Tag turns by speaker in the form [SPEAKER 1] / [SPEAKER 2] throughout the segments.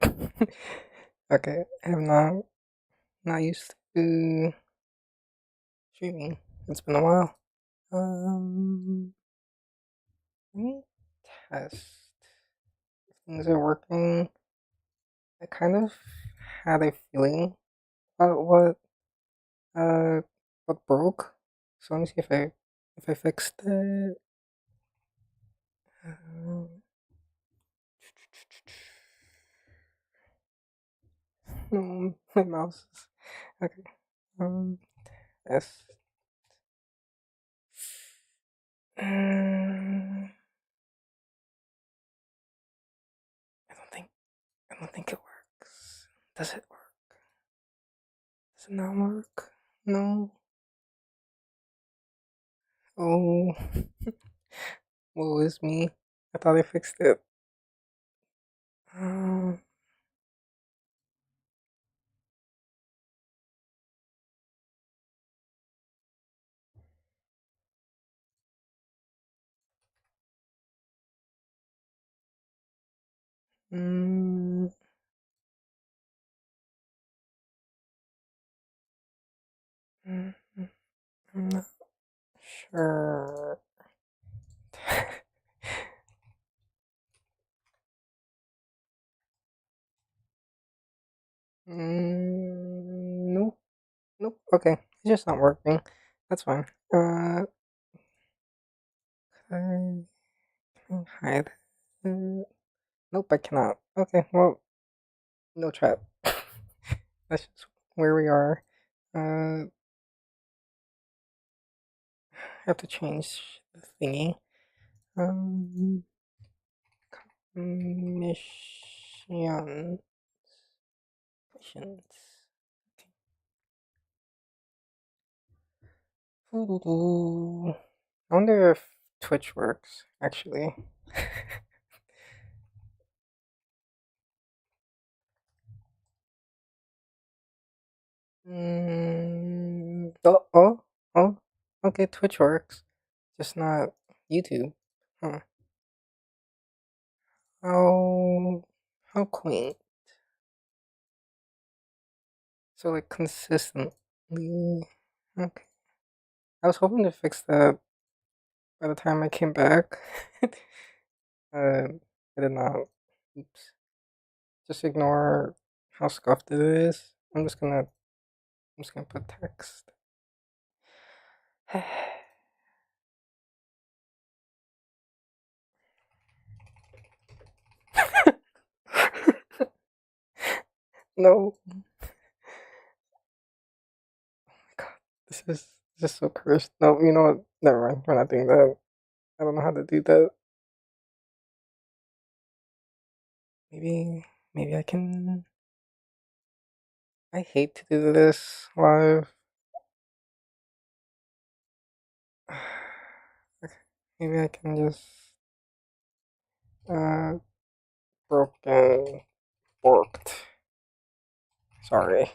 [SPEAKER 1] Okay, I have not used to streaming. It's been a while. Um, let me test if things are working. I kind of had a feeling about uh what broke. So let me see if I fixed it. No, my mouse is okay. Yes. I don't think it works. Does it work? Does it not work? No. Oh, woe is me. I thought I fixed it. Um, mm, mm, I'm not sure. Nope. Nope. Okay, it's just not working. That's fine. Can I hide it? Nope, I cannot. Okay, well, no trap. That's just where we are. I have to change the thingy. Um, mission missions. Okay. I wonder if Twitch works actually. Oh. Okay, Twitch works, just not YouTube. Huh. How quaint. So like consistently. Okay. I was hoping to fix that by the time I came back. I did not. Oops. Just ignore how scuffed it is. I'm just gonna put text. No. Oh my god. This is so cursed. No, you know what? Never mind. We're not doing that. I don't know how to do that. Maybe I can. I hate to do this live. Okay, maybe I can just uh broken borked. Sorry.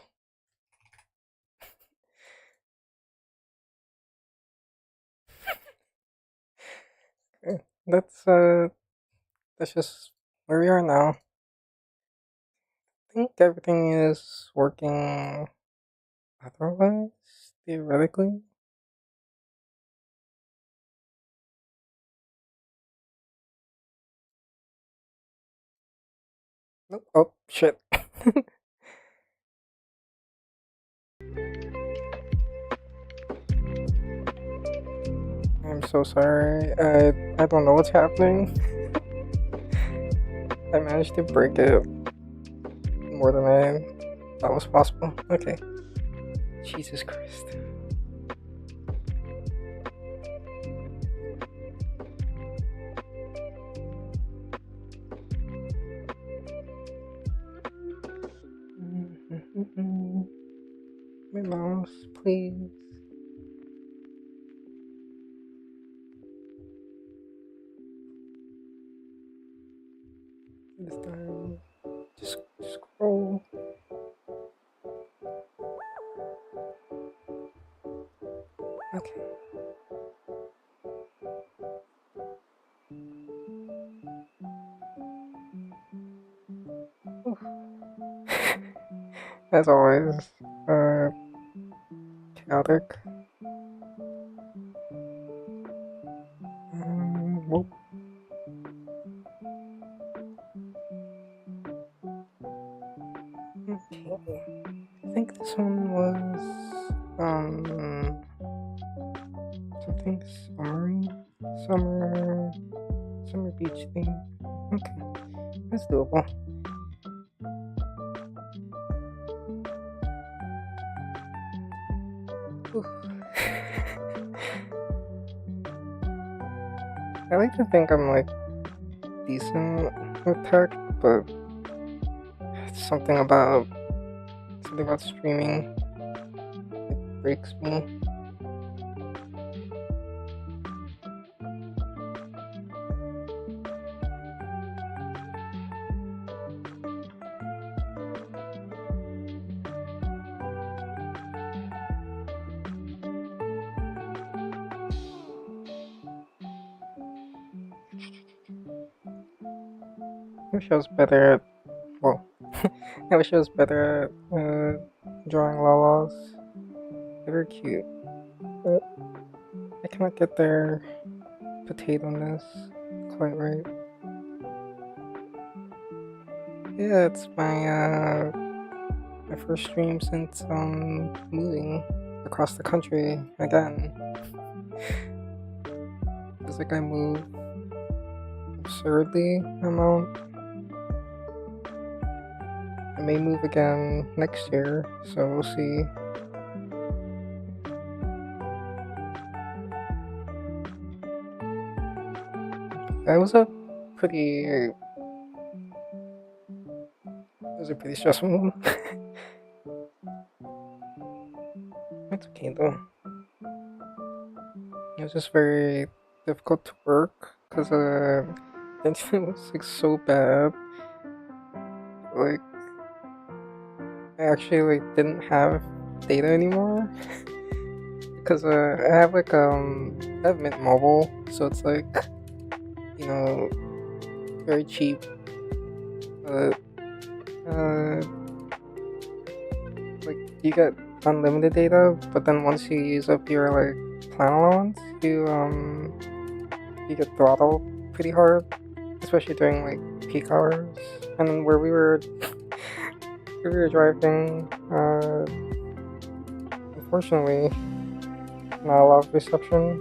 [SPEAKER 1] Okay, that's just where we are now. I think everything is working otherwise, theoretically. Nope. Oh shit. I'm so sorry. I don't know what's happening. I managed to break it more than I thought was possible. Okay. Jesus Christ. My mouse, please. This time, just scroll. Okay. Oof. as always, chaotic. Whoop. Okay. I think this one was something summer beach thing. Okay, that's doable. I like to think I'm like decent with tech, but something about streaming, it breaks me. I wish I was better at, well, I wish I was better at drawing lalas. They're cute, but I cannot get their potato-ness quite right. Yeah, it's my first stream since moving across the country again. Feels like I moved absurdly amount. I may move again next year, so we'll see. It was a pretty stressful move. It's okay though. It was just very difficult to work because the internet was like so bad. Like I actually like didn't have data anymore because I have like I have Mint Mobile, so it's like, you know, very cheap, but like you get unlimited data, but then once you use up your like plan allowance, you get throttled pretty hard, especially during like peak hours. And then where we were driving, unfortunately, not a lot of reception.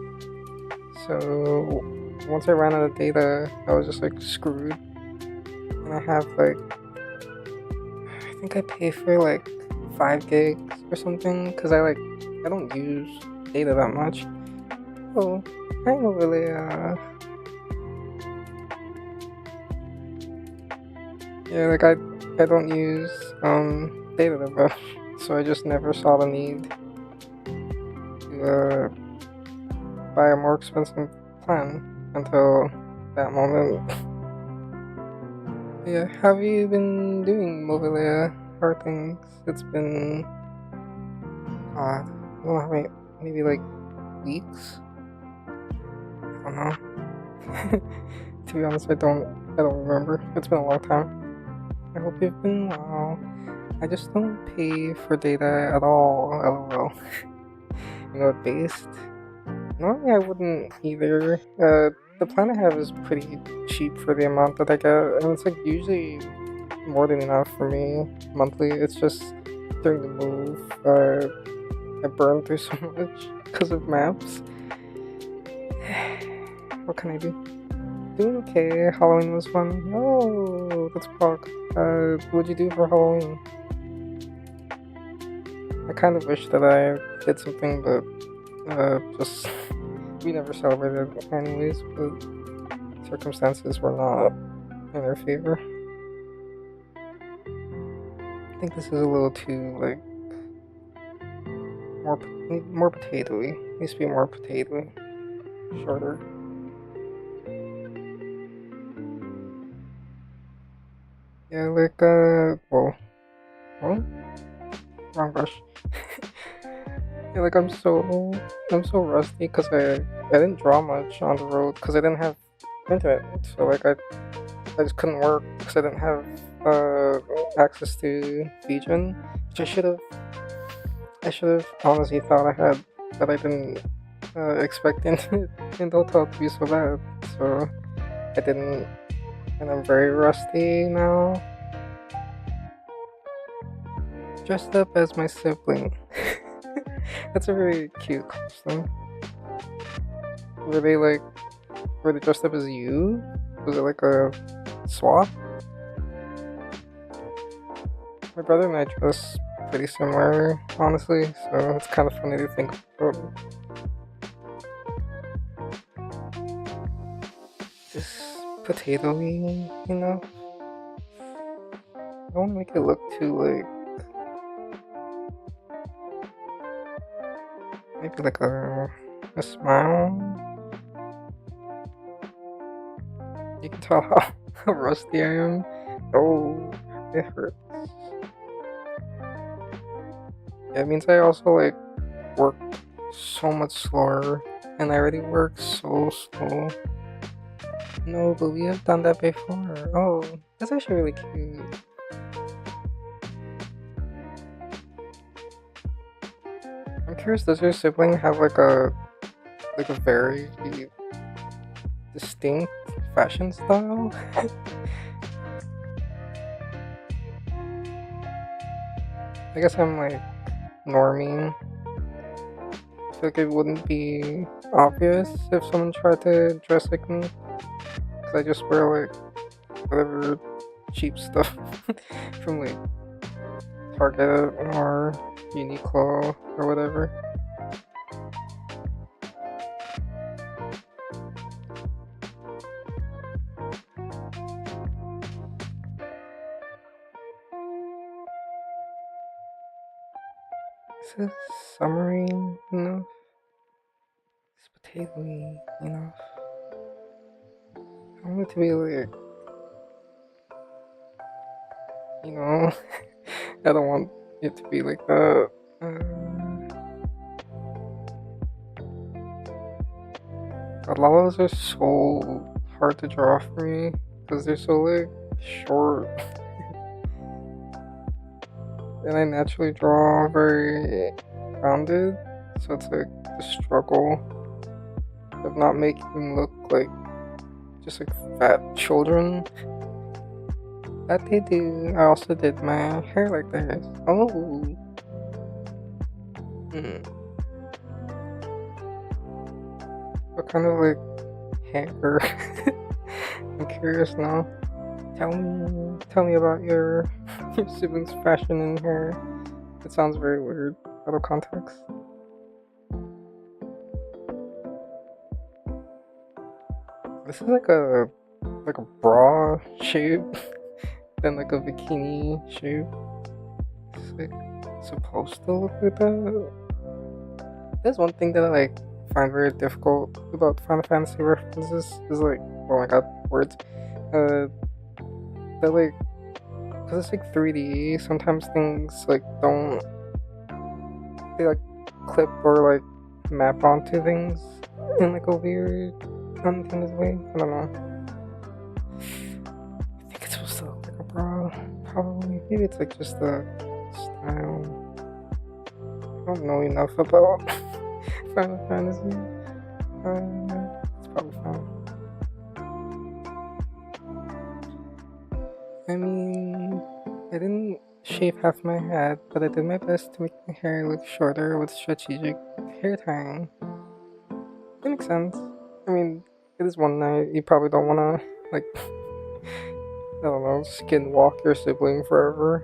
[SPEAKER 1] So once I ran out of data, I was just like screwed. And I have like, I think I pay for like 5 gigs or something because I don't use data that much. Oh, I don't really yeah, like I don't use data that much, so I just never saw the need to buy a more expensive plan until that moment. Yeah, how have you been doing, Mobilia? How are things? It's been I don't know how many, maybe like weeks. I don't know. To be honest, I don't remember. It's been a long time. I hope you've been well. I just don't pay for data at all, lol. You know, based. Normally I wouldn't either. The plan I have is pretty cheap for the amount that I get, and it's like usually more than enough for me monthly. It's just during the move, I burned through so much because of maps. What can I do? Doing okay. Halloween was fun. Oh, that's Brock. What'd you do for Halloween? I kind of wish that I did something, but just we never celebrated anyways. But circumstances were not in our favor. I think this is a little too like more potatoey. Needs to be more potatoey, shorter. Yeah, like whoa, wrong brush. Yeah, like I'm so rusty because I didn't draw much on the road because I didn't have internet. So like I I just couldn't work because I didn't have access to VGen, which I should have honestly thought I had, but I didn't expect Intel to be so bad, so I didn't, and I'm very rusty now. Dressed up as my sibling. That's a very cute costume. Were they dressed up as you? Was it like a swap? My brother and I dress pretty similar, honestly, so it's kind of funny to think about. This potato-y, you know? I don't want to make it look too like, maybe like a smile. You can tell how rusty I am. Oh, it hurts. Yeah, it means I also like work so much slower, and I already work so slow. No, but we have done that before. Oh, that's actually really cute. I'm curious, does your sibling have like a very distinct fashion style? I guess I'm like normie. I feel like it wouldn't be obvious if someone tried to dress like me, because I just wear like whatever cheap stuff from like Target or Uniqlo or whatever. Is this summery enough? Is potato-y enough? I want it to be like, you know, I don't want it to be like that. A lot of those are so hard to draw for me because they're so like short. And I naturally draw very rounded, so it's like the struggle of not making them look like just like fat children. That they do. I also did my hair like this. Oh. What kind of like hair? I'm curious now. Tell me about your siblings' fashion and hair. It sounds very weird out of context. This is like a bra shape than like a bikini shape. It's like supposed to look like that. There's one thing that I like find very difficult about Final Fantasy references is like, oh my god, words. That like, because it's like 3D, sometimes things like don't, they like clip or like map onto things in like a weird, unintended way. I don't know. I think it's supposed to look like a bra, probably. Maybe it's like just a style. I don't know enough about Final Fantasy. It's probably fine. I mean, I didn't shave half my head, but I did my best to make my hair look shorter with strategic hair tying. That makes sense. I mean, it is one night. You probably don't want to, like, I don't know, skinwalk your sibling forever,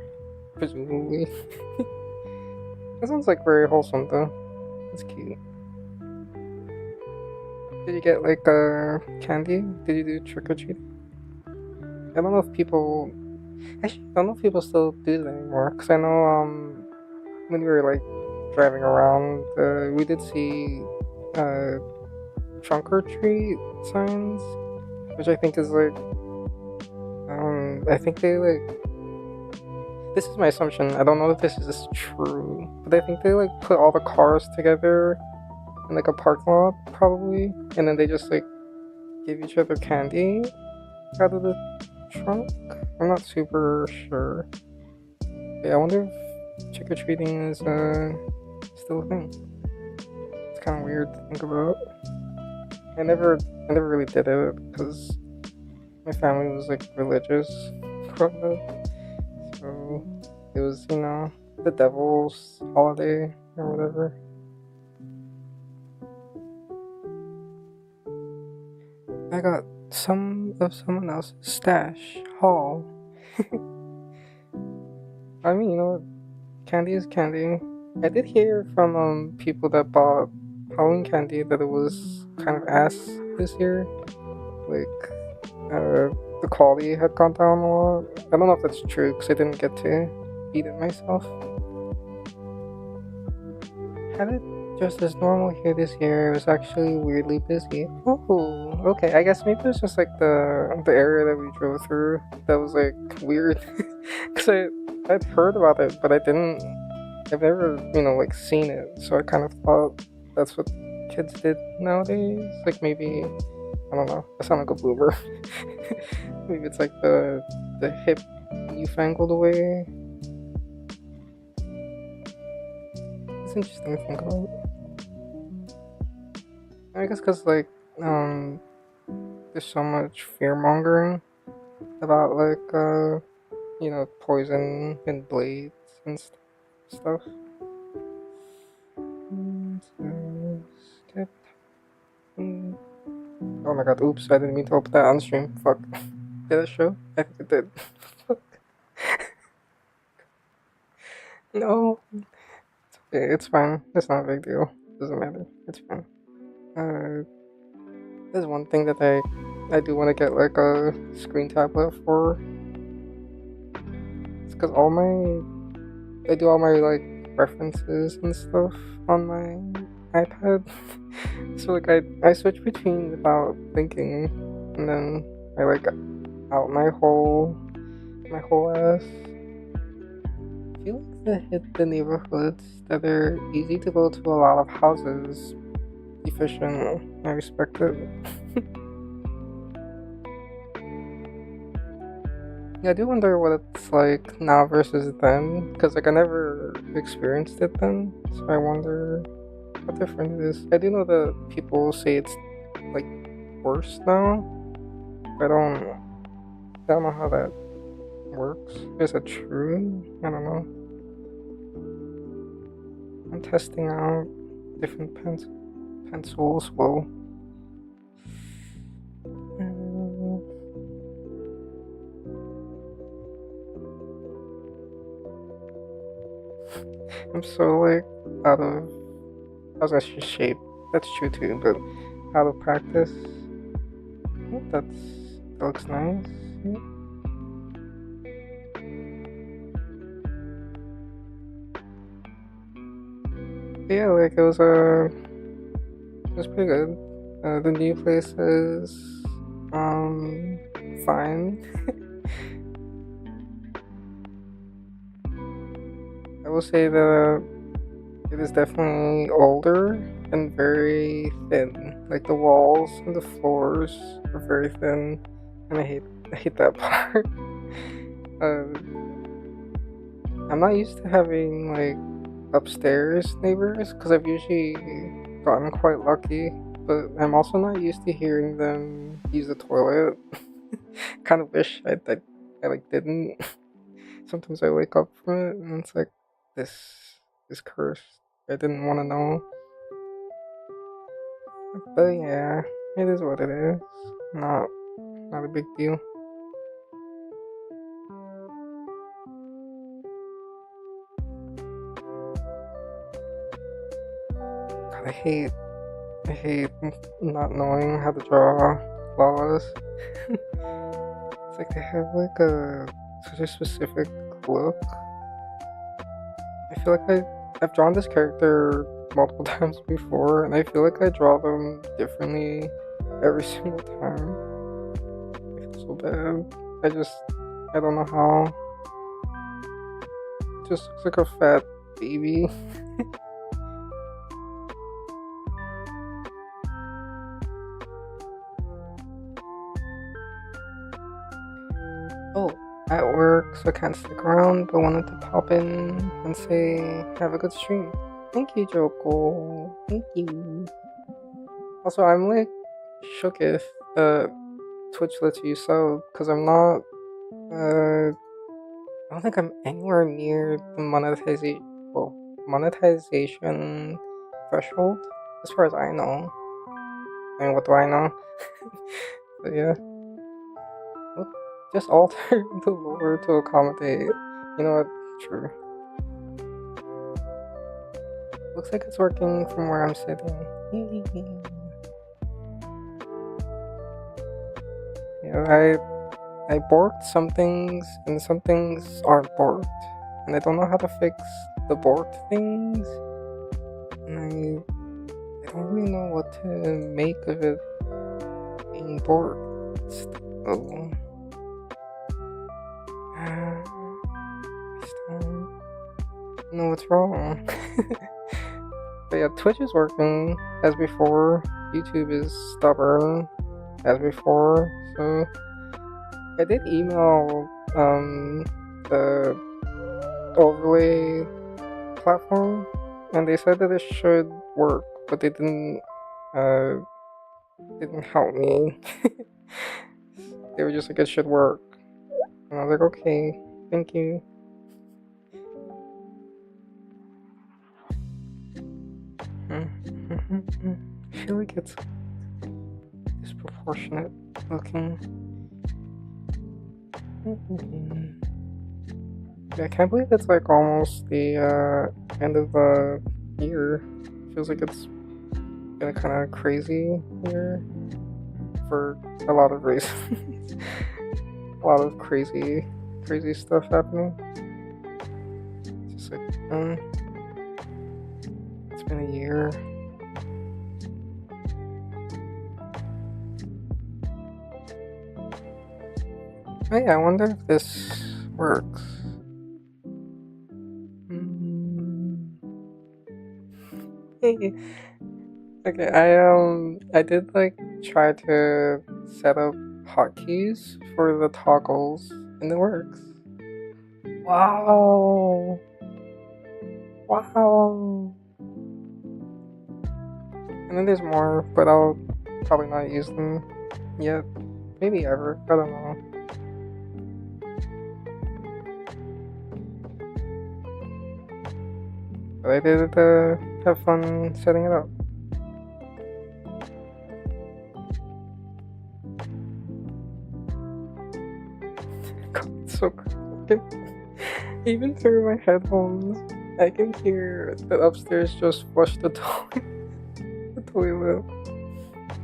[SPEAKER 1] presumably. That sounds like very wholesome, though. It's cute. Did you get, like, candy? Did you do trick-or-treating? I don't know if people... Actually, I don't know if people still do that anymore. Because I know, when we were, like, driving around, we did see, trunk or treat signs. Which I think is, like... I think they, like... This is my assumption. I don't know if this is true. But I think they, like, put all the cars together in, like, a parking lot, probably. And then they just, like, give each other candy out of the trunk? I'm not super sure. Yeah, I wonder if trick-or-treating is still a thing. It's kind of weird to think about. I never really did it because my family was like religious growing up, so it was the devil's holiday or whatever. I got some of someone else's stash haul. I mean, candy is candy. I did hear from people that bought Halloween candy that it was kind of ass this year. Like, the quality had gone down a lot. I don't know if that's true because I didn't get to eat it myself. Had it just as normal here this year. It was actually weirdly busy. Oh, okay. I guess maybe it was just like the area that we drove through that was like weird. Because I'd heard about it, but I've never, like seen it. So I kind of thought that's what kids did nowadays. Like maybe, I don't know. I sound like a boomer. Maybe it's like the hip, newfangled way. It's interesting to think about. I guess because like there's so much fear mongering about like poison and blades and stuff. Oh my god, oops, I didn't mean to open that on stream. Fuck. Did I show? I think it did. Fuck. No. It's okay, it's fine. It's not a big deal. Doesn't matter. It's fine. There's one thing that I do want to get like a screen tablet for. It's because I do all my like references and stuff on my iPad. So like I switch between without thinking, and then I like out my whole ass. I feel like the neighborhoods that are easy to go to a lot of houses, efficient. I respect it. Yeah, I do wonder what it's like now versus then, because like I never experienced it then, so I wonder what different it is. I do know that people say it's like worse now. But I don't know how that works. Is it true? I don't know. I'm testing out different pencils. Whoa. I'm so like out of. I was actually shape. That's true too, but out of practice. That looks nice. Yeah, like it was pretty good. The new place is fine. I will say that it is definitely older and very thin. Like the walls and the floors are very thin, and I hate that part. I'm not used to having like upstairs neighbors because I've usually gotten quite lucky, but I'm also not used to hearing them use the toilet. Kind of wish I like didn't. Sometimes I wake up from it and it's like this is cursed. I didn't want to know, but yeah, it is what it is. Not a big deal. God, I hate not knowing how to draw llamas. It's like they have like such a specific look. I feel like I've drawn this character multiple times before, and I feel like I draw them differently every single time. I feel so bad. I don't know how. It just looks like a fat baby. at work, so I can't stick around, but wanted to pop in and say, have a good stream. Thank you, Joko. Thank you. Also, I'm like shook if Twitch lets you sub, because I'm not, I don't think I'm anywhere near the monetization threshold, as far as I know. I mean, what do I know? But yeah. Just alter the lore to accommodate. You know what? True. Looks like it's working from where I'm sitting. Yeah, I borked some things, and some things aren't borked. And I don't know how to fix the borked things. And I don't really know what to make of it being borked. Oh. I still don't know what's wrong. But yeah, Twitch is working as before. YouTube is stubborn as before. So I did email the overlay platform, and they said that it should work, but they didn't help me. They were just like, it should work, and I was like, okay, thank you. I feel like it's disproportionate looking. Yeah, I can't believe it's like almost the end of the year. Feels like it's been a kind of crazy year for a lot of reasons. A lot of crazy stuff happening. It's just like, it's been a year. Oh yeah, I wonder if this works. Okay, I did like try to set up hotkeys for the toggles, and it works. Wow! And then there's more, but I'll probably not use them yet. Maybe ever. I don't know. But I did have fun setting it up. God, it's so creepy. Even through my headphones, I can hear that upstairs just flushed the toilet.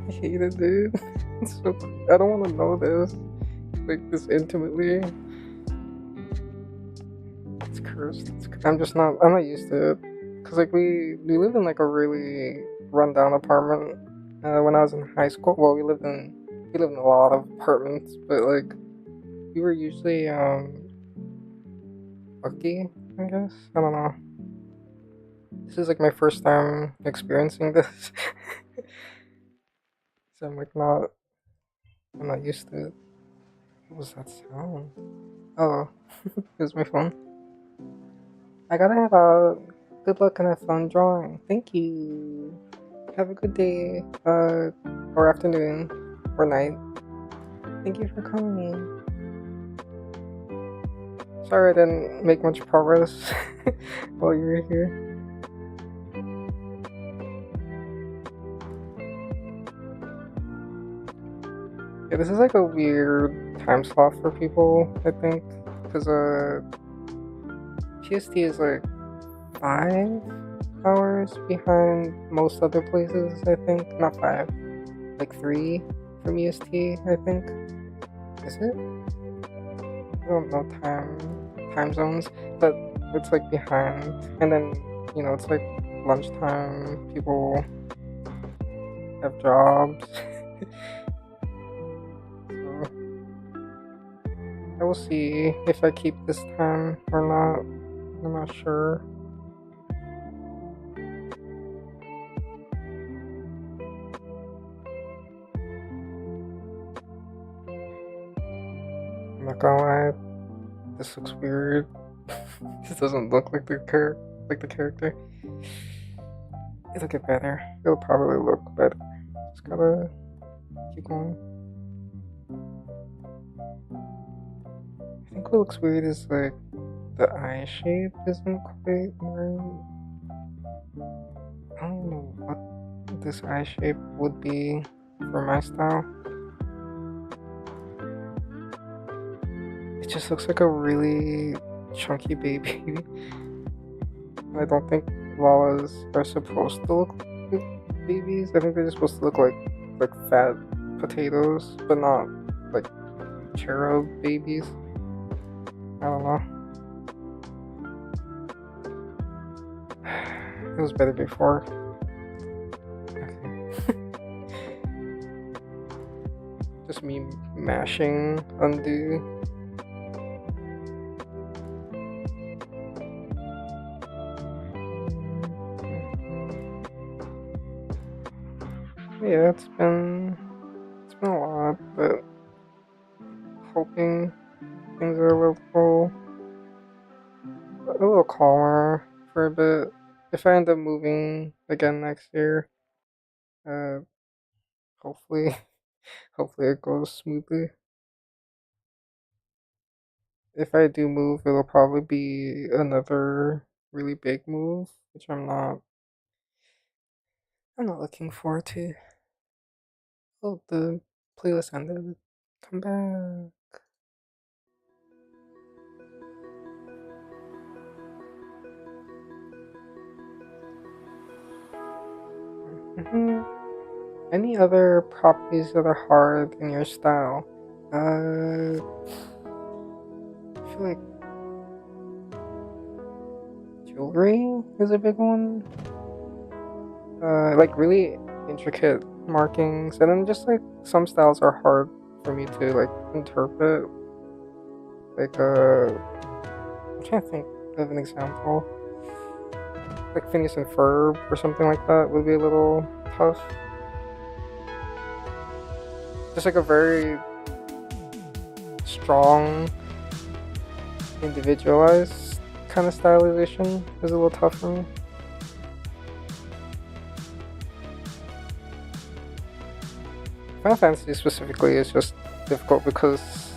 [SPEAKER 1] I hate it, dude. It's so. I don't want to know this, like this intimately. It's cursed. I'm not used to it. Cause like we lived in like a really rundown apartment when I was in high school. Well, we lived in a lot of apartments, but like we were usually lucky, I guess. I don't know. This is like my first time experiencing this. So I'm not used to it. What was that sound? Oh, it was my phone. I gotta have a good luck and have fun drawing. Thank you. Have a good day, or afternoon, or night. Thank you for coming. Sorry I didn't make much progress while you were here. Yeah, this is like a weird time slot for people, I think, because PST is like 5 hours behind most other places, I think. Not 5, like 3 from EST, I think. Is it? I don't know time zones, but it's like behind. And then, it's like lunchtime, people have jobs. So I will see if I keep this time or not. I'm not sure. I'm not gonna lie, This looks weird. This doesn't look like the character. It'll get better. It'll probably look better. Just gotta keep going. I think what looks weird is like the eye shape isn't quite right. I don't know what this eye shape would be for my style. It just looks like a really chunky baby. I don't think llamas are supposed to look like babies. I think they're just supposed to look like fat potatoes, but not like cherub babies. I don't know. It was better before. Okay. Just me mashing undo. Yeah, it's been a lot, but hoping things are a little calmer for a bit. If I end up moving again next year, hopefully it goes smoothly. If I do move, it'll probably be another really big move, which I'm not looking forward to. Oh, the playlist ended. Come back. Any other properties that are hard in your style? I feel like jewelry is a big one. Like really intricate markings, and then just like some styles are hard for me to like interpret. Like I'm trying to think of an example. Like Phineas and Ferb or something like that would be a little tough. Just like a very strong, individualized kind of stylization is a little tough for me. Final Fantasy specifically is just difficult because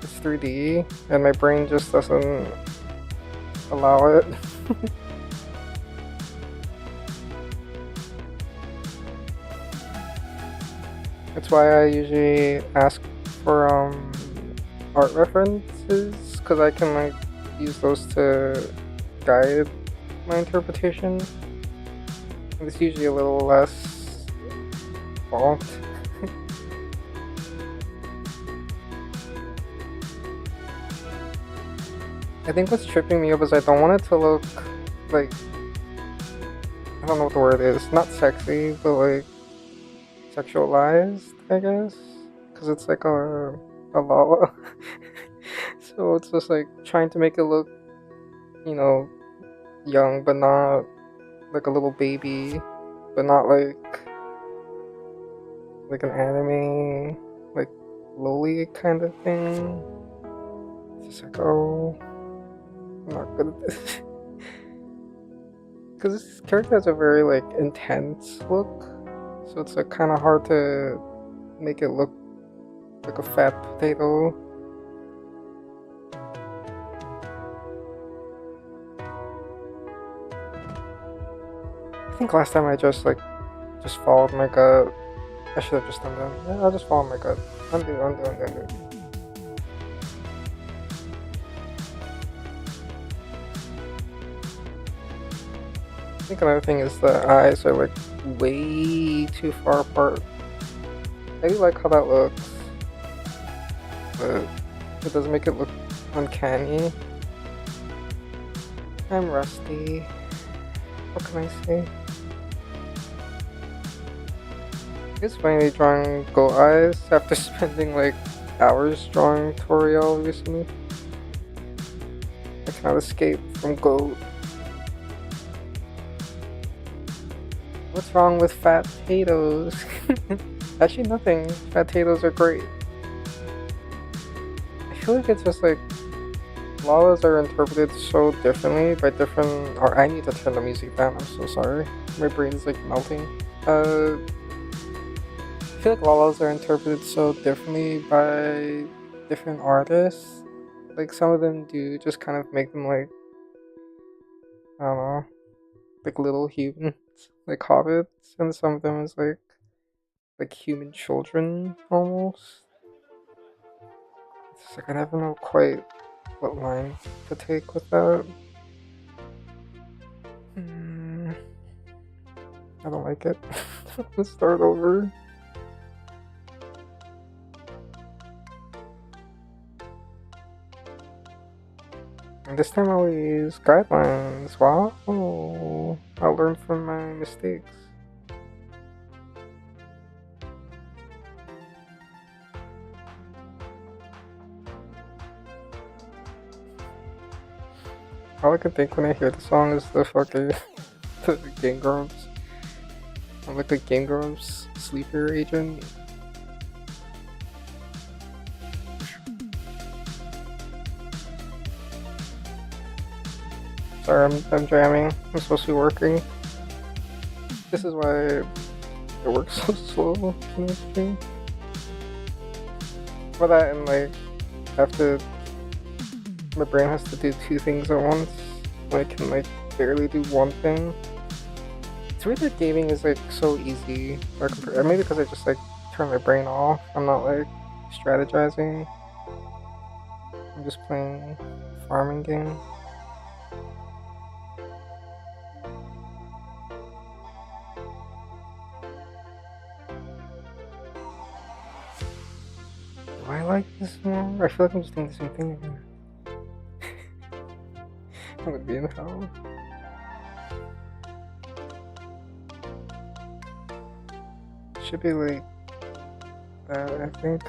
[SPEAKER 1] it's 3D and my brain just doesn't allow it. That's why I usually ask for art references, because I can like use those to guide my interpretation. And it's usually a little less involved. I think what's tripping me up is I don't want it to look like, I don't know what the word is, not sexy, but like sexualized, I guess, because it's like a lava. So it's just like trying to make it look, you know, young, but not like a little baby, but not like an anime, like lowly kind of thing. It's just like, oh, I'm not good at this. Because this character has a very like intense look, so it's like kind of hard to make it look like a fat potato. I think last time I just followed my gut. I should have just done that. Yeah, I'll just follow my gut. Undo. I think another thing is the eyes are like way too far apart. I do like how that looks, but it does make it look uncanny. I'm rusty. What can I say? It's finally drawing goat eyes after spending like hours drawing Toriel recently. I cannot escape from goat. What's wrong with fat potatoes? Actually nothing. Fat potatoes are great. feel like it's just like laws are interpreted so differently by different. Or I need to turn the music down. I'm so sorry. My brain's like melting. I feel like laws are interpreted so differently by different artists. Like some of them do just kind of make them like, I don't know, like little humans, like hobbits, and some of them is like human children almost. It's like I never know quite what line to take with that. Hmm, I don't like it. Let's start over. And this time I'll use guidelines. Wow, I'll learn from my mistakes. All I can think when I hear the song is the fucking the Game Grumps. I'm like a Game Grumps sleeper agent. Sorry, I'm jamming. I'm supposed to be working. This is why it works so slow in this stream. For that and like, I have to. My brain has to do two things at once when it can like barely do one thing. It's weird that gaming is like so easy, or maybe because I just like turn my brain off. I'm not like strategizing. I'm just playing farming games. Do I like this more? I feel like I'm just doing the same thing again. I'm gonna be in hell. Should be like that, I think.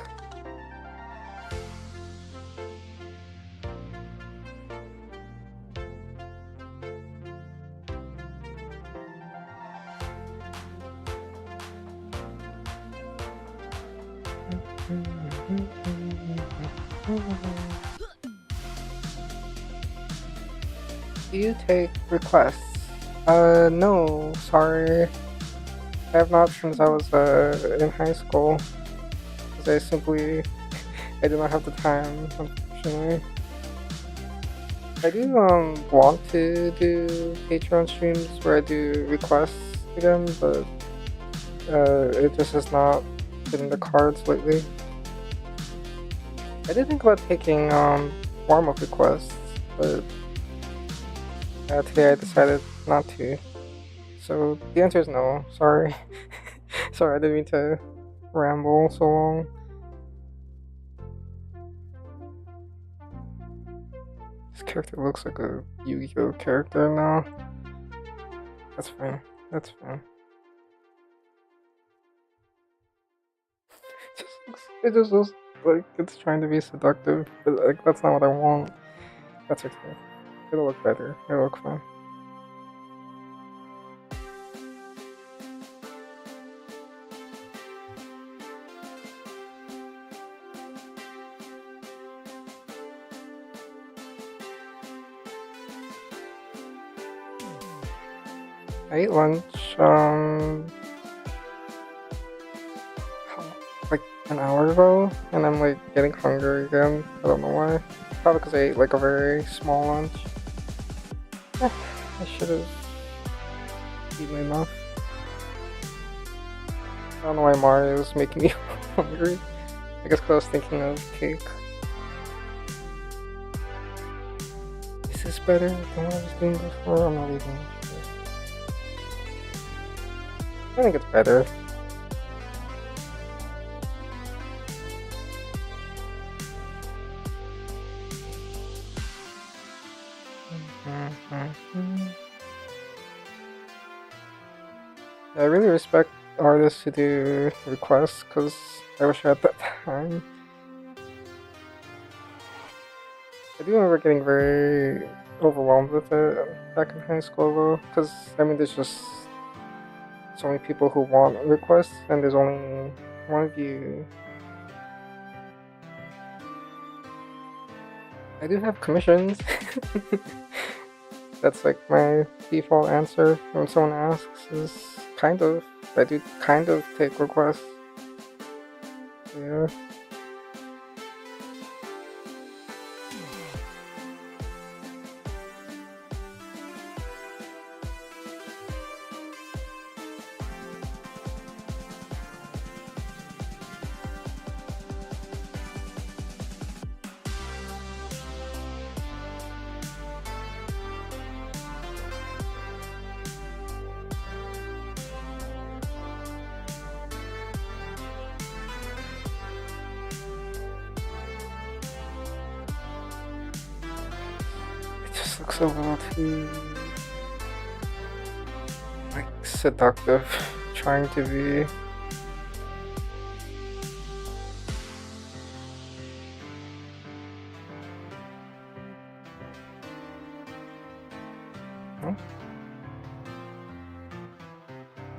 [SPEAKER 1] Do you take requests? No, sorry. I have not since I was in high school. Because I simply, I did not have the time, unfortunately. I do want to do Patreon streams where I do requests again, but it just has not been in the cards lately. I did think about taking warm-up requests, but today I decided not to. So the answer is no. Sorry. Sorry, I didn't mean to ramble so long. This character looks like a Yu-Gi-Oh character now. That's fine. That's fine. It just looks like it's trying to be seductive, but like that's not what I want. That's okay. It'll look better. It'll look fine. I ate lunch, like an hour ago, and I'm like getting hungry again. I don't know why. Probably because I ate like a very small lunch. I should have eaten enough. I don't know why Mario is making me hungry. I guess because I was thinking of cake. Is this better than what I was doing before? I'm not even sure. I think it's better. I really respect artists who do requests because I wish I had that time. I do remember getting very overwhelmed with it back in high school though, because I mean there's just so many people who want requests and there's only one of you. I do have commissions. That's like my default answer when someone asks is kind of. I do kind of take requests. Yeah. It just looks a little too like seductive, trying to be. Oh.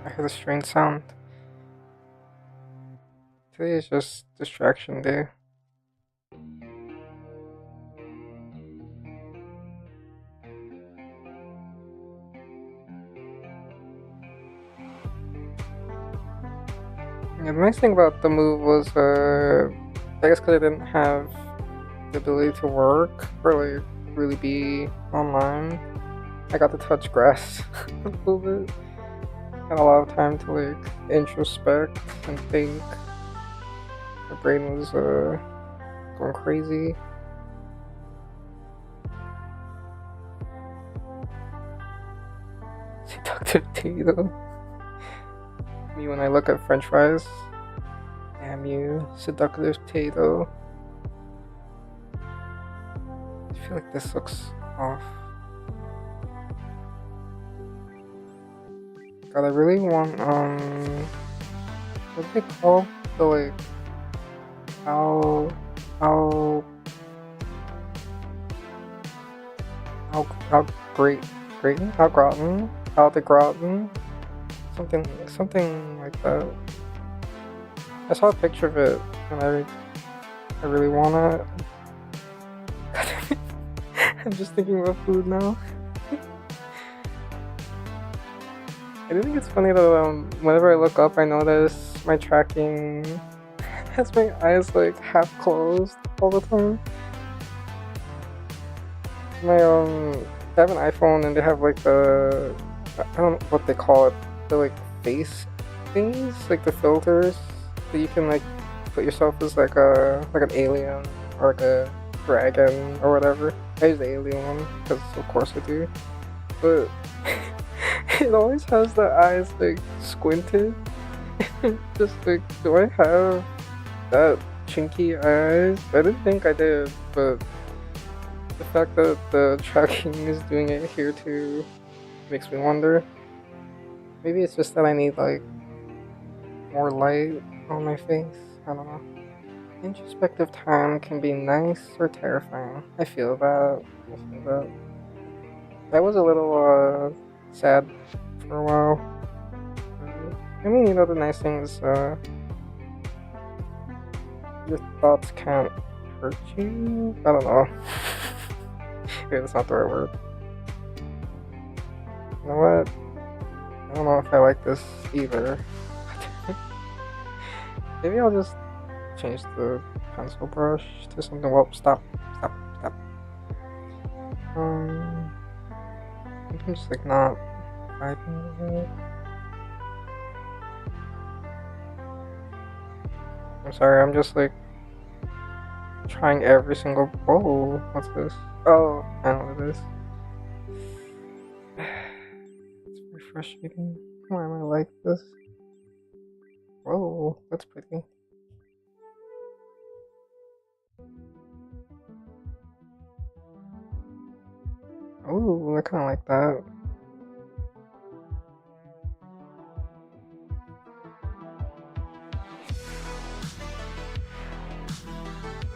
[SPEAKER 1] I heard a strange sound. Today is just distraction day. Yeah, the nice thing about the move was, I guess because I didn't have the ability to work or like really be online, I got to touch grass a little bit. Had a lot of time to like introspect and think. My brain was going crazy. Seductivity though. Me when I look at French fries. Damn you, seductive potato. I feel like this looks off. God, I really want what do they call the like how great how gratin how the gratin something like that. I saw a picture of it and I really wanna. I'm just thinking about food now. I do think it's funny that whenever I look up, I notice my tracking has my eyes like half closed all the time. My I have an iPhone and they have like the I don't know what they call it, the like face things, like the filters that you can like put yourself as like an alien or like a dragon or whatever. I use the alien one because of course I do, but it always has the eyes like squinted. Just like, do I have that chinky eyes? I didn't think I did, but the fact that the tracking is doing it here too makes me wonder. Maybe it's just that I need like more light on my face. I don't know. Introspective time can be nice or terrifying. I feel that. I was a little sad for a while. I mean, you know, the nice thing is your thoughts can't hurt you. I don't know. Okay, that's not the right word. You know what? I don't know if I like this either. Maybe I'll just change the pencil brush to something. Well, stop. I'm just like not vibing with it. I'm sorry, I'm just like trying every single. Whoa, what's this? Oh, I know what it is. It's very frustrating. Why am I like this? Whoa, that's pretty. Oh, I kind of like that.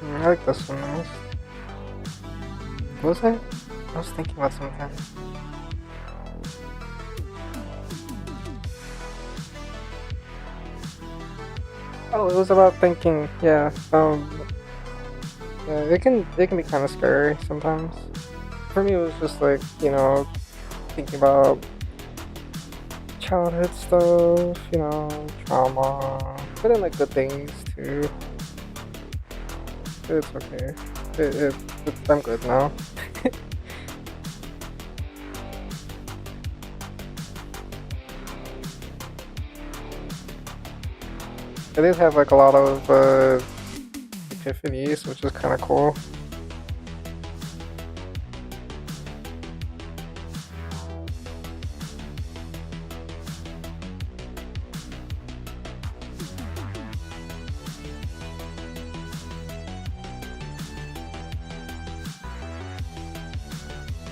[SPEAKER 1] I like this one most. What was I? I was thinking about something. Oh, it was about thinking. Yeah. Yeah, it can be kind of scary sometimes. For me, it was just like, thinking about childhood stuff, trauma, but then like good things too. It's okay. I'm good now. I did have like a lot of epiphanies, which is kind of cool.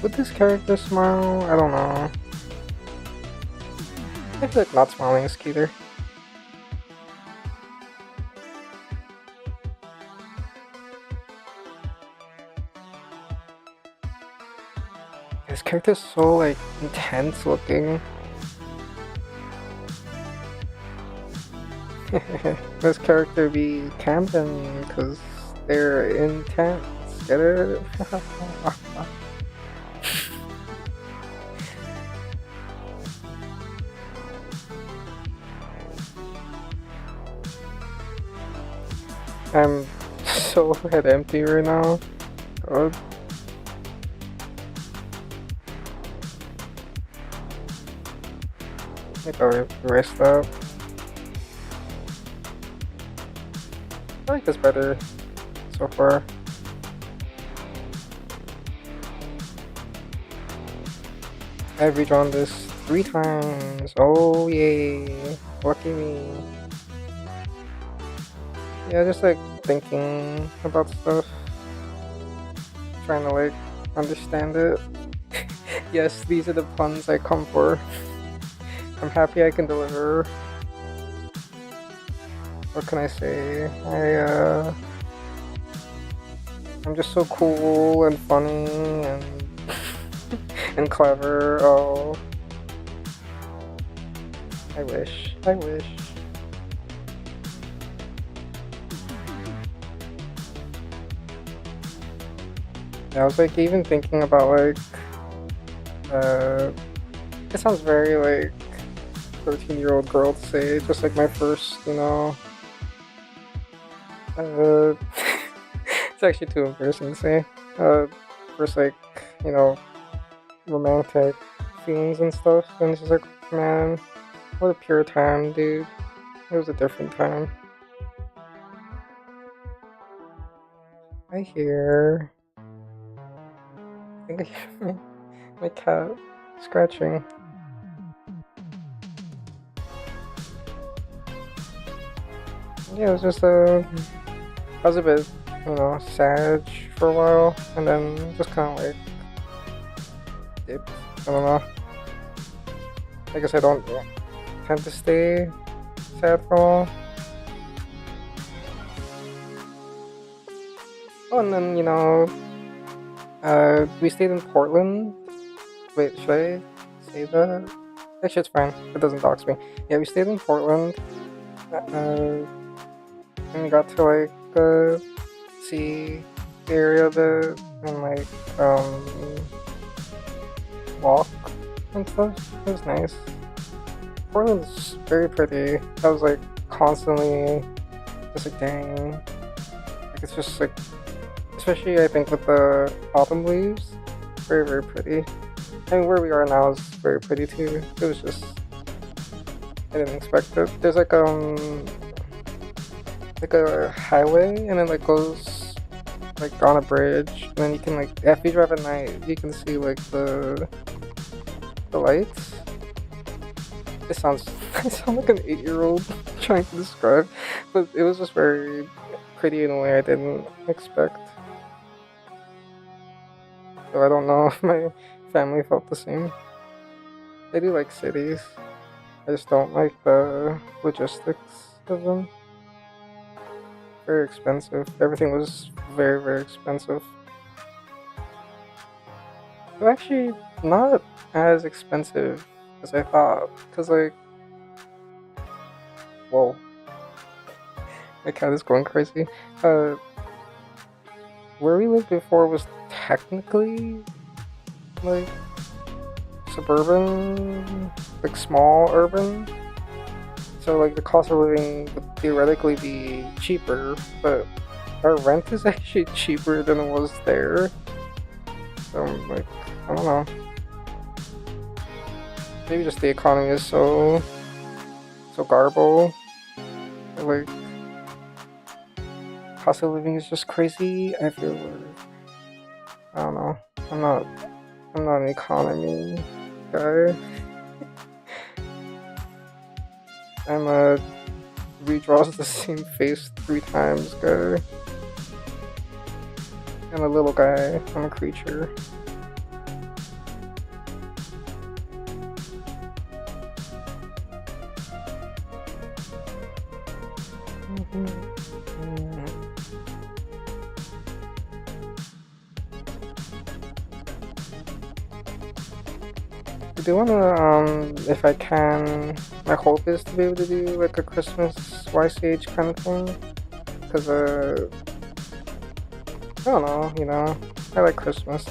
[SPEAKER 1] Would this character smile? I don't know. I feel like not smiling is cuter. This character's so like intense looking. This character be camping because they're intense. Get it? I'm so head empty right now. God. Maybe I'll erase that. I like this better so far. I've redrawn this 3 times. Oh yay! Lucky me. Yeah, just like thinking about stuff. Trying to like understand it. Yes, these are the puns I come for. I'm happy I can deliver. What can I say? I'm just so cool and funny and and clever. Oh, I wish. I was like even thinking about like it sounds very like 13-year-old girl to say, just like my first, it's actually too embarrassing to say. First like, romantic feelings and stuff, and it's just like, man, what a pure time, dude. It was a different time. I hear I think I hear my cat scratching. Yeah, it was just I was a bit, sad for a while, and then just kind of like dipped. I don't know. I guess I don't tend to stay sad for a while. Oh, and then we stayed in Portland. Wait, should I say that? Actually, it's fine. It doesn't dox me. Yeah, we stayed in Portland. And we got to like see the area a bit and like walk and stuff. It was nice. Portland's very pretty. I was like constantly just like dang. Like it's just like, especially I think with the autumn leaves, very very pretty. I mean, where we are now is very pretty too. It was just, I didn't expect it. There's like a highway, and it like goes like on a bridge, and then you can like, if you drive at night, you can see like the lights. It sounds I sound like an 8-year-old trying to describe, but it was just very pretty in a way I didn't expect. So I don't know if my family felt the same. They do like cities. I just don't like the logistics of them. Very expensive. Everything was very, very expensive. But actually, not as expensive as I thought. Because, like, whoa. My cat is going crazy. where we lived before was technically like suburban, like small urban. So like the cost of living would theoretically be cheaper, but our rent is actually cheaper than it was there. So like, I don't know. Maybe just the economy is so garble. Like cost of living is just crazy. I feel like, I don't know. I'm not an economy guy. I'm a redraws the same face 3 times guy. I'm a little guy. I'm a creature. I do wanna, if I can, my hope is to be able to do like a Christmas YCH kind of thing. Cause, I don't know, you know, I like Christmas.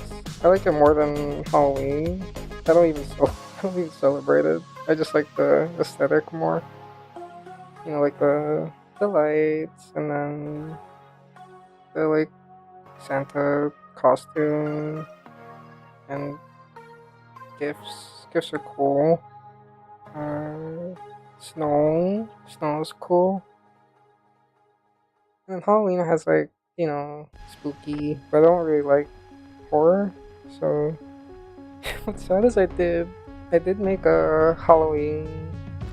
[SPEAKER 1] I like it more than Halloween. I don't even celebrate it. I just like the aesthetic more. You know, like the lights and then the like Santa costume and gifts. Gifts are cool. Snow is cool. And Halloween has like, you know, spooky, but I don't really like horror. So what's sad is I did make a Halloween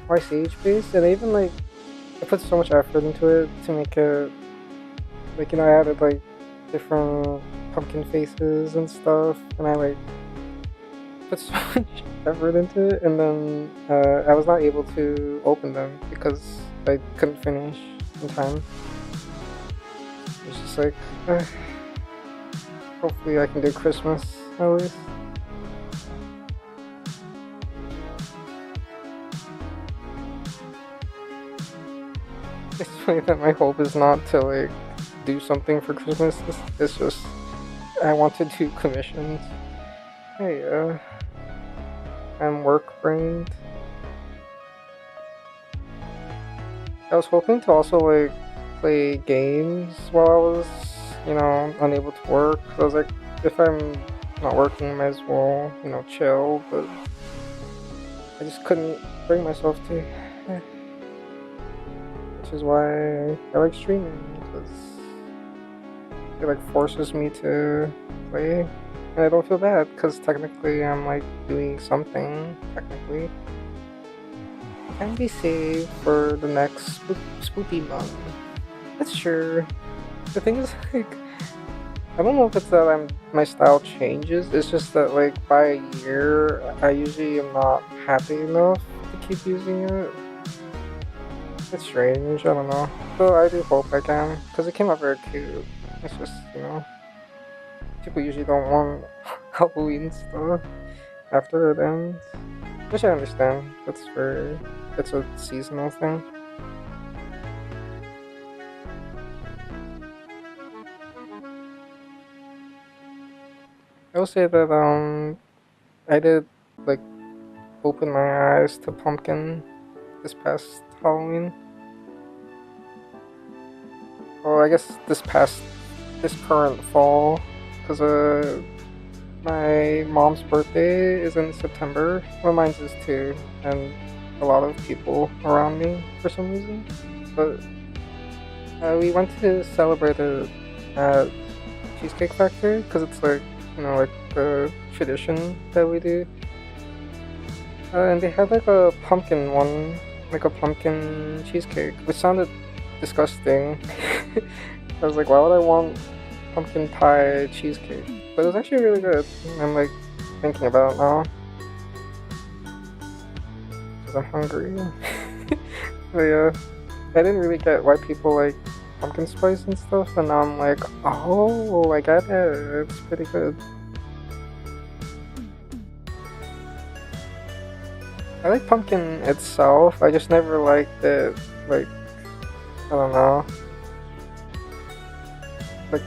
[SPEAKER 1] YCH base, and I put so much effort into it to make it like, you know, I added like different pumpkin faces and stuff, and I like put so much effort into it, and then I was not able to open them because I couldn't finish in time. It's just like, hopefully I can do Christmas at least. It's funny that my hope is not to like do something for Christmas. It's just I want to do commissions. Hey, I'm work-brained. I was hoping to also like play games while I was, you know, unable to work. So I was like, if I'm not working, I might as well, you know, chill. But I just couldn't bring myself to. Which is why I like streaming, because it like forces me to play. And I don't feel bad, because technically I'm like doing something, technically. Can be saved for the next spooky month. That's sure. The thing is, like, I don't know if it's that my style changes, it's just that like by a year, I usually am not happy enough to keep using it. It's strange, I don't know. So I do hope I can, because it came out very cute. It's just, you know, people usually don't want Halloween stuff after it ends. Which I understand. It's a seasonal thing. I will say that I did like open my eyes to pumpkin this past Halloween. Well, I guess this current fall, because my mom's birthday is in September. Well, mine's is too, and a lot of people around me for some reason. But we went to celebrate it at Cheesecake Factory because it's like, you know, like the tradition that we do. And they had like a pumpkin one, like a pumpkin cheesecake, which sounded disgusting. I was like, why would I want pumpkin pie cheesecake? But it was actually really good. I'm like thinking about it now because I'm hungry. But yeah, I didn't really get why people like pumpkin spice and stuff, and now I'm like, oh, I get it. It's pretty good. I like pumpkin itself. I just never liked it. Like, I don't know. Like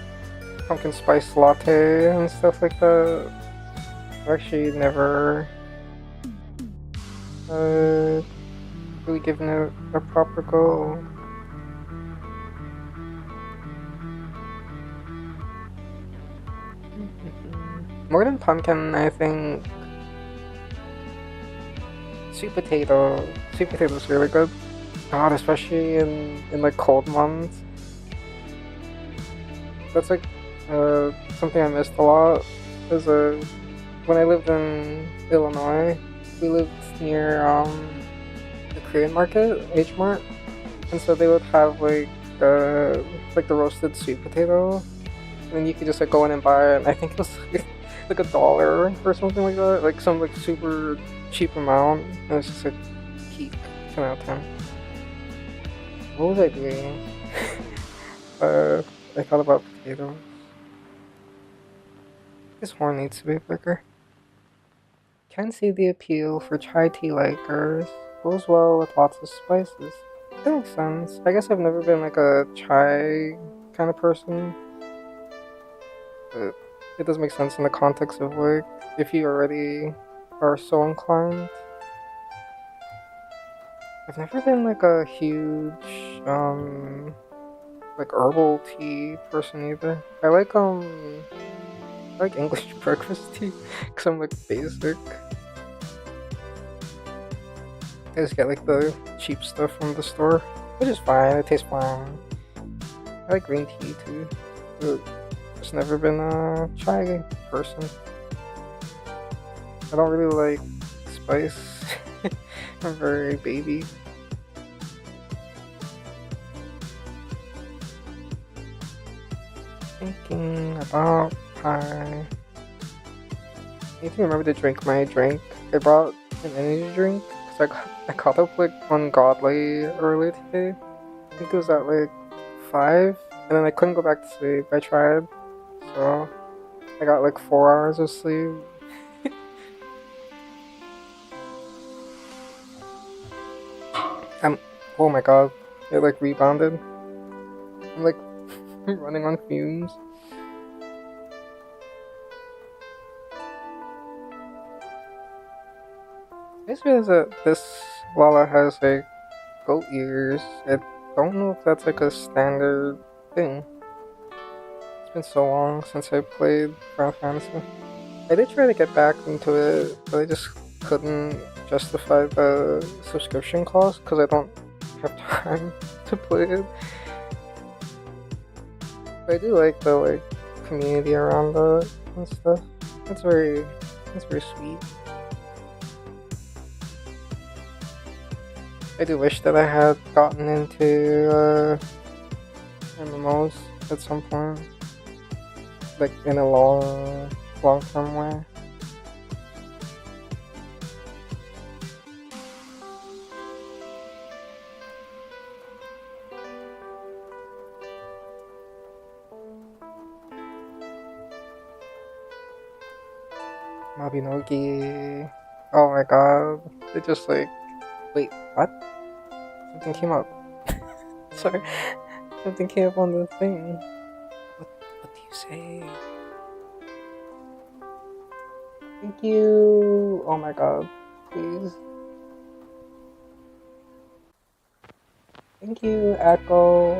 [SPEAKER 1] pumpkin spice latte and stuff like that. I've actually never really given it a proper go. More than pumpkin, I think sweet potato. Sweet potato is really good. God, especially in like cold months. That's like something I missed a lot. Cause when I lived in Illinois, we lived near the Korean market, H Mart, and so they would have like the roasted sweet potato, and then you could just like go in and buy it. And I think it was like $1 or something like that, like some like super cheap amount. And it was just like peak 10 out of 10. What was I doing? I thought about potatoes. This horn needs to be bigger. Can see the appeal for chai tea likers. Goes well with lots of spices. That makes sense. I guess I've never been like a chai kind of person. But it does make sense in the context of like if you already are so inclined. I've never been like a huge like herbal tea person either. I like English breakfast tea because I'm like basic. I just get like the cheap stuff from the store, which is fine. It tastes fine. I like green tea too, but just never been a chai person. I don't really like spice. I'm very baby. Thinking about pie. I need to remember to drink my drink. I brought an energy drink because I caught up like ungodly early today. I think it was at like 5, and then I couldn't go back to sleep. I tried, so I got like 4 hours of sleep. Oh my god, it like rebounded. I'm like running on fumes. I just realized that this Lala has like goat ears. I don't know if that's like a standard thing. It's been so long since I played Final Fantasy. I did try to get back into it, but I just couldn't justify the subscription cost because I don't have time to play it. But I do like the like community around it and stuff. It's very sweet. I do wish that I had gotten into MMOs at some point, like in a long-term way. Mabinogi. Oh my god. It just like... Wait, what? Something came up. Sorry. Something came up on the thing. What do you say? Thank you! Oh my god. Please. Thank you, Echo.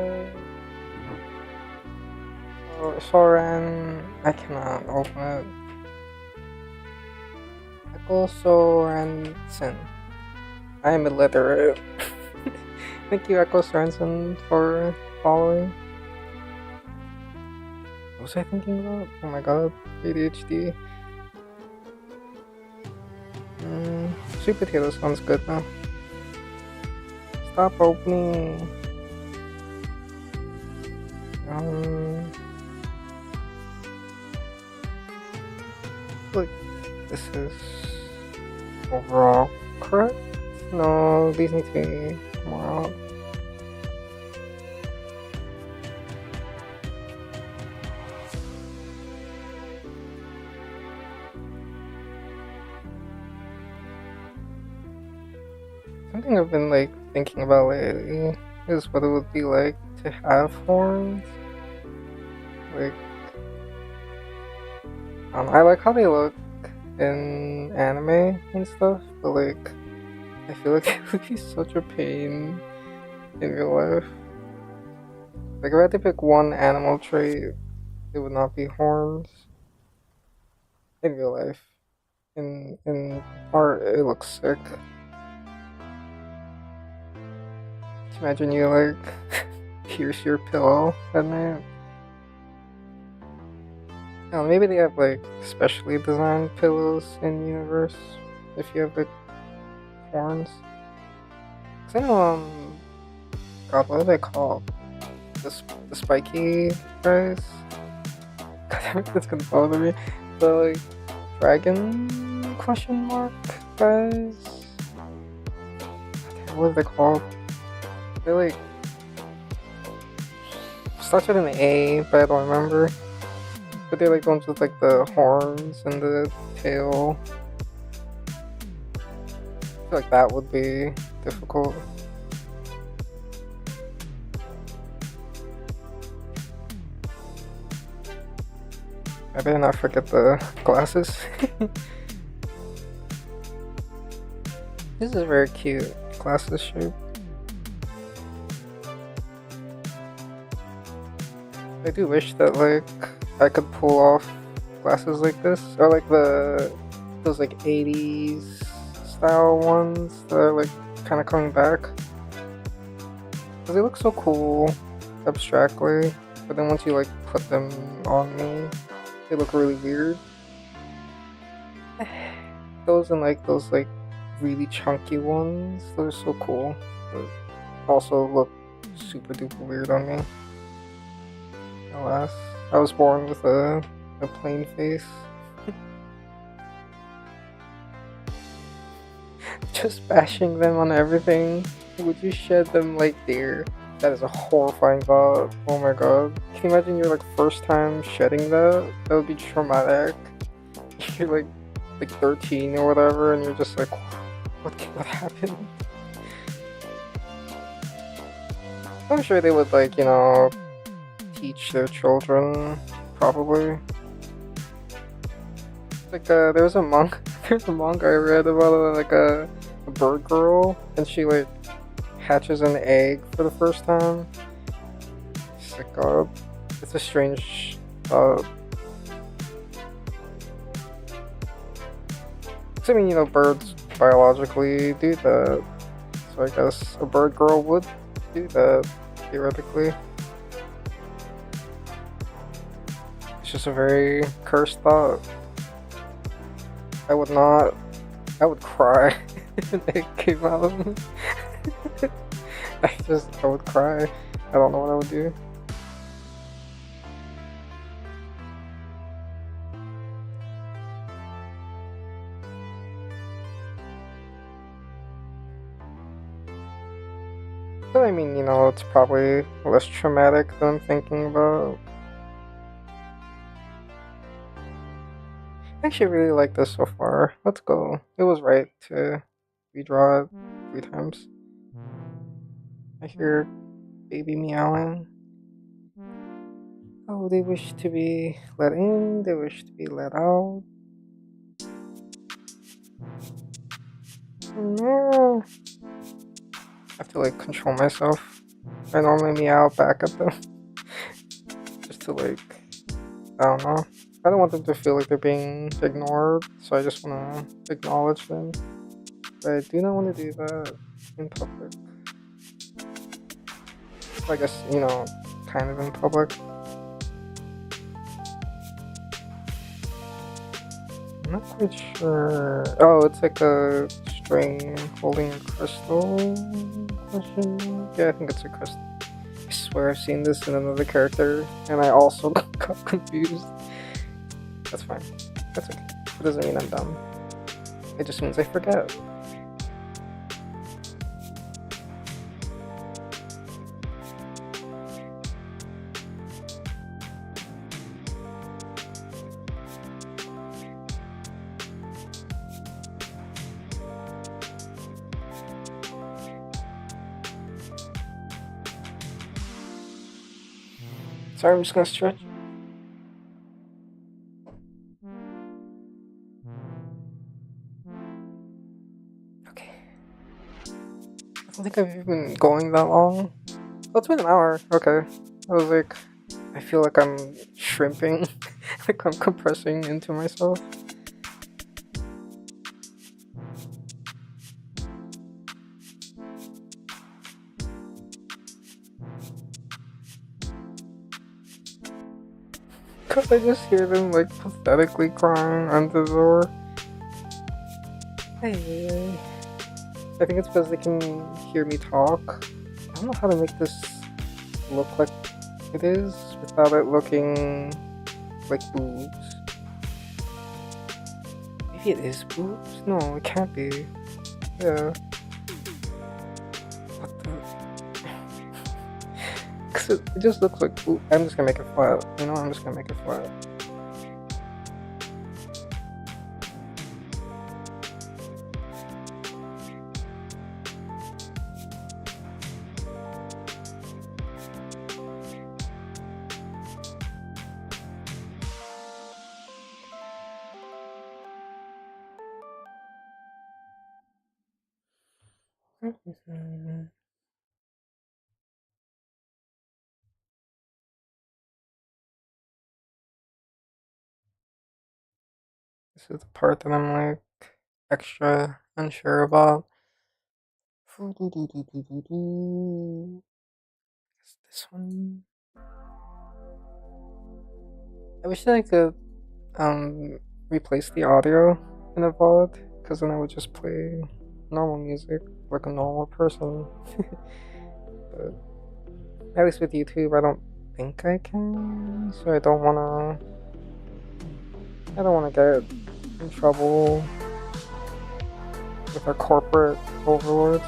[SPEAKER 1] Oh, Soren. I cannot open it. Echo Sorensen. I am illiterate. Thank you, Echo Sorensen, for following. What was I thinking about? Oh my god, ADHD. Sweet potato sounds good now. Stop opening. Look, this is overall correct. No, these need to be more out. Something I've been like thinking about lately is what it would be like to have horns. Like I like how they look in anime and stuff, but like, I feel like it would be such a pain in real life. Like, if I had to pick one animal trait, it would not be horns in real life. In art, it looks sick. Imagine you like pierce your pillow at night. Oh, maybe they have like specially designed pillows in universe if you have like horns. Cause I know God, what are they called? The spiky guys. God, that's gonna bother me. The like dragon question mark guys. What are they called? They're like starts with an A, but I don't remember. But they're like the ones with like the horns and the tail. I feel like that would be difficult. I better not forget the glasses. This is a very cute glasses shape. I do wish that like I could pull off glasses like this, or like those like 80s style ones that are like kind of coming back, because they look so cool abstractly, but then once you like put them on me, they look really weird. Those and like those like really chunky ones, those are so cool, but also look super duper weird on me. Alas, I was born with a plain face. Just bashing them on everything. Would you shed them like deer? That is a horrifying thought. Oh my god. Can you imagine your like first time shedding that? That would be traumatic. You're like 13 or whatever, and you're just like, what happened? I'm sure they would like, you know, teach their children, probably. Like there's a manga I read about like a bird girl, and she like hatches an egg for the first time. It's like, God, it's a strange thought. I mean, you know, birds biologically do that, so I guess a bird girl would do that, theoretically. It's just a very cursed thought. I would cry if an egg came out of me. I would cry. I don't know what I would do. But I mean, you know, it's probably less traumatic than I'm thinking about. I actually really like this so far. Let's go. It was right to redraw it 3 times. I hear baby meowing. Oh, they wish to be let in, they wish to be let out. No. I have to like control myself. I normally meow back at them. Just to like, I don't know. I don't want them to feel like they're being ignored, so I just want to acknowledge them. But I do not want to do that in public. I guess, you know, kind of in public. I'm not quite sure. Oh, it's like a string holding a crystal? Question? Yeah, I think it's a crystal. I swear I've seen this in another character, and I also got confused. That's fine. That's okay. It doesn't mean I'm dumb. It just means I forget. Sorry, I'm just gonna stretch. don't think I've been going that long. Oh, it's been an hour. Okay. I was like, I feel like I'm shrimping, like I'm compressing into myself. Cause I just hear them like pathetically crying on the door. Hey. I think it's because they can hear me talk. I don't know how to make this look like it is without it looking like boobs. Maybe it is boobs? No, it can't be. Yeah. What the? Cause it just looks like boobs. I'm just gonna make it flat. You know, I'm just gonna make it flat. This is the part that I'm like extra unsure about. This one. I wish that I could replace the audio in a VOD, because then I would just play normal music like a normal person. But at least with YouTube, I don't think I can, so I don't wanna get in trouble with our corporate overlords.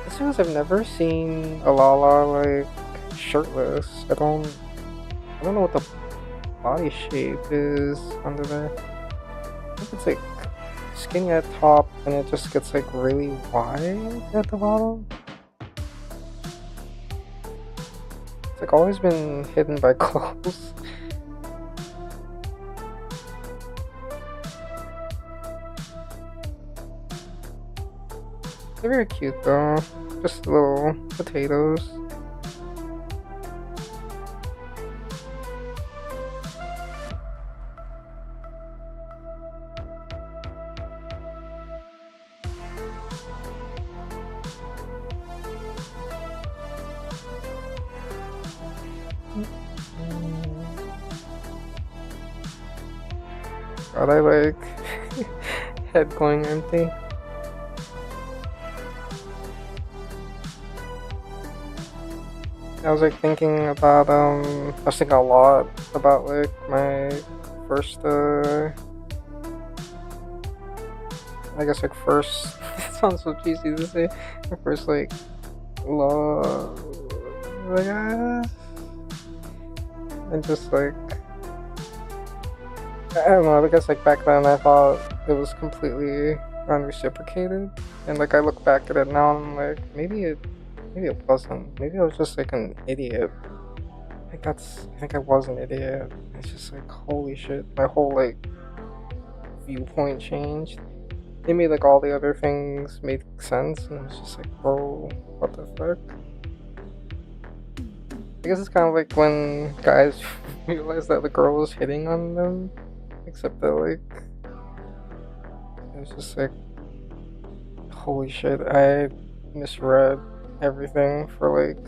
[SPEAKER 1] The thing is, I've never seen Alala like shirtless. I don't know what the body shape is under there. I think it's like skinny at top and it just gets like really wide at the bottom. It's like always been hidden by clothes. They're very cute though. Just little potatoes. God, I like head going empty. I was like thinking about I was thinking a lot about like my first I guess like first it sounds so cheesy to say, my first like love, I guess. And just like I don't know, I guess like back then I thought it was completely unreciprocated, and like I look back at it now and I'm like maybe it wasn't. Maybe I was just like an idiot. I think I was an idiot. It's just like holy shit, my whole like viewpoint changed. It made like all the other things made sense, and it was just like, bro, what the fuck? I guess it's kind of like when guys realize that the girl was hitting on them, except that like it was just like holy shit, I misread everything for like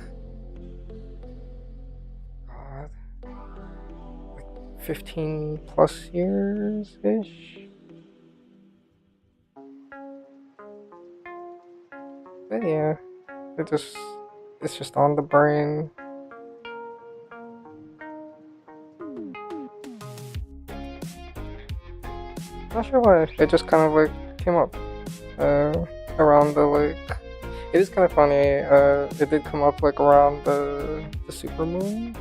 [SPEAKER 1] God, like 15 plus years ish. But yeah, it's just on the brain. Not sure why. It just kind of like came up around the like. It is kind of funny. It did come up like around the super moon,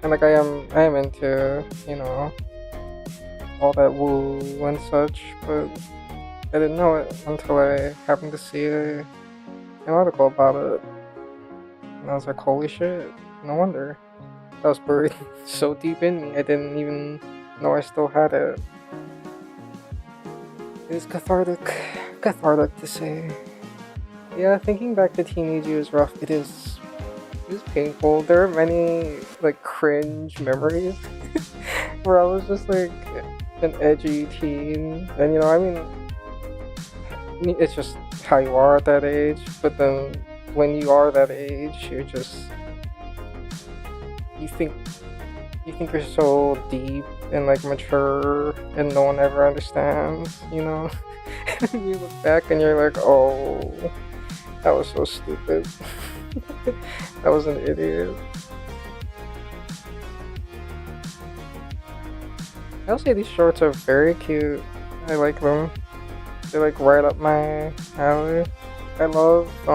[SPEAKER 1] and like I am into all that woo and such, but I didn't know it until I happened to see an article about it, and I was like, holy shit! No wonder that was buried so deep in me. I didn't even know I still had it. It is cathartic. cathartic to say. Yeah, thinking back to teenage years rough. It is painful. There are many like cringe memories where I was just like an edgy teen, and I mean, it's just how you are at that age. But then when you are that age, you think you're so deep and like mature, and no one ever understands, And you look back and you're like, oh, that was so stupid. I was an idiot. I'll say these shorts are very cute. I like them. They're like right up my alley. I love I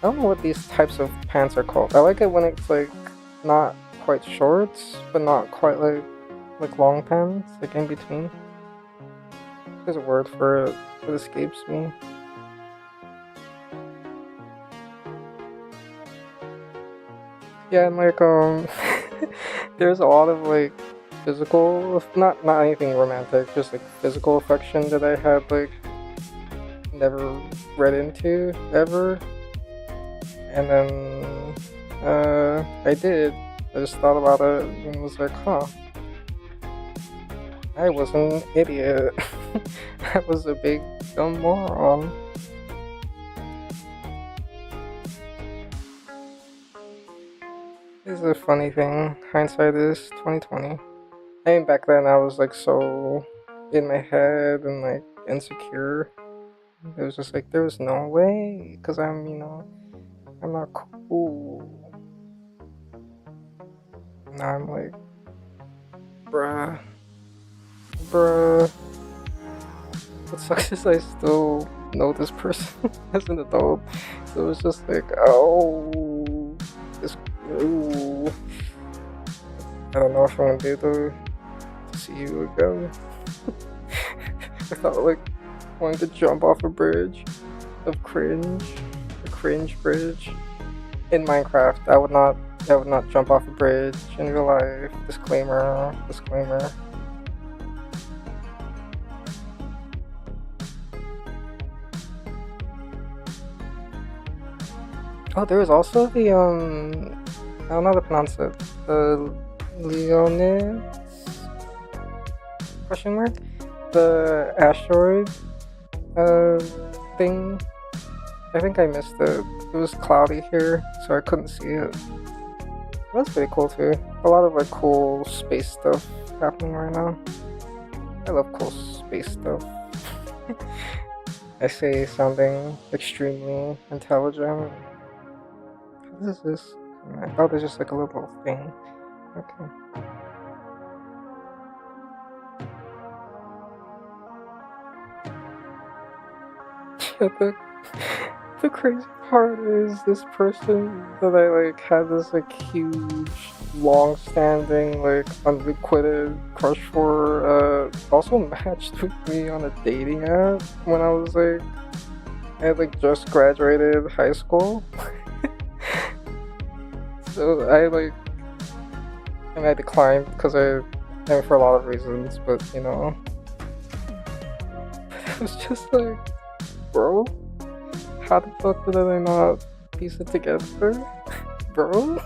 [SPEAKER 1] don't know what these types of pants are called. I like it when it's like not quite shorts, but not quite like long pants, like in between. There's a word for it. It escapes me. Yeah, and like there's a lot of like physical, not anything romantic, just like physical affection that I had like never read into ever, and then I did. I just thought about it and was like, huh, I was an idiot. I was a big dumb moron. This is a funny thing. Hindsight is 2020. I mean, back then I was like so in my head and like insecure. It was just like there was no way, because I'm not cool. Now I'm like, bruh. What sucks is I still know this person as an adult. So it's just like, oh, ooh. I don't know if I'm gonna be able to see you again. I thought like wanting to jump off a bridge of cringe, a cringe bridge. In Minecraft, I would not jump off a bridge in real life. Disclaimer. Oh, there was also the I don't know how to pronounce it. The Leonids question mark? The asteroid thing. I think I missed it. It was cloudy here, so I couldn't see it. That's pretty cool too. A lot of like cool space stuff happening right now. I love cool space stuff. I say sounding extremely intelligent. What is this? I thought there's just like a little thing. Okay. The crazy part is this person that I like had this like huge, long-standing, like unrequited crush for, also matched with me on a dating app when I was like, I had like just graduated high school. So I declined because for a lot of reasons, but it was just like, bro, how the fuck did I not piece it together, bro?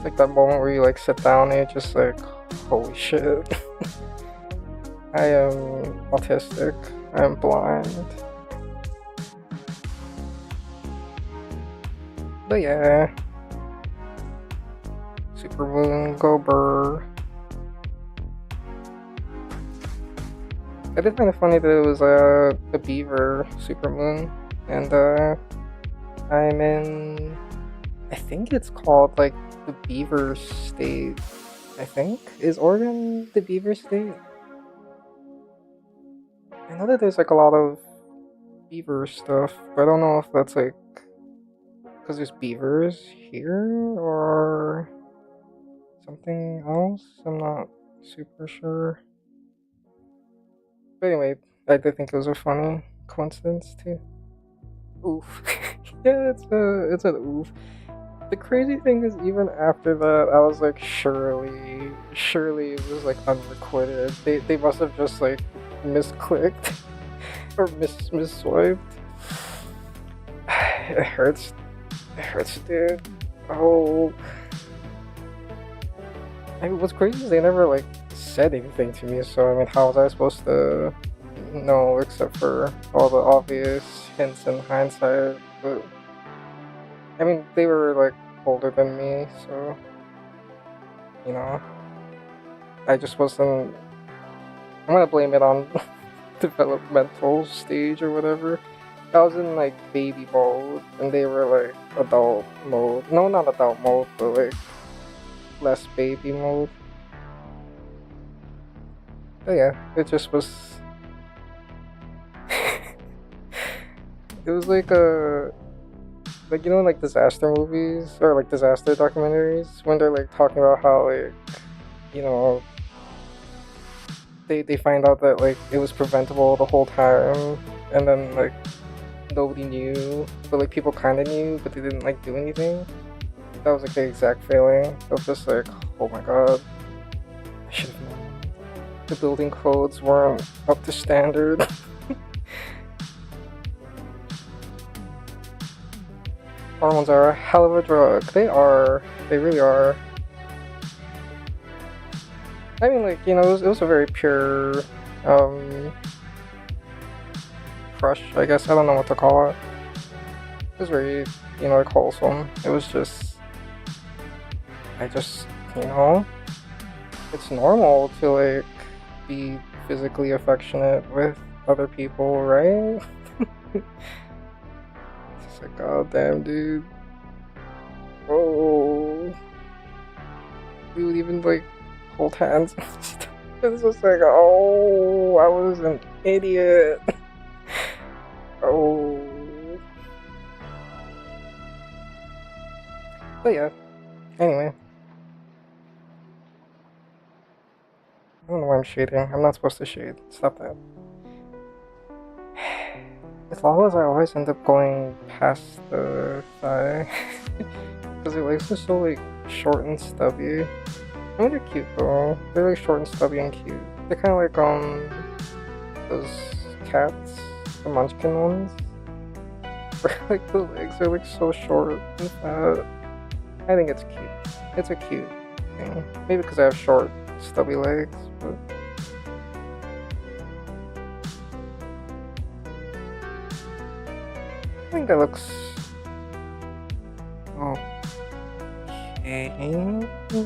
[SPEAKER 1] Like that moment where you like sit down and you're just like, holy shit. I am autistic, I am blind. But yeah, Supermoon, go burr. I did find it funny that it was a beaver supermoon, and I'm in, I think it's called like the Beaver State. I think, is Oregon the Beaver State? I know that there's like a lot of beaver stuff, but I don't know if that's like because there's beavers here or something else. I'm not super sure. But anyway, I did think it was a funny coincidence too. Oof. Yeah, it's an oof. the crazy thing is, even after that, I was like, surely it was like unrecorded. They must have just like misclicked or misswiped. It hurts. It hurts, dude. Oh. I mean, what's crazy is they never like said anything to me, so I mean, how was I supposed to know except for all the obvious hints in hindsight? But I mean, they were like older than me, so you know, I just wasn't. I'm gonna blame it on developmental stage or whatever. I was in like baby mode, and they were like adult mode. No, not adult mode, but like less baby mode. But yeah, it just was. It was like like, you know, like disaster movies or like disaster documentaries when they're like talking about how like, you know, they find out that like it was preventable the whole time, and then like nobody knew, but like people kind of knew, but they didn't like do anything. That was like the exact feeling of just like, oh my god, I should have known. The building codes weren't up to standard. Hormones are a hell of a drug. They are. They really are. I mean, like, you know, it was a very pure crush, I guess. I don't know what to call it. It was very, you know, like wholesome. It was just, you know, it's normal to like be physically affectionate with other people, right? It's like, god damn, dude. Oh, we would even like hold hands. It's just like, oh, I was an idiot. Oh. But yeah, anyway. I don't know why I'm shading. I'm not supposed to shade. Stop that. As long as I always end up going past the thigh. Because their legs are so like short and stubby. I mean, they're cute though. They're like short and stubby and cute. They're kind of like those cats, the Munchkin ones. Where like the legs are like so short and fat. I think it's cute. It's a cute thing. Maybe because I have short, stubby legs, but. I think that looks okay.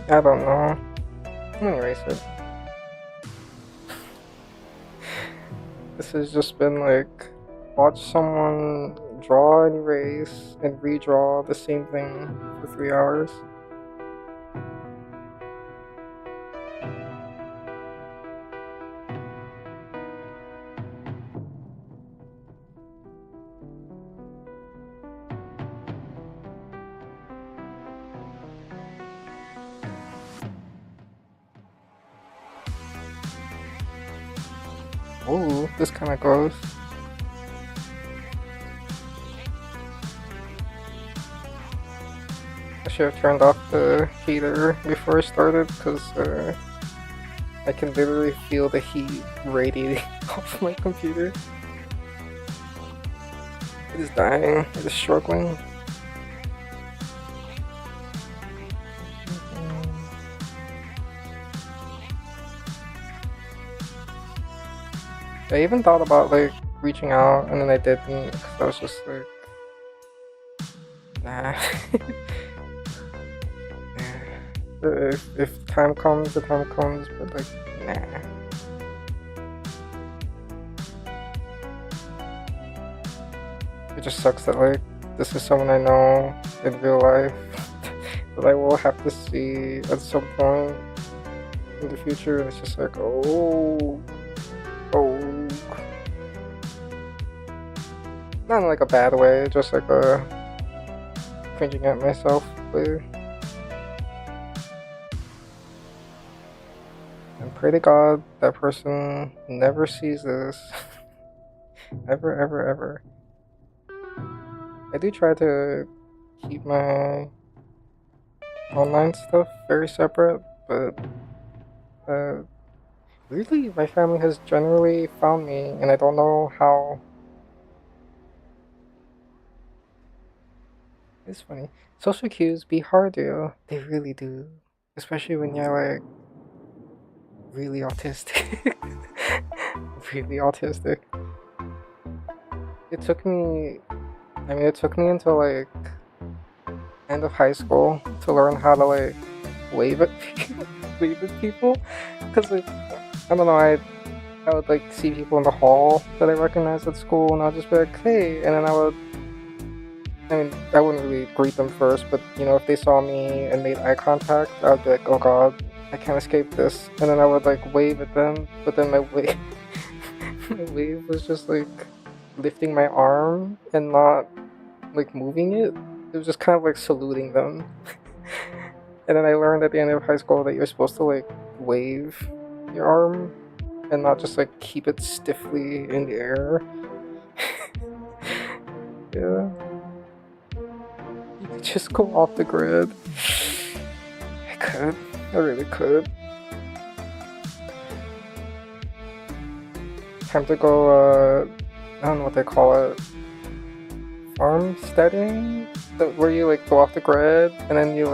[SPEAKER 1] I don't know. I'm gonna erase it. This has just been like watch someone draw and erase and redraw the same thing for 3 hours. Ooh, this kind of goes. I should have turned off the heater before I started because I can literally feel the heat radiating off my computer. It is dying. It is struggling. I even thought about like reaching out, and then I didn't because I was just like, nah. If time comes, the time comes, but like, nah. It just sucks that like this is someone I know in real life that I will have to see at some point in the future, and it's just like, oh. Not in like a bad way, just like a cringing at myself way. And pray to God that person never sees this. Ever. I do try to keep my online stuff very separate, but weirdly, my family has generally found me, and I don't know how. It's funny. Social cues be hard, dude. They really do. Especially when you're like really autistic. Really autistic. It took me, it took me until like end of high school to learn how to like wave at wave at people. Because like, I don't know, I would like see people in the hall that I recognized at school, and I'd just be like, hey, and then I wouldn't really greet them first, but if they saw me and made eye contact, I would be like, oh god, I can't escape this. And then I would like wave at them, but then my wave, my wave was just like lifting my arm and not like moving it. It was just kind of like saluting them. And then I learned at the end of high school that you're supposed to like wave your arm and not just like keep it stiffly in the air. Yeah. You could just go off the grid. I could. I really could. Time to go, I don't know what they call it. Farmsteading? Where you like go off the grid and then you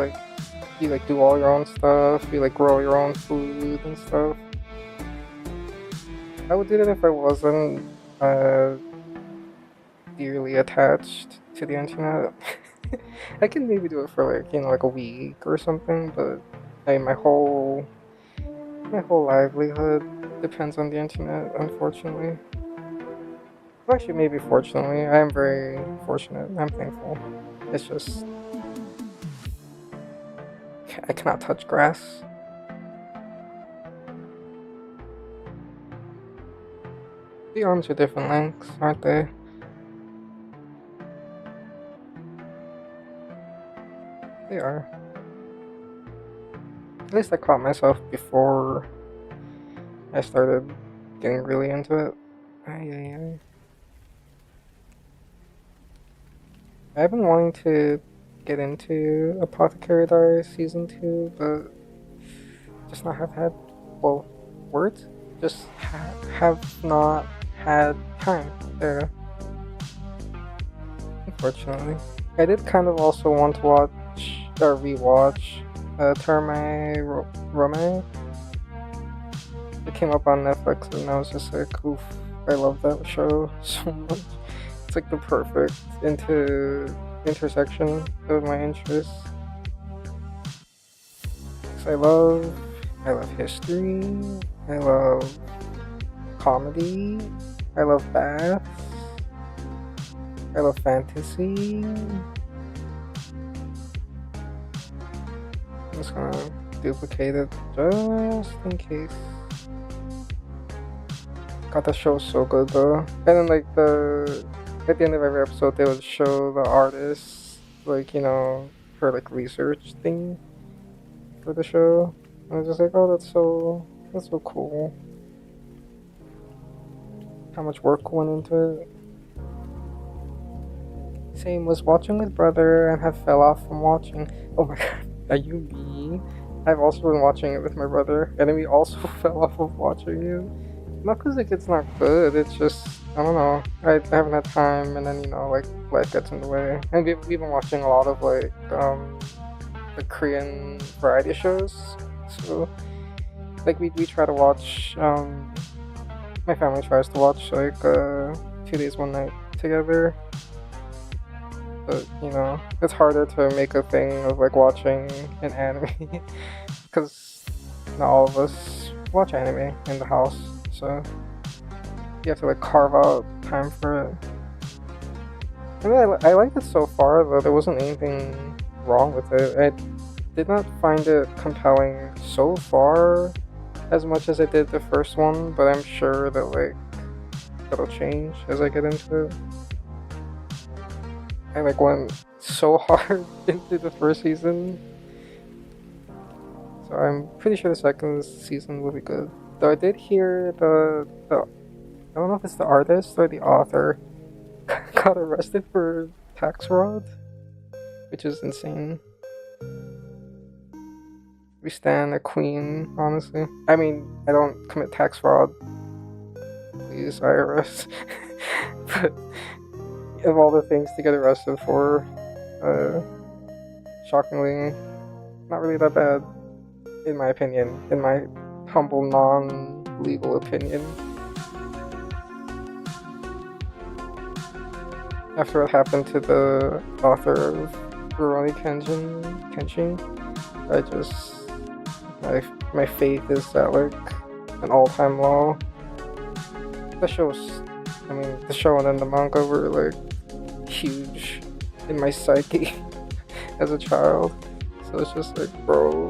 [SPEAKER 1] do all your own stuff. You like grow your own food and stuff. I would do that if I wasn't dearly attached to the internet. I can maybe do it for like a week or something, but my whole livelihood depends on the internet, unfortunately. Well, actually, maybe fortunately. I am very fortunate. I'm thankful. It's just I cannot touch grass. The arms are different lengths, aren't they? They are. At least I caught myself before I started getting really into it. Ay. I've been wanting to get into Apothecary Diaries Season 2, but just not have had, well, words? Just have not had time there. Unfortunately. I did kind of also want to watch, or rewatch, Terme Rome. It came up on Netflix and I was just like, oof, I love that show so much. It's like the perfect intersection of my interests. So I love history, I love comedy, I love baths, I love fantasy. I'm just gonna duplicate it just in case. God, that show's so good though. And then at the end of every episode they would show the artists her research thing for the show. And I was just like, oh, that's so cool. How much work went into it. Same, was watching with brother and have fell off from watching. Oh my god, are you me? I've also been watching it with my brother, and then we also fell off of watching it. Not because it's not good, it's just, I don't know, I haven't had time, and then life gets in the way. And we've been watching a lot of the Korean variety shows, so we try to watch, my family tries to watch 2 days 1 night together, but it's harder to make a thing of watching an anime because not all of us watch anime in the house, so you have to carve out time for it. I mean, I liked it so far, though. There wasn't anything wrong with it. I did not find it compelling so far as much as I did the first one, but I'm sure that that'll change as I get into it. I went so hard into the first season, so I'm pretty sure the second season will be good. Though I did hear the I don't know if it's the artist or the author got arrested for tax fraud, which is insane. we stand a queen, honestly. I mean, I don't commit tax fraud. Please, IRS. But of all the things to get arrested for, shockingly, not really that bad, in my opinion. In my humble, non-legal opinion. After what happened to the author of Rurouni Kenshin, I just my faith is at like an all-time low. The show and then the manga were like huge in my psyche as a child. So it's just like, bro,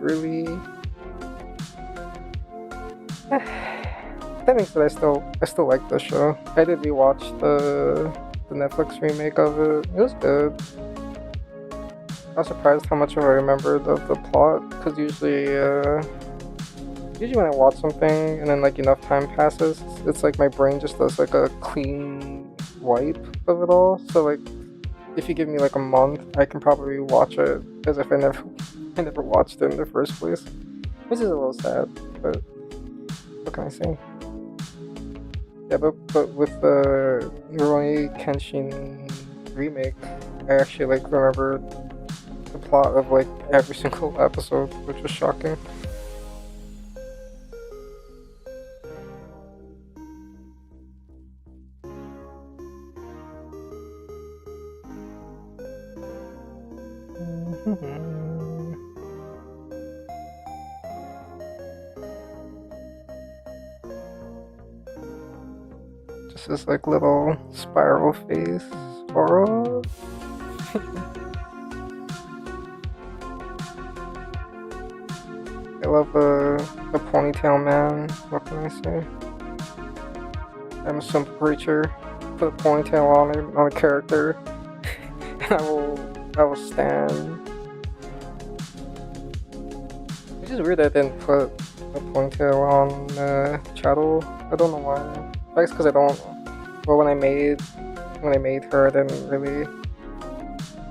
[SPEAKER 1] really? That means that I still like the show. I did rewatch the Netflix remake of it. It was good. I was surprised how much of I remembered of the plot, because usually when I watch something and then like enough time passes, it's like my brain just does like a clean wipe of it all. So like, if you give me like a month, I can probably watch it as if I never watched it in the first place, which is a little sad. But what can I say? Yeah, but with the Rurouni Kenshin remake, I actually like remembered the plot of like every single episode, which was shocking. Just this like little spiral face aura. I love the ponytail man. What can I say? I'm a simple creature. Put a ponytail on a character, and I will stand. Which is weird that I didn't put a ponytail on Chadol. I don't know why. I guess because I don't. Well, when I made her, I didn't really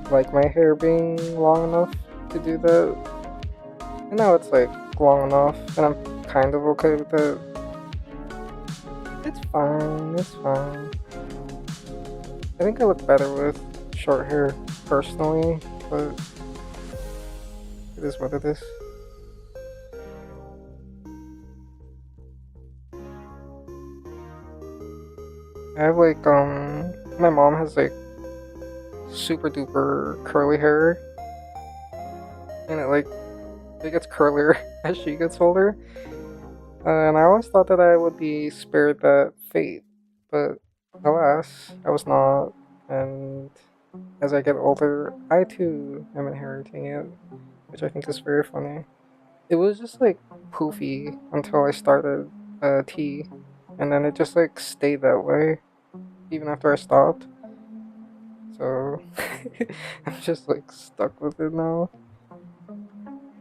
[SPEAKER 1] like my hair being long enough to do that. And now it's like long enough, and I'm kind of okay with it. It's fine. It's fine. I think I look better with short hair personally, but it is what it is. I have like my mom has like super duper curly hair, and it gets curlier as she gets older. And I always thought that I would be spared that fate, but alas, I was not. And as I get older, I too am inheriting it, which I think is very funny. It was just like poofy until I started tea, and then it just like stayed that way even after I stopped. So I'm just like stuck with it now,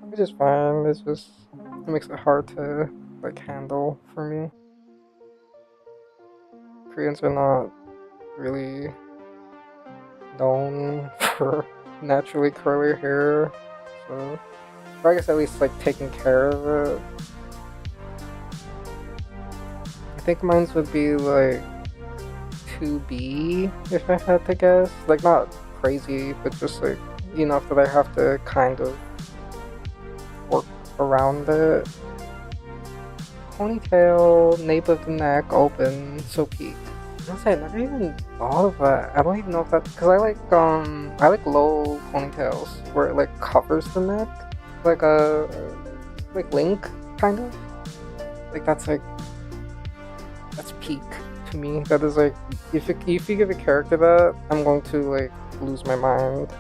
[SPEAKER 1] which is fine. It makes it hard to like handle for me. Koreans are not really known for naturally curly hair, so or I guess at least like taking care of it. I think mine would be like 2B if I had to guess. Like not crazy, but just like enough that I have to kind of work around it. Ponytail, nape of the neck open, so peak. Honestly, I never even thought of that. I don't even know if that, because I like low ponytails where it like covers the neck, like like Link kind of. Like that's peak to me. That is like if you give a character that, I'm going to like lose my mind.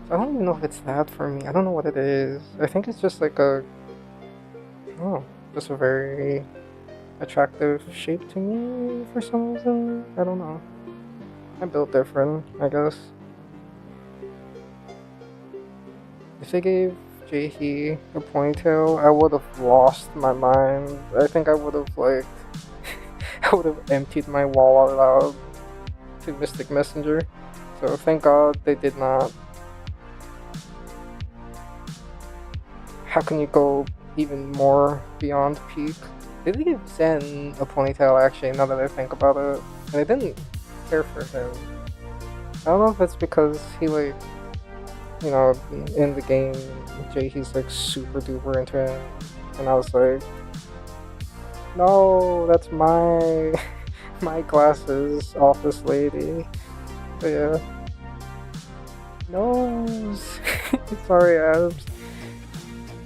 [SPEAKER 1] I don't even know if it's that for me. I don't know what it is. I think it's just like just a very attractive shape to me for some reason. I don't know. I'm built different, I guess. If they gave Jaehee a ponytail, I would have lost my mind. I think I would have like I would have emptied my wall out loud to Mystic Messenger. So thank God they did not. how can you go even more beyond peak? They did give Zen a ponytail actually, now that I think about it. And I didn't care for him. I don't know if it's because he like, you know, in the game, he's like super duper into him. And I was like, no, that's my my glasses, office lady. But yeah. Nose. Sorry, abs.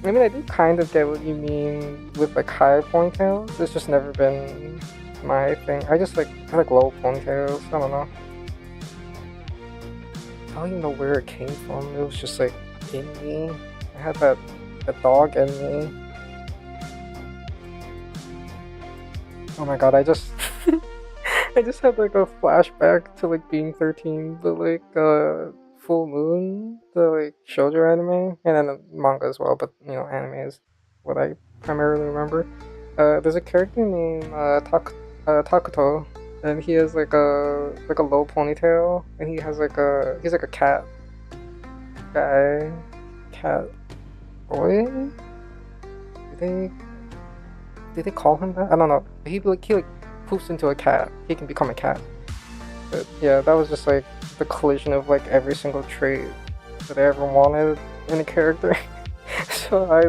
[SPEAKER 1] I mean, I do kind of get what you mean with like high ponytails. It's just never been my thing. I like low ponytails. I don't know. I don't even know where it came from. It was just like in me. I had that dog in me. Oh my god, I just I just had like a flashback to like being 13, but like Full Moon, the like shoujo anime, and then the manga as well, but you know, anime is what I primarily remember. There's a character named Takuto, and he has like a low ponytail, and he's like a cat guy, cat boy. Did they call him that? I don't know. He like poofs into a cat. He can become a cat. But yeah, that was just like the collision of like every single trait that I ever wanted in a character. So I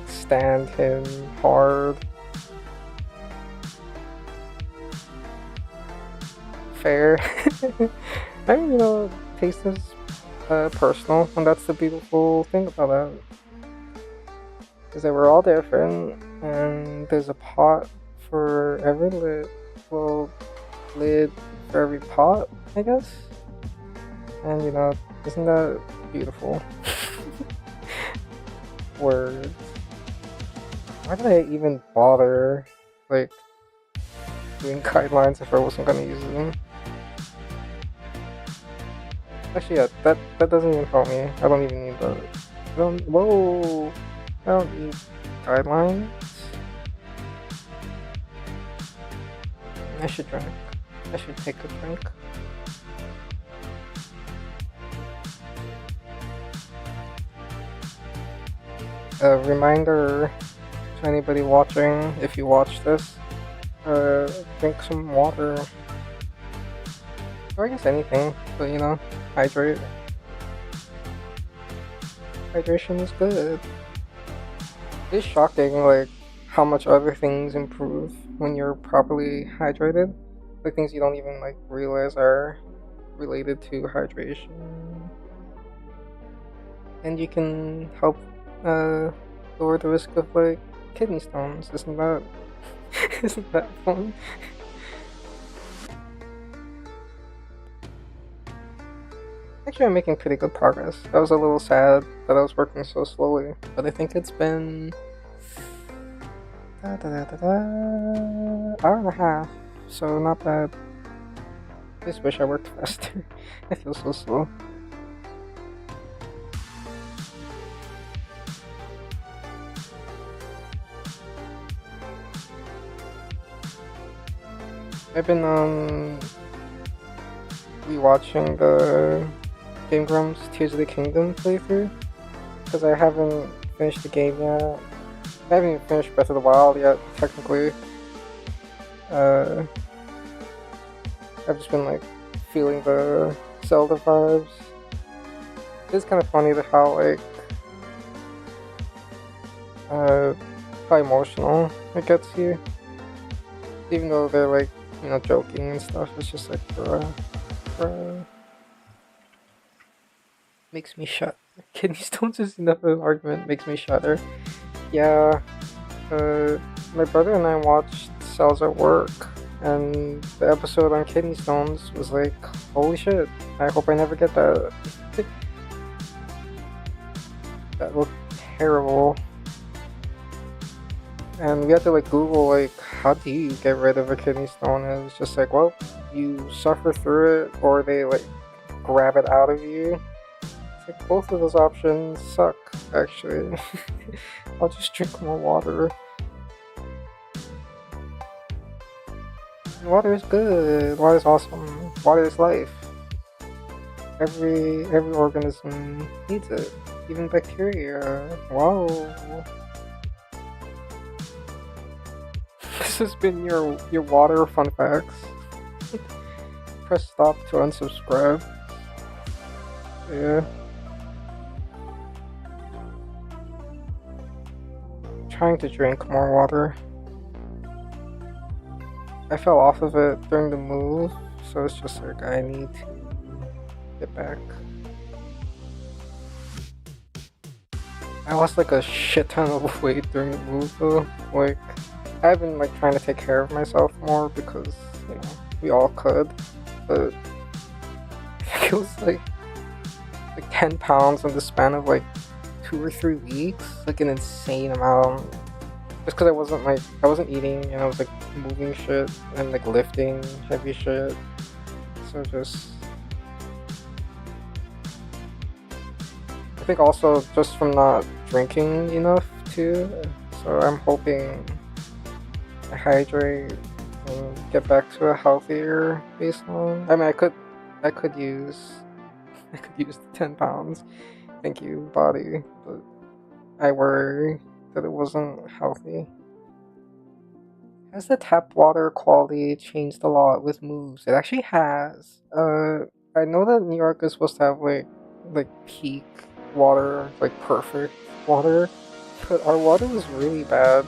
[SPEAKER 1] stand him hard. Fair. I mean, you know, taste is personal, and that's the beautiful thing about that. Is that we're all different, and there's a pot for every lid. Well, lid for every pot, I guess. And you know, isn't that beautiful? Words. Why did I even bother, like, doing guidelines if I wasn't gonna use them? Actually, yeah, that doesn't even help me. I don't even need that. Whoa! I don't need guidelines. I should drink. I should take a drink. A reminder to anybody watching, if you watch this, drink some water. Or I guess anything, but you know, hydrate. Hydration is good. It's shocking, like, how much other things improve when you're properly hydrated. Like, things you don't even, like, realize are related to hydration. And you can help, lower the risk of, like, kidney stones. Isn't that fun? Actually, I'm making pretty good progress. I was a little sad that I was working so slowly, but I think it's been hour and a half, so not bad. I just wish I worked faster. I feel so slow. I've been rewatching the Game Grumps Tears of the Kingdom playthrough, because I haven't finished the game yet. I haven't even finished Breath of the Wild yet, technically. I've just been like feeling the Zelda vibes. It's kind of funny how like how emotional it gets you. Even though they're like, you know, joking and stuff, it's just like bruh. Makes me shudder. Kidney stones is enough of an argument, makes me shudder. Yeah, my brother and I watched Cells at Work, and the episode on kidney stones was like, holy shit, I hope I never get that. That looked terrible. And we had to like Google like, how do you get rid of a kidney stone? And it was just like, well, you suffer through it, or they like grab it out of you. It's like both of those options suck, actually. I'll just drink more water. Water is good. Water is awesome. Water is life. Every organism needs it. even bacteria. Wow. This has been your water fun facts. Press stop to unsubscribe. Yeah. Trying to drink more water. I fell off of it during the move, so it's just like I need to get back. I lost like a shit ton of weight during the move though. Like, I've been like trying to take care of myself more because, you know, we all could, but I think it was like 10 pounds in the span of like 2 or 3 weeks, like an insane amount. Just because I wasn't eating and I was like moving shit and like lifting heavy shit. So I think also just from not drinking enough too. So I'm hoping I hydrate and get back to a healthier baseline. I mean, I could use the 10 pounds. Thank you, body. But I worry that it wasn't healthy. Has the tap water quality changed a lot with moves? It actually has. I know that New York is supposed to have like peak water, like perfect water, but our water was really bad.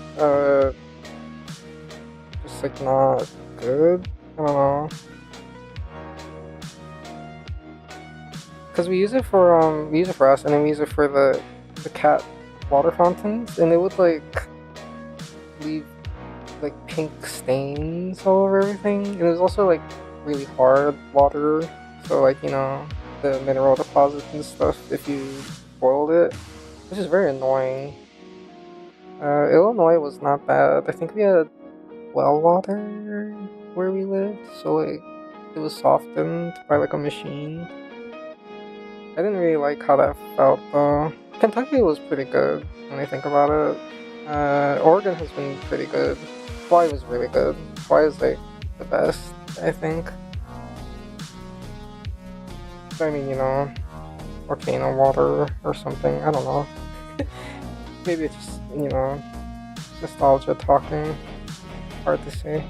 [SPEAKER 1] Just like not good. I don't know. Cause we use it for us, and then we use it for the cat water fountains, and it would like leave like pink stains all over everything. And it was also like really hard water, so like, you know, the mineral deposits and stuff if you boiled it, which is very annoying. Illinois was not bad. I think we had well water where we lived, so like it was softened by like a machine. I didn't really like how that felt though. Kentucky was pretty good when I think about it. Oregon has been pretty good. Hawaii was really good. Hawaii is like the best, I think. I mean, you know, volcano water or something. I don't know. Maybe it's just, you know, nostalgia talking. Hard to say.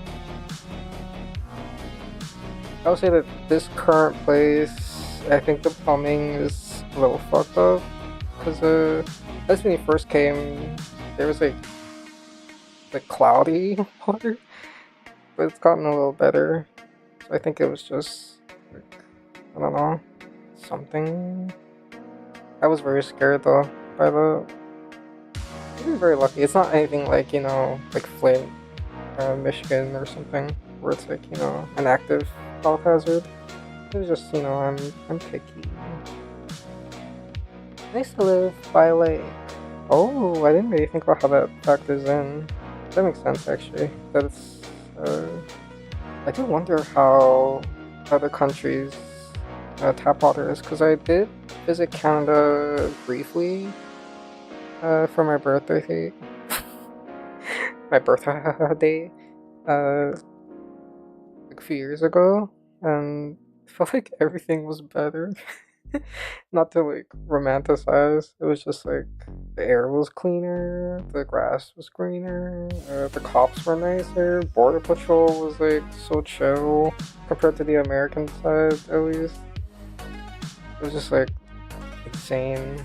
[SPEAKER 1] I would say that this current place, I think the plumbing is a little fucked up. Because that's when we first came, there was like cloudy water, but it's gotten a little better. So I think it was just like, I don't know, something. I was very scared though by the. I was very lucky. It's not anything like, you know, like Flint, Michigan or something, where it's like, you know, an active health hazard. It was just, you know, I'm picky. Nice to live by a lake. Oh, I didn't really think about how that factors in. That makes sense, actually. That it's, I do wonder how other countries' tap water is, because I did visit Canada briefly for my birthday. My birthday, like a few years ago, and I felt like everything was better. Not to like romanticize, it was just like the air was cleaner, the grass was greener, the cops were nicer, Border Patrol was like so chill compared to the American side at least. It was just like insane.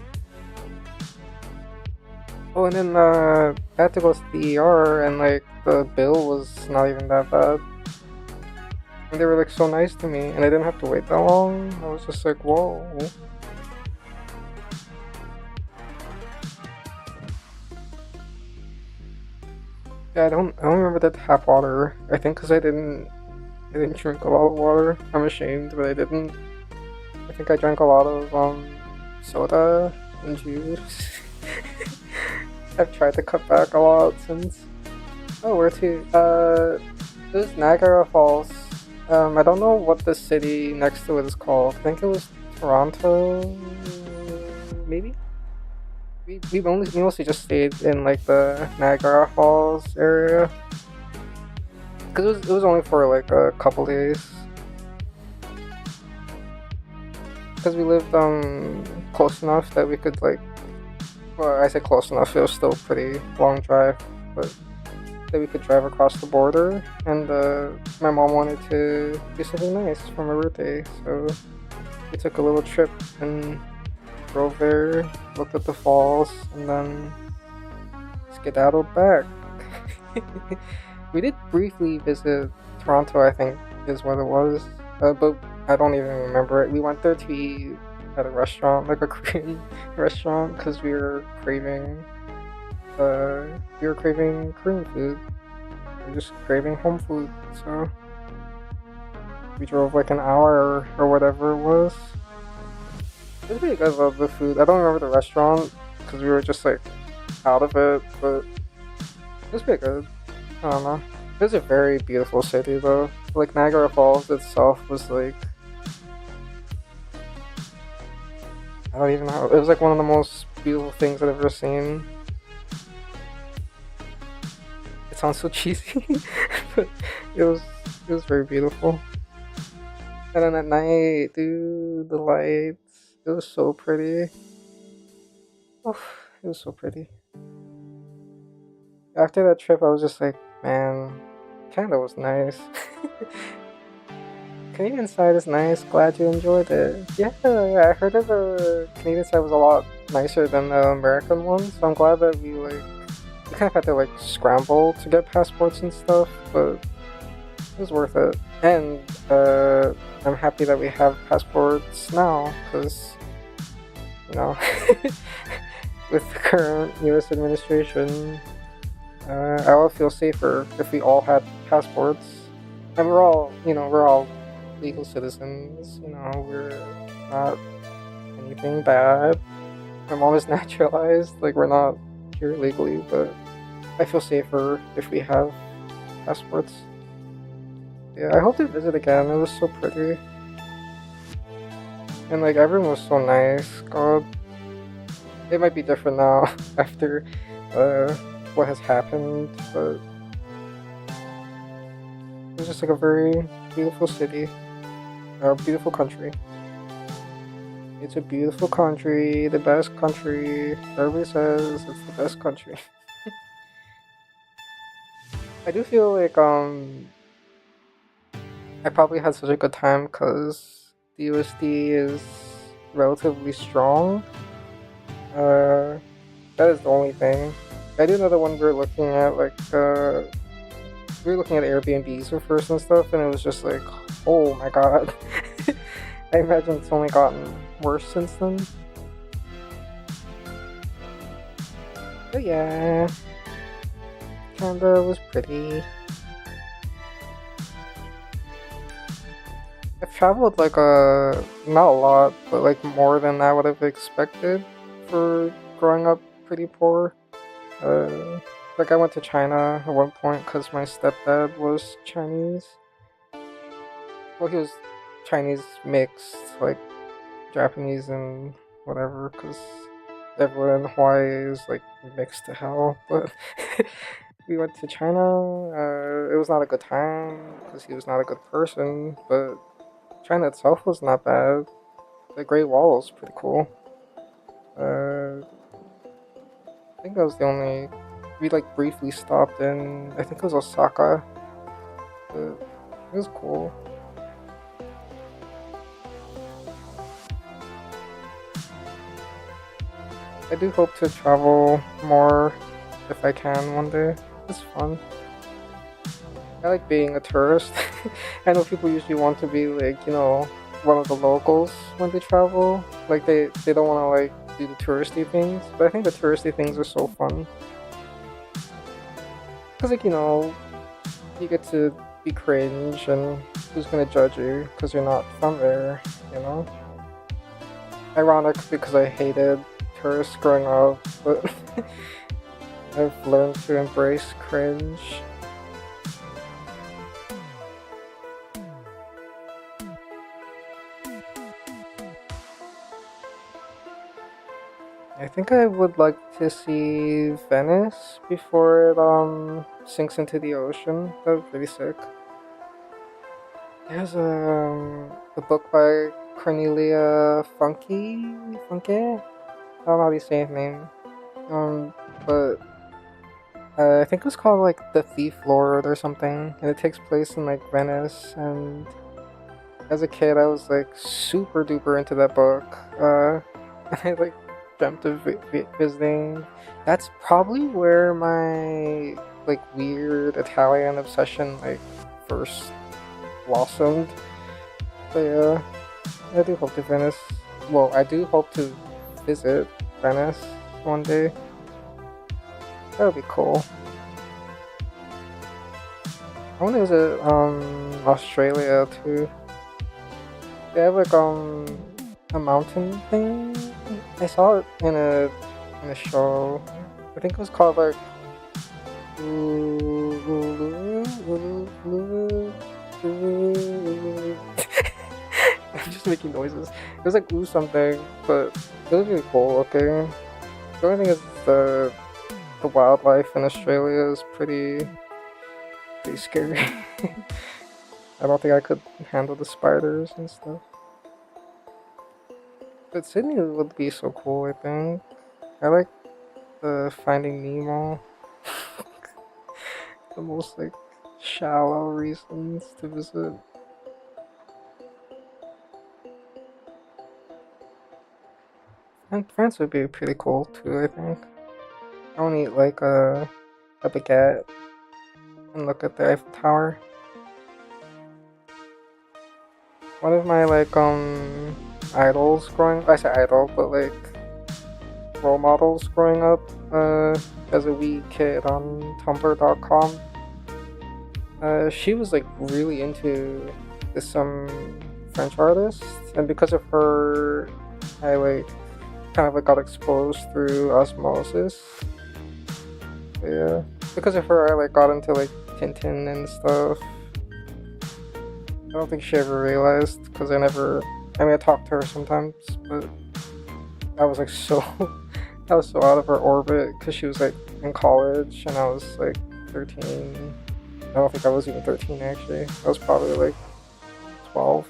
[SPEAKER 1] Oh, and then I had to go to the ER, and like the bill was not even that bad. And they were like so nice to me, and I didn't have to wait that long. I was just like, whoa. Yeah, I don't remember the tap water. I think because I didn't drink a lot of water. I'm ashamed, but I didn't. I think I drank a lot of soda and juice. I've tried to cut back a lot since. Oh, where to? It was Niagara Falls. I don't know what the city next to it is called. I think it was Toronto, maybe? We mostly just stayed in like the Niagara Falls area. Because it was only for like a couple days. Because we lived close enough that we could like Well, I say close enough. It was still a pretty long drive, but that we could drive across the border. And my mom wanted to do something nice for my birthday, so we took a little trip and drove there, looked at the falls, and then skedaddled back. We did briefly visit Toronto, I think is what it was, but I don't even remember it. We went there to eat at a restaurant, like a Korean restaurant, because we were craving Korean food. We were just craving home food, so we drove like an hour or whatever it was. It was pretty good though, the food. I don't remember the restaurant because we were just like out of it, but it was pretty good. I don't know. It was a very beautiful city though. Like Niagara Falls itself was like, I don't even know. It was like one of the most beautiful things I've ever seen. It sounds so cheesy, but it was very beautiful. And then at night, dude, the lights. It was so pretty. Oh, it was so pretty. After that trip, I was just like, man, Canada was nice. Canadian side is nice. Glad you enjoyed it. Yeah, I heard that the Canadian side was a lot nicer than the American one, so I'm glad that we kind of had to like scramble to get passports and stuff, but it was worth it. And I'm happy that we have passports now, because you know, with the current U.S. administration, I would feel safer if we all had passports. And we're all legal citizens. You know, we're not anything bad. My mom is naturalized. Like, we're not here legally, but I feel safer if we have passports. Yeah, I hope to visit again. It was so pretty. And like everyone was so nice. God, it might be different now after what has happened, but it was just like a very beautiful city, or a beautiful country. It's a beautiful country, the best country. Everybody says it's the best country. I do feel like I probably had such a good time because the USD is relatively strong. That is the only thing. I do know that when we were looking at we were looking at Airbnbs at first and stuff, and it was just like, oh my god. I imagine it's only gotten worse since then. But yeah, Canada was pretty. I've traveled like not a lot, but like more than I would have expected for growing up pretty poor. Like I went to China at one point because my stepdad was Chinese. Well, he was Chinese mixed, like Japanese and whatever, because everyone in Hawaii is like mixed to hell. But we went to China. It was not a good time because he was not a good person, but China itself was not bad. The Great Wall was pretty cool. I think that was the only. We like briefly stopped in. I think it was Osaka. But it was cool. I do hope to travel more if I can one day. It's fun. I like being a tourist. I know people usually want to be like, one of the locals when they travel. Like they don't want to like do the touristy things, but I think the touristy things are so fun. Cause like you get to be cringe, and who's gonna judge you? Cause you're not from there, you know. Ironic because I hated tourists growing up, but I've learned to embrace cringe. I think I would like to see Venice before it sinks into the ocean. That would be pretty sick. There's a book by Cornelia Funke. I don't know how you say his name. But I think it was called like The Thief Lord or something, and it takes place in like Venice. And as a kid, I was like super duper into that book. And I like dreamt of visiting. That's probably where my like weird Italian obsession like first blossomed. But yeah, I do hope to Venice. Well, I do hope to visit Venice one day. That would be cool. I want to visit Australia too. They have like a mountain thing. I saw it in a show. I think it was called like I'm just making noises. It was like ooh something, but it was really cool looking. The only thing is the wildlife in Australia is pretty scary. I don't think I could handle the spiders and stuff. But Sydney would be so cool, I think. I like the Finding Nemo. The most like shallow reasons to visit. And France would be pretty cool too, I think. I want to eat like a baguette and look at the Eiffel Tower. One of my like idols growing I say idol, but like role models growing up as a wee kid on tumblr.com. She was like really into this French artist, and because of her I like kind of like got exposed through osmosis. But yeah. Because of her I like got into like Tintin and stuff. I don't think she ever realized because I talked to her sometimes, but I was like so I was so out of her orbit because she was like in college and I was like 13. I don't think I was even 13 actually. I was probably like 12.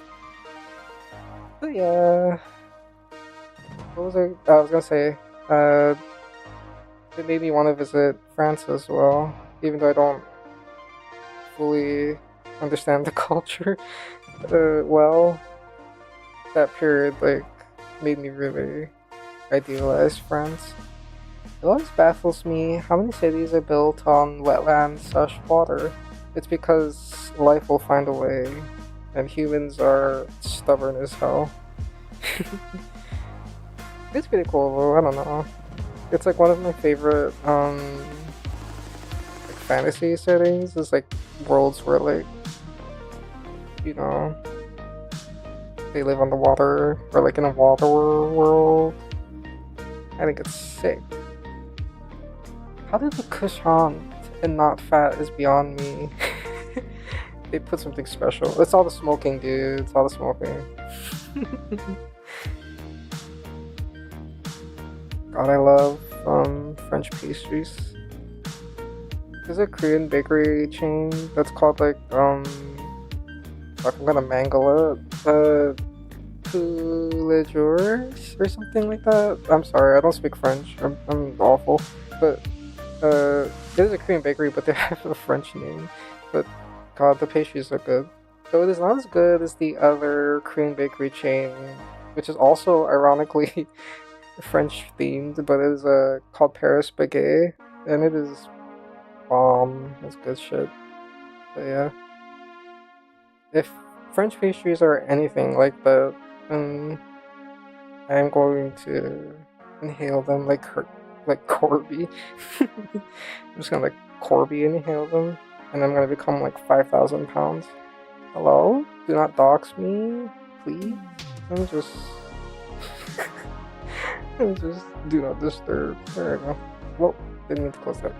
[SPEAKER 1] But yeah, what was I was gonna say? It made me want to visit France as well, even though I don't fully understand the culture well. That period like made me really idealize France. It always baffles me how many cities are built on wetlands/water. It's because life will find a way, and humans are stubborn as hell. It's pretty cool though, I don't know. It's like one of my favorite like fantasy settings is like worlds where like you know they live on the water or like in a water world. I think it's sick. How did the croissant and not fat is beyond me. They put something special. It's all the smoking, dude. It's all the smoking. God, I love French pastries. There's a Korean bakery chain that's called like fuck, I'm gonna mangle it. Jours or something like that. I'm sorry, I don't speak French. I'm awful. But it is a Korean bakery, but they have a French name. But God, the pastries are good. Though it is not as good as the other Korean bakery chain, which is also ironically French themed, but it is called Paris Baguette, and it is bomb. It's good shit. But yeah, if French pastries are anything like that, then I'm going to inhale them like Corby. I'm just gonna like Corby inhale them, and I'm gonna become like 5,000 pounds. Hello? Do not dox me, please. Let me just do not disturb. There we go. Well, didn't mean to close that.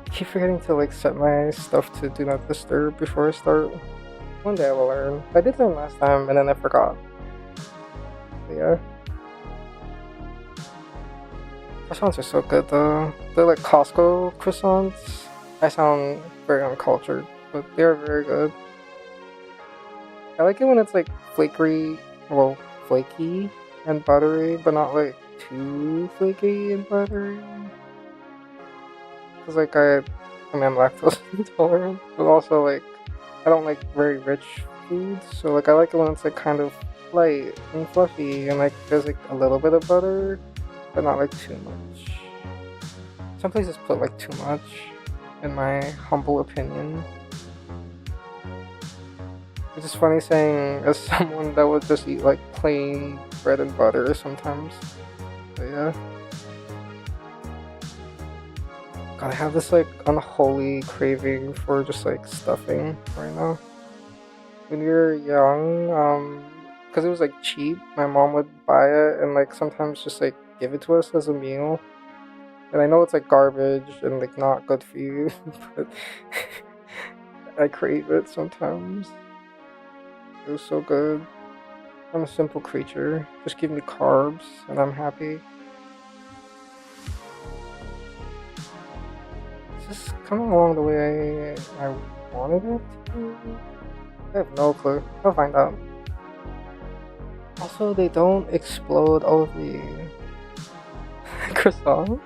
[SPEAKER 1] I keep forgetting to like set my stuff to do not disturb before I start. One day I will learn. I did learn last time and then I forgot. But yeah. Croissants are so good though. They're like Costco croissants. I sound very uncultured, but they're very good. I like it when it's like flaky and buttery, but not like too flaky and buttery. Cause like I mean I'm lactose intolerant, but also like I don't like very rich foods, so like I like it when it's like kind of light and fluffy and like there's like a little bit of butter, but not like too much. Some places put like too much, in my humble opinion. It's just funny saying as someone that would just eat like plain bread and butter sometimes. But yeah. God, I have this like unholy craving for just like stuffing right now. When we were young, because it was like cheap, my mom would buy it and like sometimes just like give it to us as a meal. And I know it's like garbage and like not good for you, but I crave it sometimes. It was so good. I'm a simple creature. Just give me carbs and I'm happy. Is this coming along the way I wanted it to? I have no clue. I'll find out. Also, they don't explode over the croissants.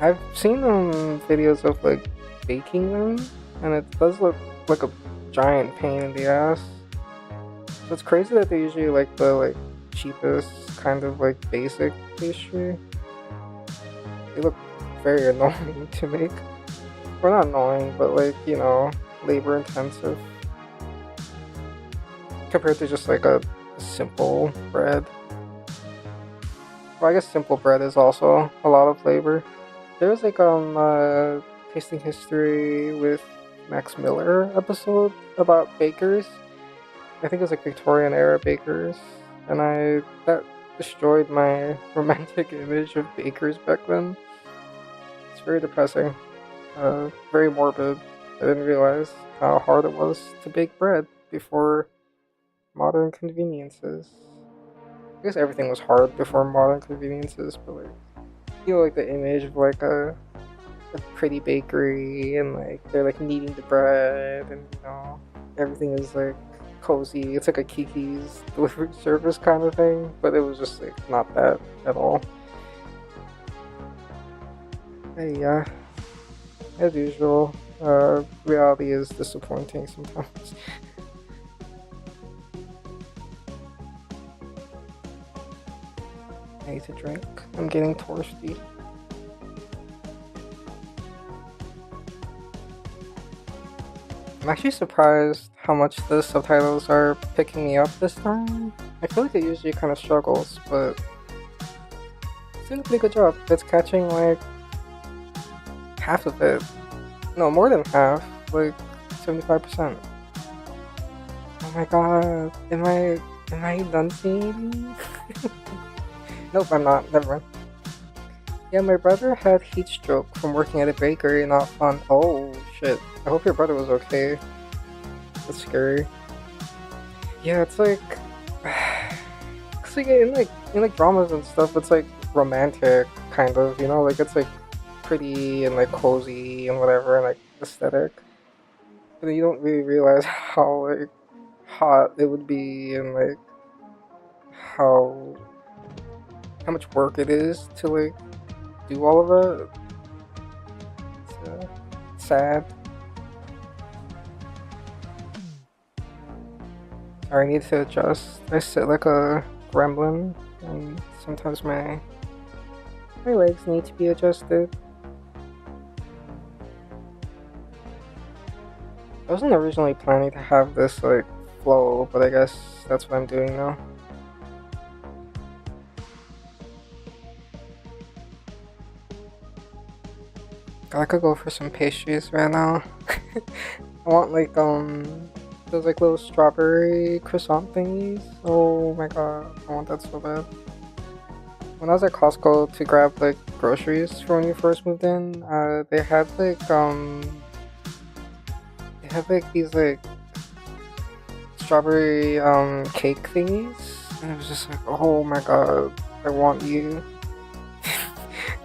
[SPEAKER 1] I've seen videos of like baking them, and it does look like a giant pain in the ass. So it's crazy that they usually like the like cheapest kind of like basic pastry. They look very annoying to make. Well, not annoying, but like, you know, labor intensive compared to just like a simple bread. Well, I guess simple bread is also a lot of labor. There's like tasting history with Max Miller episode about bakers. I think it was like Victorian era bakers, and that destroyed my romantic image of bakers back then. It's very depressing, very morbid. I didn't realize how hard it was to bake bread before modern conveniences. I guess everything was hard before modern conveniences, but like, you know, like the image of like a pretty bakery and like they're like kneading the bread and you know everything is like cozy. It's like a Kiki's delivery service kind of thing, but it was just like not that at all. Hey, yeah, as usual, reality is disappointing sometimes. I need to drink. I'm getting thirsty. I'm actually surprised how much the subtitles are picking me up this time. I feel like it usually kind of struggles, but it's doing a pretty good job. It's catching like half of it. No, more than half. Like 75%. Oh my god. Am I enunciating? Nope, I'm not. Never mind. Yeah, my brother had heat stroke from working at a bakery. Not fun. Oh shit. I hope your brother was okay. That's scary. Yeah, it's like in like dramas and stuff, it's like romantic kind of, you know, like it's like pretty and like cozy and whatever and like aesthetic. But then you don't really realize how like hot it would be and like how much work it is to like do all of it. It's sad. I need to adjust. I sit like a gremlin, and sometimes my legs need to be adjusted. I wasn't originally planning to have this like flow, but I guess that's what I'm doing now. I could go for some pastries right now. I want like those like little strawberry croissant thingies. Oh my god, I want that so bad. When I was at Costco to grab like groceries for when we first moved in, they had these like strawberry cake thingies, and it was just like, oh my god, I want you.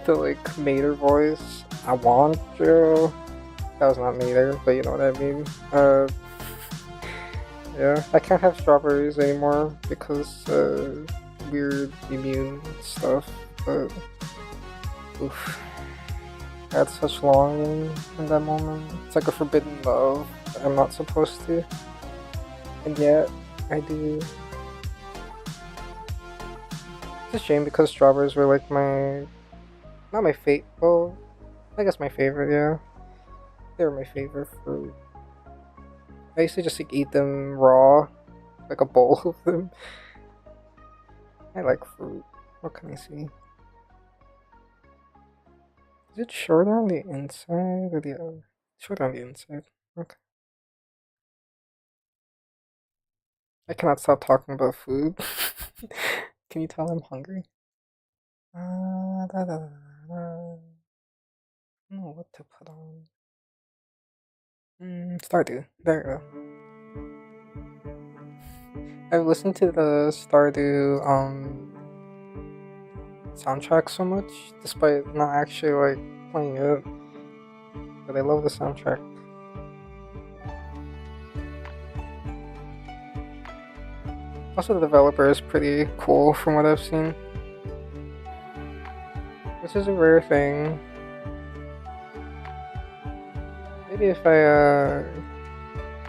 [SPEAKER 1] The like Mater voice, I want you. That was not Mater, but you know what I mean. Yeah, I can't have strawberries anymore because weird immune stuff. But oof, I had such longing in that moment. It's like a forbidden love that I'm not supposed to, and yet I do. It's a shame because strawberries were like not my favorite. Well, I guess my favorite. Yeah, they were my favorite fruit. I used to just like eat them raw, like a bowl of them. I like fruit. What can I see? Is it shorter on the inside or the other? Shorter on the inside. Okay. I cannot stop talking about food. Can you tell I'm hungry? Da, da, da, da. I don't know what to put on. Stardew. There you go. I've listened to the Stardew soundtrack so much, despite not actually like playing it. But I love the soundtrack. Also, the developer is pretty cool from what I've seen. This is a rare thing. Maybe if I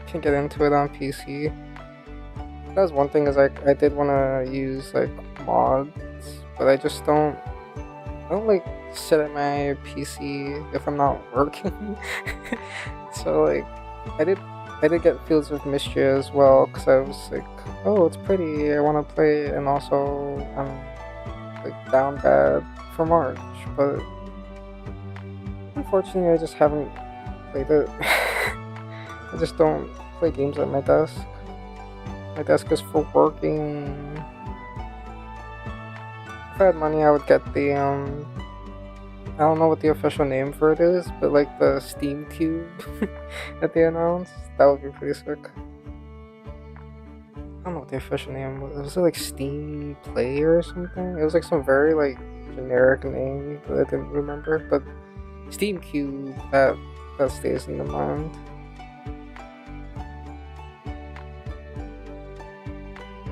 [SPEAKER 1] can get into it on PC. That was one thing, is like I did want to use like mods, but I just don't like sit at my PC if I'm not working. So like I did get Fields of Mystery as well, because I was like, oh, it's pretty, I want to play it, and also I'm like down bad for March, but unfortunately I just haven't played it. I just don't play games at my desk. My desk is for working. If I had money, I would get the I don't know what the official name for it is, but like the Steam Cube that they announced, that would be pretty sick. I don't know what the official name was. Was it like Steam Play or something? It was like some very like generic name that I didn't remember, but Steam Cube, that stays in the mind.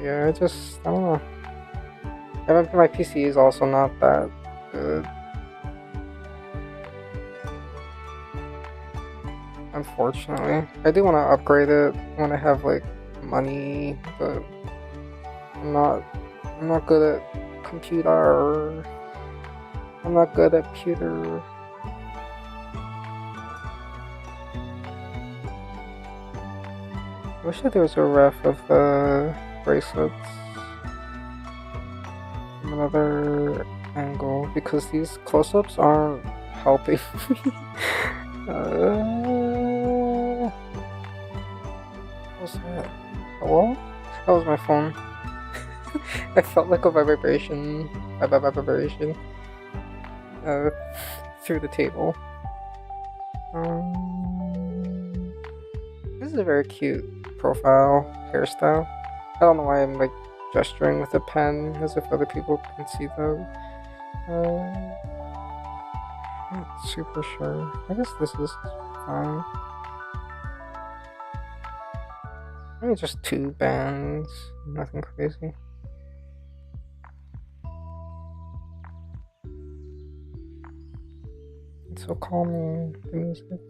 [SPEAKER 1] Yeah, I don't know. My PC is also not that good. Unfortunately. I do want to upgrade it when I have like money, but I'm not good at computer. I'm not good at computer. I wish that there was a ref of the bracelets from another angle, because these close-ups aren't helping me. What was that? Hello? That was my phone. I felt like a vibration through the table. This is a very cute profile hairstyle. I don't know why I'm like gesturing with a pen as if other people can see that. Not super sure. I guess this is fine. Maybe just 2 bands, nothing crazy. It's so calming, the music.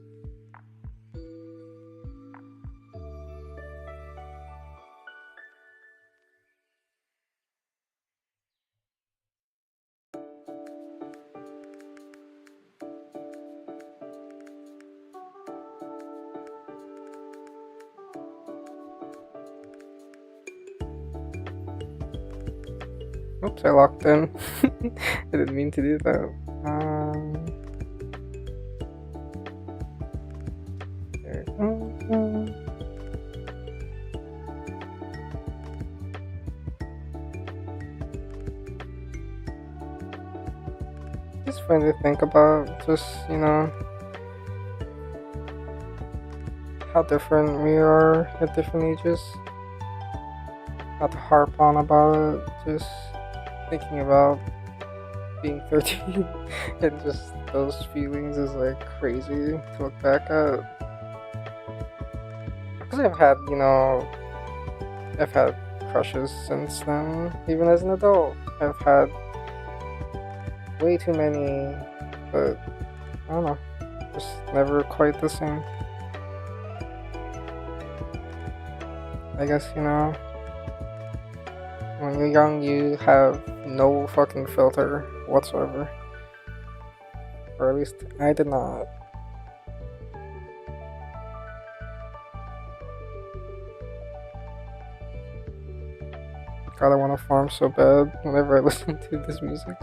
[SPEAKER 1] Oops, I locked in. I didn't mean to do that. There. Just fun to think about, just, how different we are at different ages. Not to harp on about it, just thinking about being 13 and just those feelings is like crazy to look back at. Because I've had, I've had crushes since then. Even as an adult, I've had way too many, but I don't know, just never quite the same. I guess, you know, when you're young, you have no fucking filter whatsoever. Or at least I did not. God, I want to farm so bad whenever I listen to this music.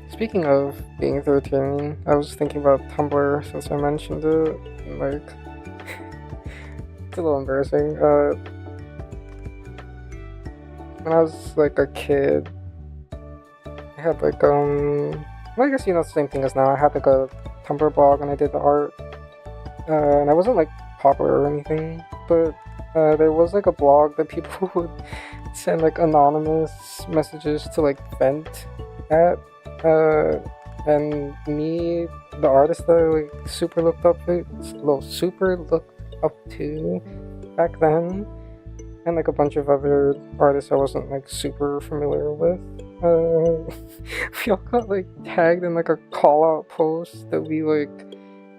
[SPEAKER 1] Speaking of being 13, I was thinking about Tumblr since I mentioned it. Like, it's a little embarrassing. When I was like a kid, I had like well, I guess you know the same thing as now. I had like a Tumblr blog and I did the art, and I wasn't like popular or anything, but there was like a blog that people would send like anonymous messages to like vent at. And me, the artist that I like super looked up to back then, and like a bunch of other artists I wasn't like super familiar with, we all got like tagged in like a call out post that we like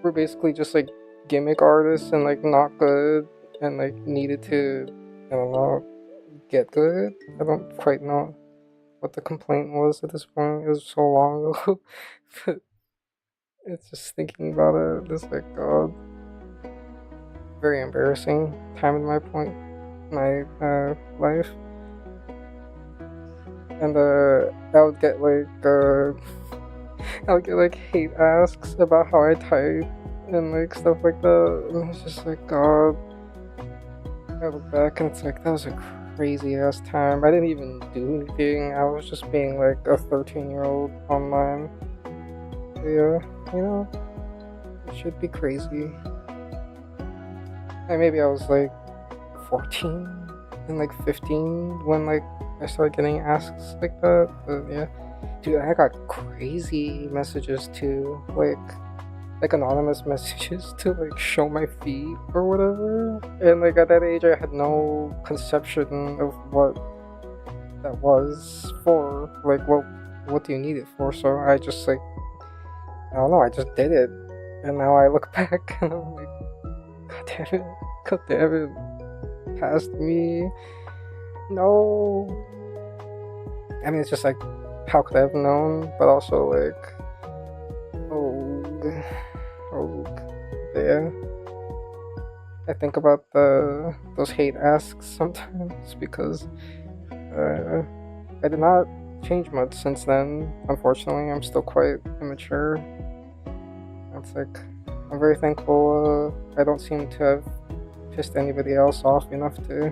[SPEAKER 1] were basically just like gimmick artists and like not good and like needed to, I don't know, get good. I don't quite know what the complaint was at this point. It was so long ago. But it's just thinking about it, it's like, God, very embarrassing time in my life. And I would get like hate asks about how I type and like stuff like that. And it's just like, God, I look back and it's like, that was a crazy ass time. I didn't even do anything. I was just being like a 13-year-old online. But yeah, you know, it should be crazy. And maybe I was like 14 and like 15 when like I started getting asks like that. But yeah, dude, I got crazy messages too, like anonymous messages to like show my feet or whatever. And like at that age I had no conception of what that was for. Like what do you need it for? So I just like, I don't know, I just did it. And now I look back and I'm like, God damn it, past me. No. I mean, it's just like, how could I have known? But also like, oh, yeah. I think about those hate asks sometimes because I did not change much since then. Unfortunately, I'm still quite immature. It's like, I'm very thankful I don't seem to have pissed anybody else off enough to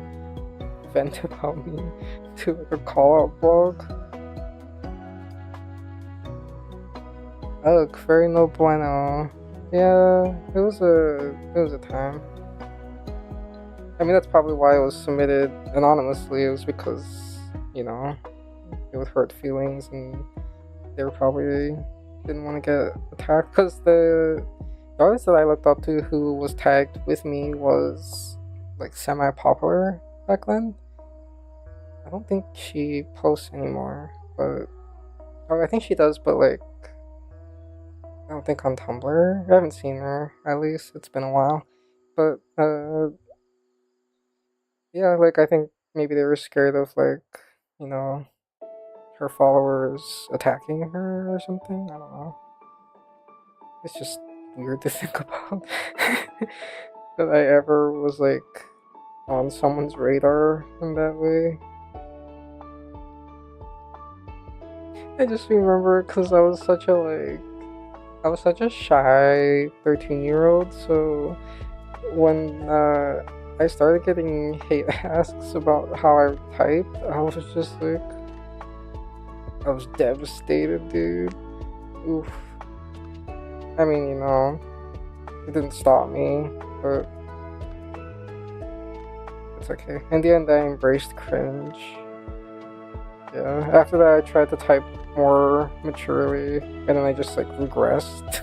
[SPEAKER 1] vent about me to like a call-out blog. Ugh, very no bueno. Yeah, it was a time. I mean, that's probably why it was submitted anonymously. It was because, you know, it would hurt feelings and they probably didn't want to get attacked. Because the artist that I looked up to who was tagged with me was like semi-popular back then. I don't think she posts anymore, but I think she does, but like, I don't think on Tumblr. I haven't seen her, at least. It's been a while. But, yeah, like, I think maybe they were scared of, like, you know, her followers attacking her or something. I don't know. It's just weird to think about. That I ever was, like, on someone's radar in that way. I just remember because I was such a shy 13-year-old, so when I started getting hate asks about how I typed, I was just like, I was devastated, dude. Oof. I mean, you know, it didn't stop me, but it's okay. In the end, I embraced cringe, Yeah, after that I tried to type more maturely, and then I just like regressed.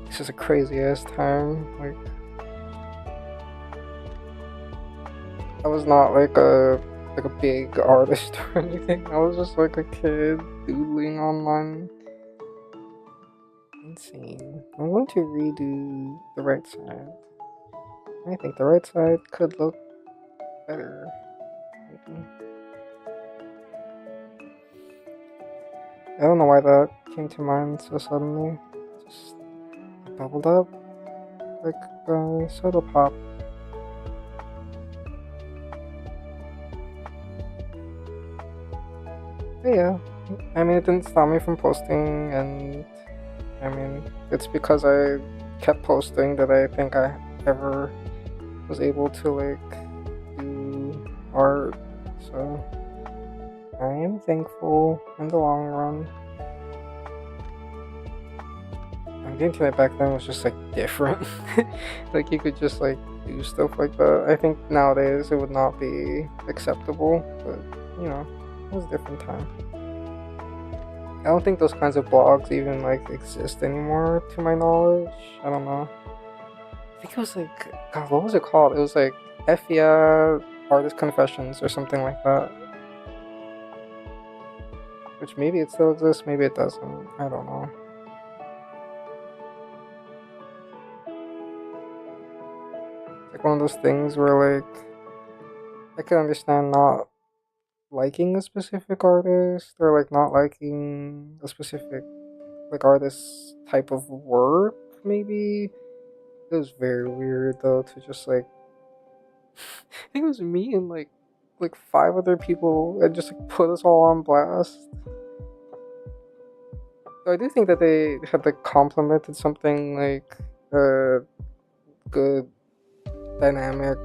[SPEAKER 1] This is a crazy ass time. Like, I was not like a big artist or anything. I was just like a kid doodling online. Insane. I'm going to redo the right side. I think the right side could look better. Maybe. I don't know why that came to mind so suddenly. Just bubbled up like soda pop. But yeah, I mean, it didn't stop me from posting, and I mean, it's because I kept posting that I think I ever was able to like do art. So I am thankful in the long run. The internet back then was just like different. Like you could just like do stuff like that. I think nowadays it would not be acceptable, but you know, it was a different time. I don't think those kinds of blogs even like exist anymore to my knowledge. I don't know. I think it was like, God, what was it called? It was like vtuber Artist Confessions or something like that. Which maybe it still exists, maybe it doesn't. I don't know. Like one of those things where like I can understand not liking a specific artist or like not liking a specific like artist type of work. Maybe it was very weird though to just like I think it was me and like 5 other people and just like put us all on blast. So I do think that they had like complimented something like good dynamic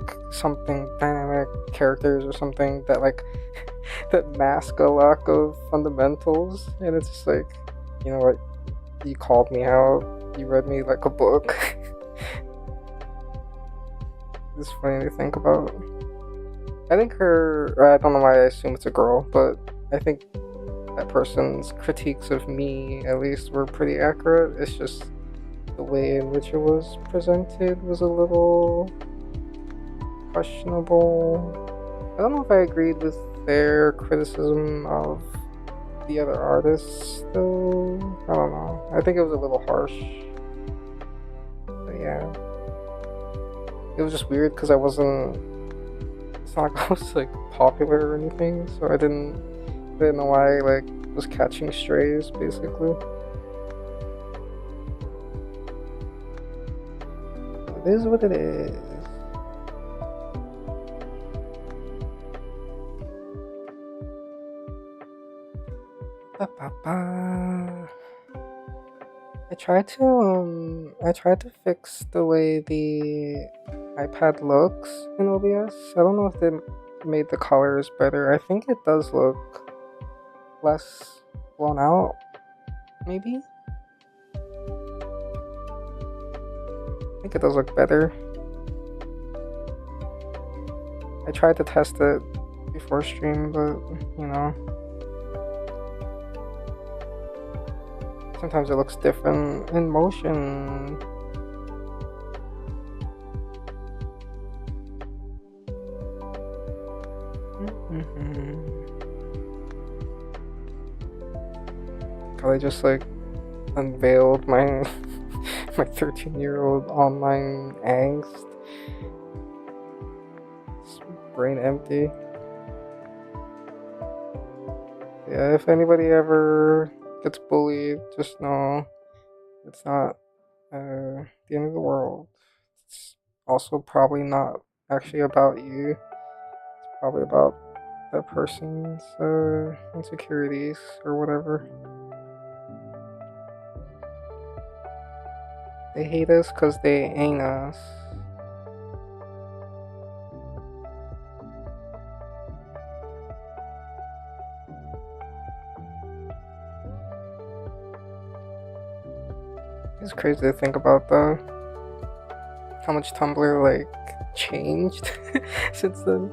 [SPEAKER 1] characters or something that like that mask a lack of fundamentals, and it's just like, you know what, you called me out, you read me like a book. It's funny to think about. I think I don't know why I assume it's a girl, but I think that person's critiques of me at least were pretty accurate. It's just the way in which it was presented was a little questionable. I don't know if I agreed with their criticism of the other artists though. I don't know. I think it was a little harsh. But yeah. It was just weird because it's not like I was like popular or anything, so I didn't know why I like was catching strays basically. It is what it is. I tried to fix the way the iPad looks in OBS. I don't know if they made the colors better. I think it does look less blown out, maybe? I think it does look better. I tried to test it before stream, but you know, sometimes it looks different in motion. I just like unveiled my my 13-year-old online angst. It's brain empty. Yeah, if anybody ever gets bullied, just know it's not the end of the world. It's also probably not actually about you. It's probably about that person's insecurities or whatever. They hate us because they ain't us. It's crazy to think about though. How much Tumblr like changed since then.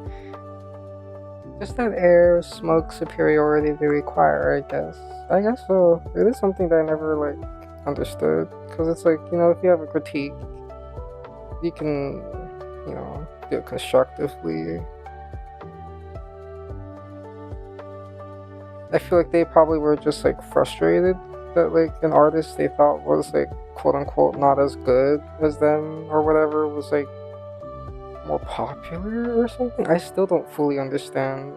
[SPEAKER 1] just that air, smoke superiority they require, I guess. I guess so. It is something that I never, like, understood. Because it's like, you know, if you have a critique, you can, you know, do it constructively. I feel like they probably were just, like, frustrated that, like, an artist they thought was, like, quote-unquote not as good as them or whatever was, like, more popular or something. I still don't fully understand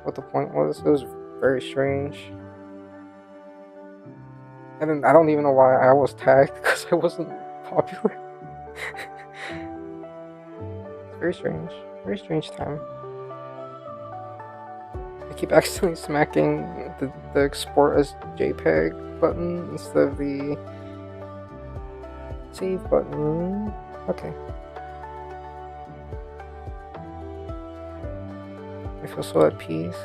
[SPEAKER 1] what the point was. It was very strange. And then I don't even know why I was tagged because I wasn't popular. It's very strange. Very strange time. I keep accidentally smacking the export as JPEG button instead of the save button. Okay. I feel so at peace.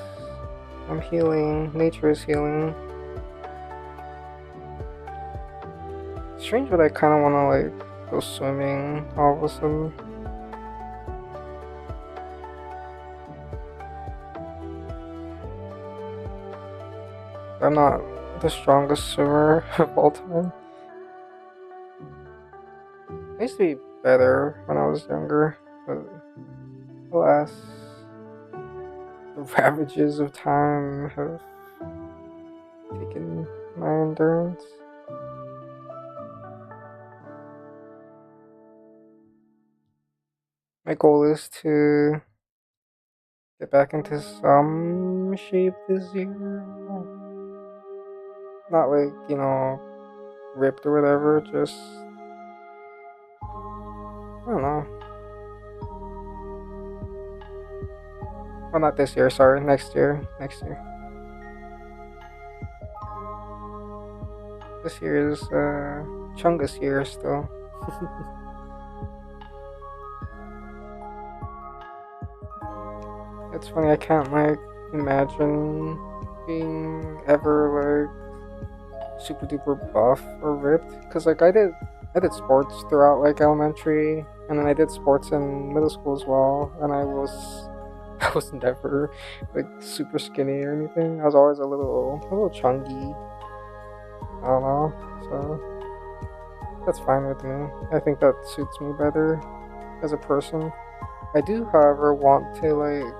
[SPEAKER 1] I'm healing. Nature is healing. Strange, but I kind of want to, like, go swimming all of a sudden. I'm not the strongest swimmer of all time. I used to be better when I was younger, but alas, the ravages of time have taken my endurance. My goal is to get back into some shape this year. Not like, you know, ripped or whatever, just, I don't know. Well, not this year, sorry, next year. This year is Chungus year still. It's funny, I can't, like, imagine being ever, like, super duper buff or ripped, because, like, I did sports throughout, like, elementary, and then I did sports in middle school as well, and I was never, like, super skinny or anything. I was always a little chunky. I don't know, so that's fine with me. I think that suits me better as a person. I do, however, want to, like,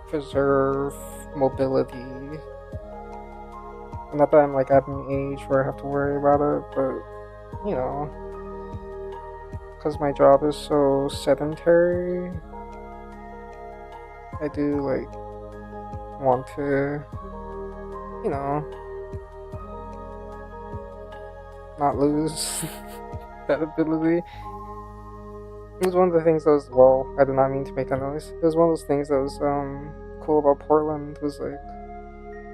[SPEAKER 1] preserve mobility. Not that I'm, like, at an age where I have to worry about it, but, you know, because my job is so sedentary, I do, like, want to, you know, not lose that ability. It was one of the things that was, well, I did not mean to make a noise. It was one of those things that was cool about Portland, was like,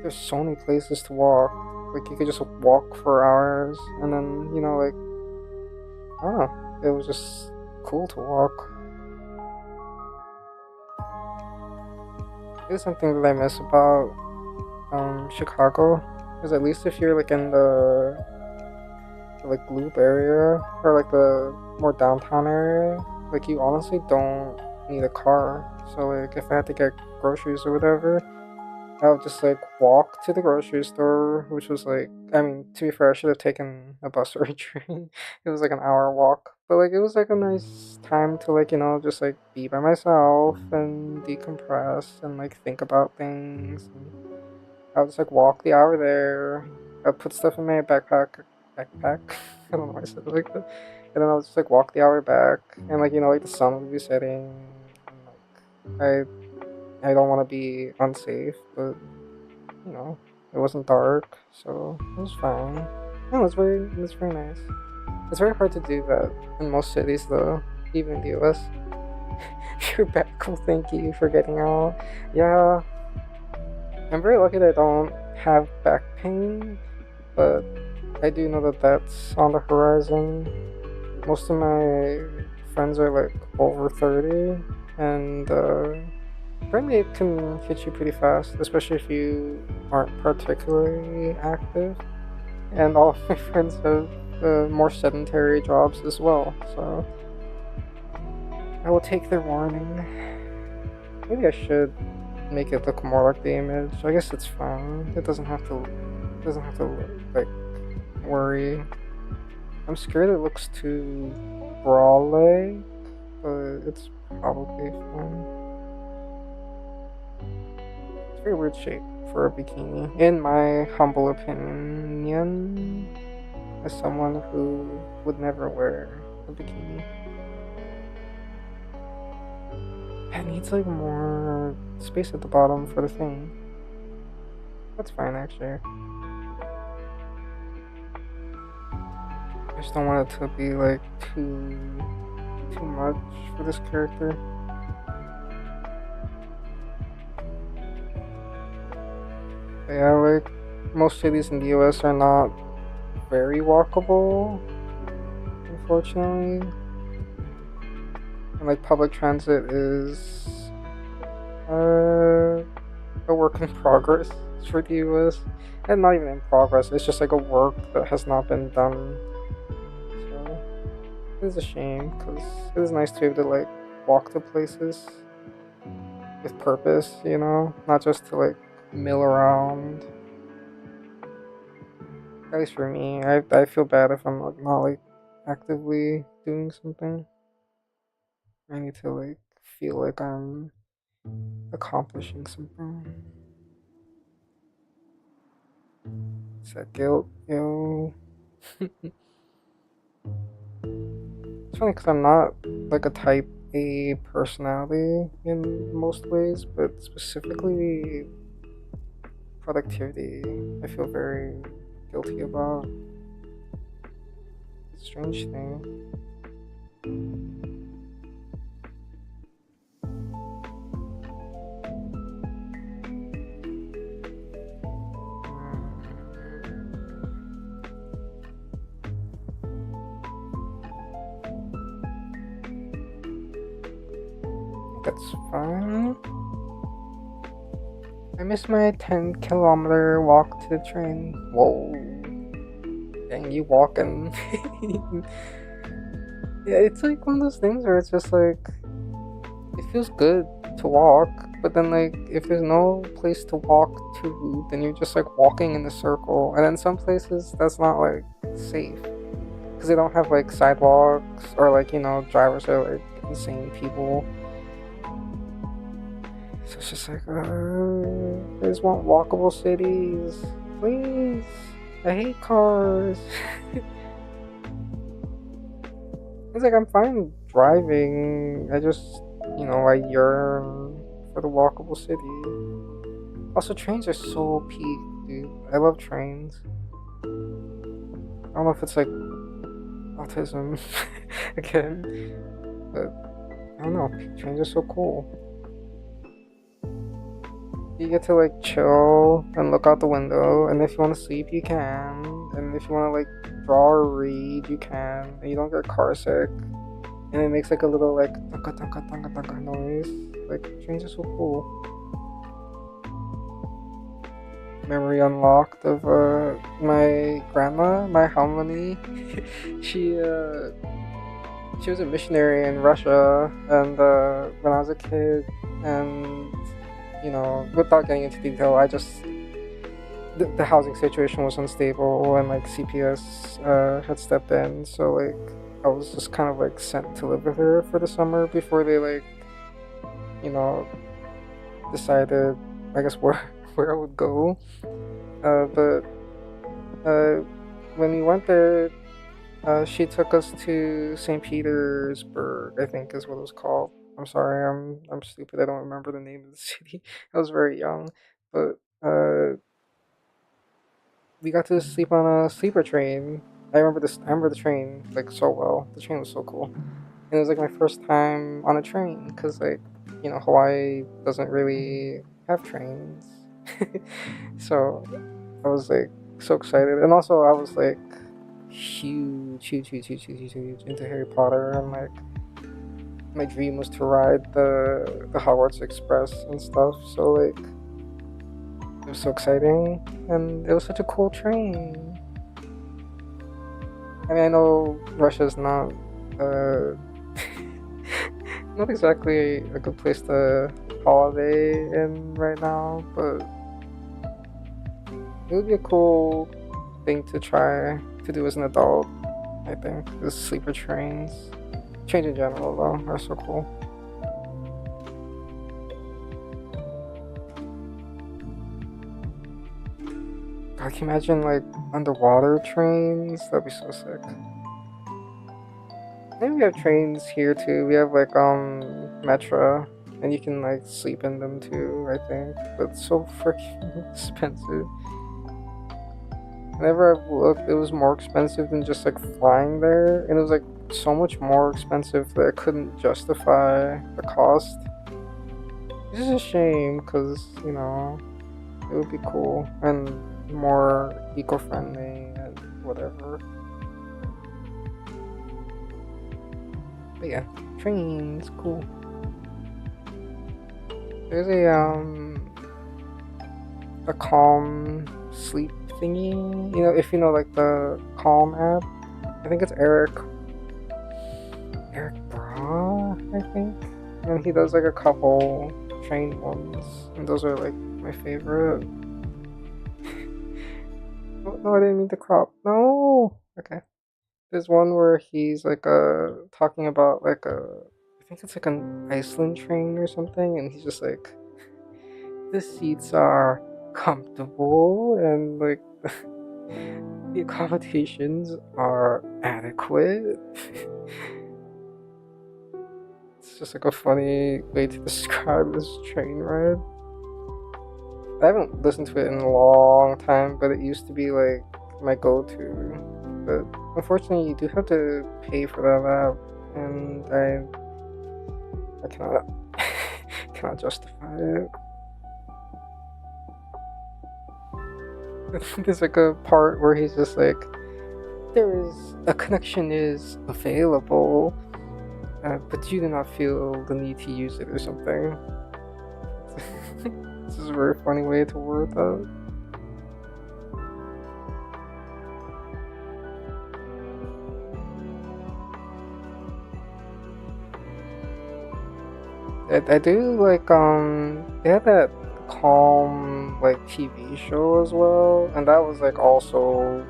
[SPEAKER 1] there's so many places to walk. Like, you could just walk for hours, and then, you know, like, I don't know, it was just cool to walk. It is something that I miss about Chicago, is at least if you're, like, in the like loop area or like the more downtown area, like, you honestly don't need a car. So, like, if I had to get groceries or whatever, I would just, like, walk to the grocery store, which was, like, I mean, to be fair, I should have taken a bus or a train. It was like an hour walk, but, like, it was like a nice time to, like, you know, just, like, be by myself and decompress and, like, think about things. And I would just, like, walk the hour there. I'd put stuff in my backpack. I don't know why I said it like that. And then I would just, like, walk the hour back, and, like, you know, like, the sun would be setting, and, like, I don't want to be unsafe, but, you know, it wasn't dark, so it was fine. No, it was very nice. It's very hard to do that in most cities, though, even in the US. You're back, cool, thank you for getting out. Yeah, I'm very lucky that I don't have back pain, but I do know that that's on the horizon. Most of my friends are, like, over 30, and apparently it can hit you pretty fast, especially if you aren't particularly active. And all of my friends have more sedentary jobs as well, so I will take their warning. Maybe I should make it look more like the image. I guess it's fine. It doesn't have to like worry. I'm scared it looks too bra-like, but it's probably fine. It's a very weird shape for a bikini, in my humble opinion, as someone who would never wear a bikini. It needs like more space at the bottom for the thing. That's fine actually. I just don't want it to be like too much for this character. But yeah, like most cities in the US are not very walkable, unfortunately. And like public transit is a work in progress for the US. And not even in progress, it's just like a work that has not been done. So it is a shame, because it is nice to be able to like walk to places with purpose, you know, not just to like mill around. At least for me, I feel bad if I'm like not like actively doing something. I need to like feel like I'm accomplishing something. Is that guilt? Yo. It's funny because I'm not like a type A personality in most ways, but specifically productivity, I feel very guilty about. It's a strange thing. That's fine. I missed my 10-kilometer walk to the train. Whoa. Dang, you walking. Yeah, it's like one of those things where it's just like, it feels good to walk, but then like, if there's no place to walk to, then you're just like walking in a circle. And then some places, that's not like safe, because they don't have like sidewalks, or like, you know, drivers are like insane people. So it's just like, I just want walkable cities, please. I hate cars. It's like I'm fine driving. I just, you know, I yearn for the walkable city. Also, trains are so peak, dude. I love trains. I don't know if it's like autism again, but I don't know. Trains are so cool. You get to like chill and look out the window, and if you want to sleep, you can. And if you want to like draw or read, you can. And you don't get car sick. And it makes like a little like tonka tonka tonka tonka noise. Like, trains are so cool. Memory unlocked of my grandma, my harmony. she was a missionary in Russia, and when I was a kid, and you know, without getting into detail, I just the housing situation was unstable, and like CPS had stepped in, so like I was just kind of like sent to live with her for the summer before they like, you know, decided, I guess, where I would go. But when we went there, she took us to St. Petersburg, I think is what it was called. I'm sorry, I'm stupid. I don't remember the name of the city. I was very young, but we got to sleep on a sleeper train. I remember this. I remember the train like so well. The train was so cool, and it was like my first time on a train because, like, you know, Hawaii doesn't really have trains. So I was like so excited, and also I was like huge into Harry Potter, and like my dream was to ride the Hogwarts Express and stuff. So like it was so exciting, and it was such a cool train. I mean, I know Russia's not not exactly a good place to holiday in right now, but it would be a cool thing to try to do as an adult, I think. The sleeper trains. Trains in general, though, are so cool. God, can you imagine, like, underwater trains? That'd be so sick. Maybe we have trains here, too. We have, like, metro, and you can, like, sleep in them, too, I think. But it's so freaking expensive. Whenever I've looked, it was more expensive than just, like, flying there. And it was, like, so much more expensive that I couldn't justify the cost. Which is a shame, because, you know, it would be cool. And more eco-friendly and whatever. But yeah, trains, cool. There's a calm sleep thingy. You know, if you know, like, the Calm app. I think it's Eric Bra, I think. And he does, like, a couple train ones. And those are, like, my favorite. Oh, no, I didn't mean to crop. No! Okay. There's one where he's, like, talking about, like, I think it's, like, an Iceland train or something, and he's just like, the seats are comfortable, and, like, the accommodations are adequate. It's just, like, a funny way to describe this train ride. I haven't listened to it in a long time, but it used to be, like, my go-to. But unfortunately, you do have to pay for that app, and I cannot justify it. There's, like, a part where he's just like, a connection is available, but you do not feel the need to use it or something. This is a very funny way to word that. I do like, they had that Calm, like, TV show as well, and that was, like, also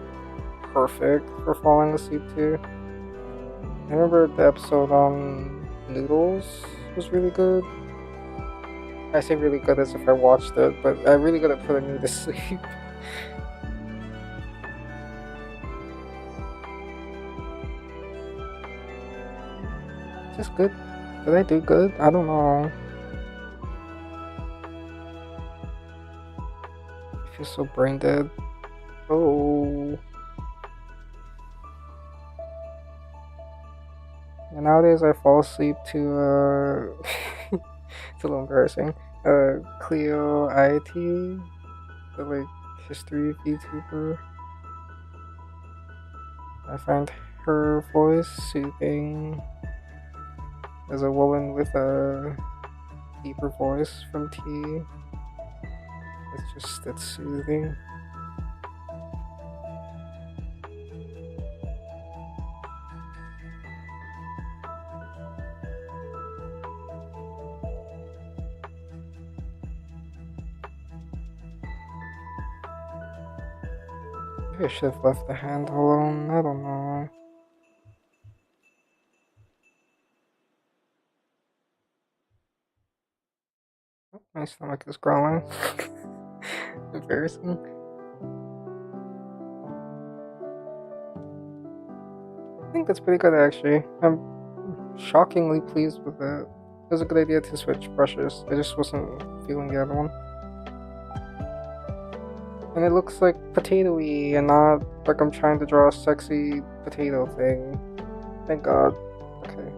[SPEAKER 1] perfect for falling asleep to. I remember the episode on Noodles was really good. I say really good as if I watched it, but really good at putting me to sleep. Just good. Did I do good? I don't know. I feel so brain dead. Oh. And nowadays I fall asleep to, it's a little embarrassing. Cleo IT, the, like, history VTuber. I find her voice soothing as a woman with a deeper voice from T. It's soothing. Maybe I should have left the hand alone. I don't know. Oh, my stomach is growling. Embarrassing. I think that's pretty good, actually. I'm shockingly pleased with it. It was a good idea to switch brushes. I just wasn't feeling the other one. And it looks, like, potato-y and not like I'm trying to draw a sexy potato thing. Thank God. Okay.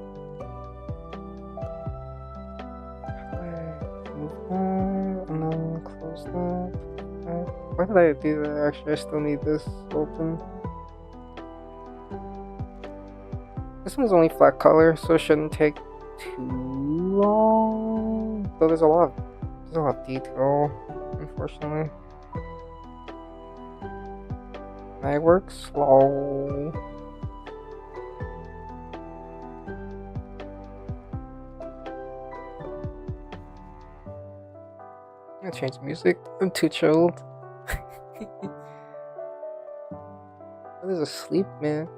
[SPEAKER 1] Move that and then close that. Why did I do that? Actually, I still need this open. This one's only flat color, so it shouldn't take too long. Though there's a lot of detail, unfortunately. I work slow. I'm gonna change the music. I'm too chilled. There's a sleep mix.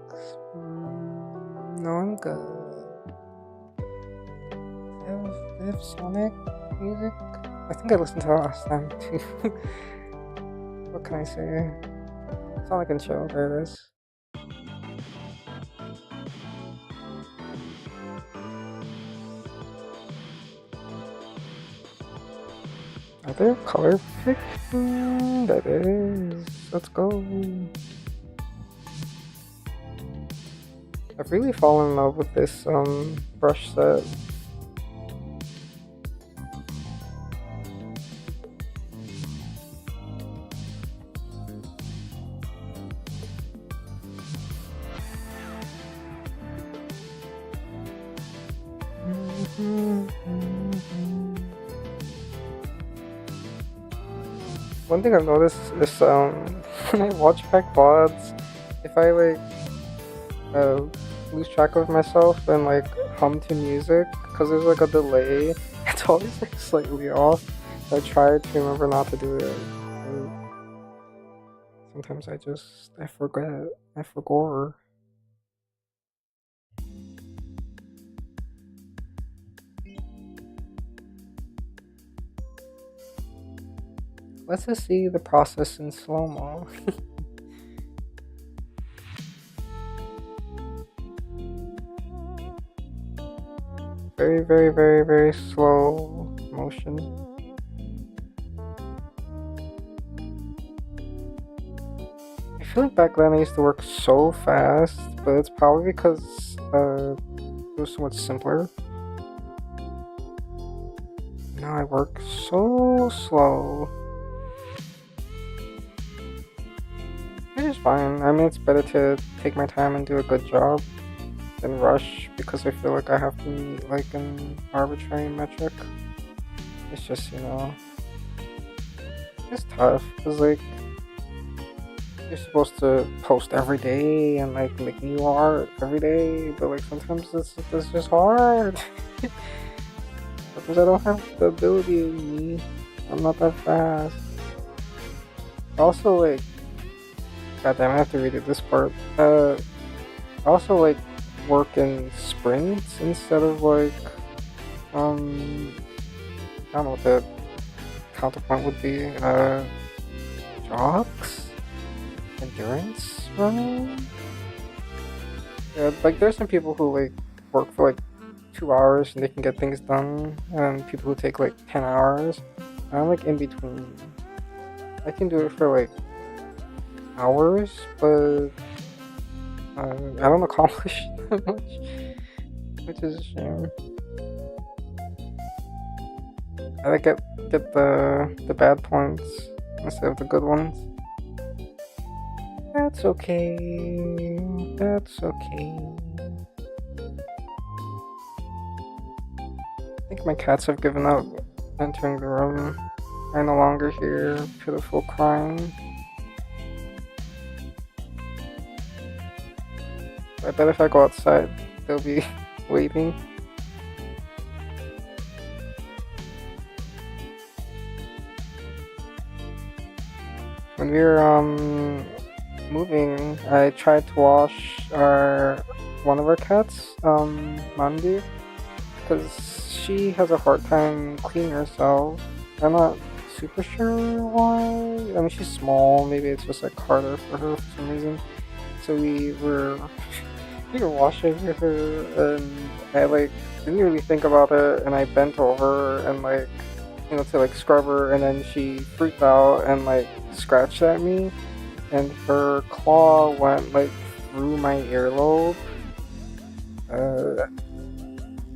[SPEAKER 1] No, I'm good. They have Sonic music? I think I listened to it last time too. What can I say? Sonic and chill, there it is. Are there color picks? That is. Let's go. I've really fallen in love with this brush set. One thing I've noticed is when I watch back VODs, if I lose track of myself and hum to music, because there's a delay, it's always slightly off. I try to remember not to do it. Sometimes I forget. I forgot. Let's just see the process in slow-mo. Very, very, very, very slow motion. I feel like back then I used to work so fast, but it's probably because it was so much simpler. Now I work so slow. Which is fine. I mean, it's better to take my time and do a good job than rush, because I feel like I have to meet an arbitrary metric. It's just, it's tough, because you're supposed to post every day and make new art every day, but sometimes it's just hard. Sometimes I don't have the ability in me. I'm not that fast. Also, goddamn, I have to read it, this part. I also work in sprints instead of I don't know what the counterpoint would be. Jogs? Endurance running? Yeah, there's some people who work for 2 hours and they can get things done, and people who take 10 hours. I'm in between. I can do it for hours, but I don't accomplish that much, which is a shame. I get the bad points instead of the good ones. That's okay. That's okay. I think my cats have given up entering the room. I no longer hear pitiful crying. I bet if I go outside, they'll be waiting. When we were moving, I tried to wash one of our cats, Mandy, because she has a hard time cleaning herself. I'm not super sure why. I mean, she's small. Maybe it's just harder for her for some reason. So we were washing her, and I didn't really think about it, and I bent over and to scrub her, and then she freaked out and scratched at me, and her claw went through my earlobe.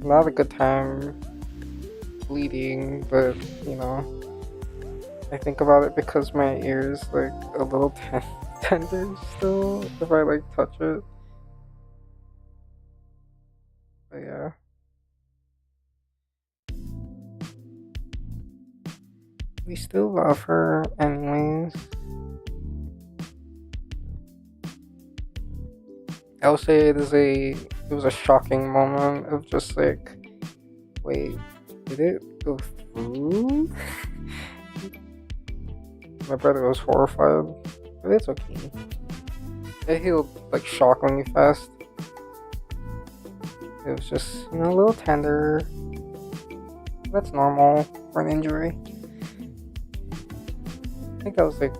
[SPEAKER 1] Not a good time, bleeding, but I think about it because my ear is a little tender still if I touch it. But yeah. We still love her anyways. I would say it was a shocking moment of just wait, did it go through? My brother was horrified, but it's okay. It healed like shockingly fast. It was just, a little tender. That's normal for an injury. I think I was like,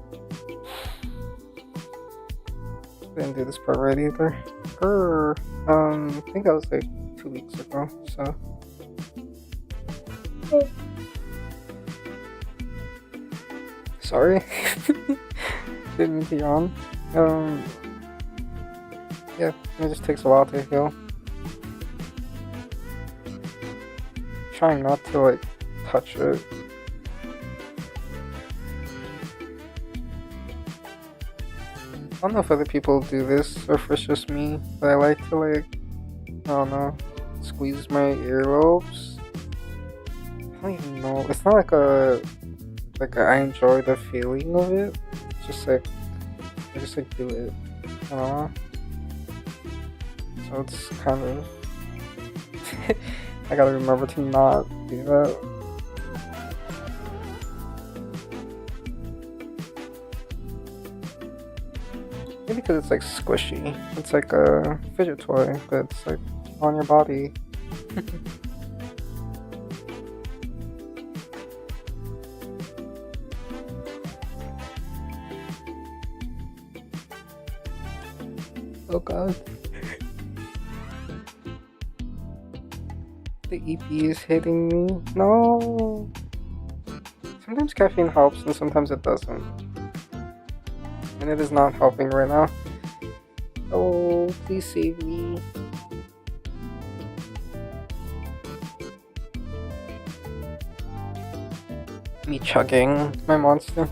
[SPEAKER 1] didn't do this part right either. I think that was like 2 weeks ago, so. Sorry. Didn't mean to yawn. Yeah, it just takes a while to heal. Trying not to like touch it. I don't know if other people do this or if it's just me, but I like to like, I don't know, squeeze my earlobes. I don't even know. It's not like I enjoy the feeling of it. It's just like I just like do it. I don't know. So it's kind of I gotta remember to not do that. Maybe because it's like squishy. It's like a fidget toy, but it's like on your body. Oh god. The EP is hitting me. No! Sometimes caffeine helps and sometimes it doesn't. And it is not helping right now. Oh, please save me. Me chugging my monster.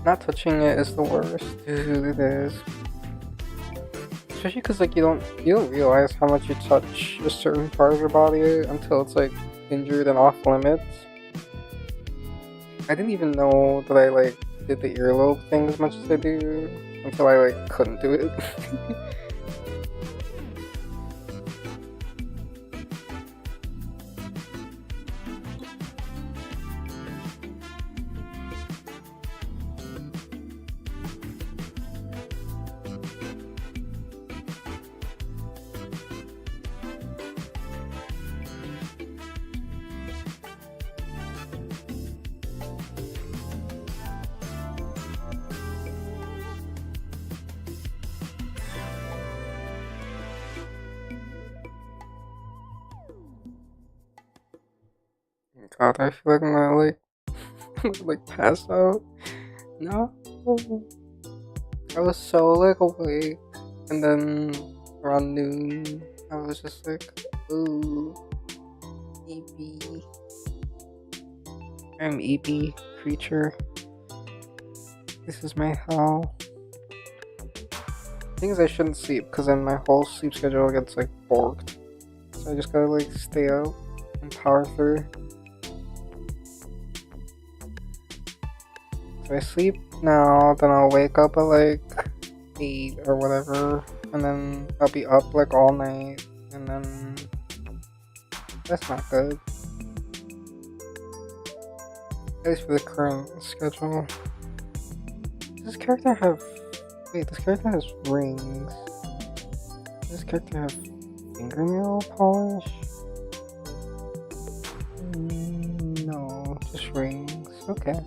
[SPEAKER 1] Not touching it is the worst. Dude, it is. Especially because like you don't realize how much you touch a certain part of your body until it's like injured and off limits. I didn't even know that I like did the earlobe thing as much as I do until I like couldn't do it. God, I feel like I'm gonna like pass out. No, I was so like awake, and then around noon, I was just like, ooh, EP. I'm EP creature. This is my hell. Thing is, I shouldn't sleep because then my whole sleep schedule gets like borked. So I just gotta like stay out and power through. So I sleep now, then I'll wake up at like 8 or whatever, and then I'll be up like all night, and then that's not good. At least for the current schedule. Does this character have... Wait, this character has rings. Does this character have fingernail polish? No, just rings. Okay.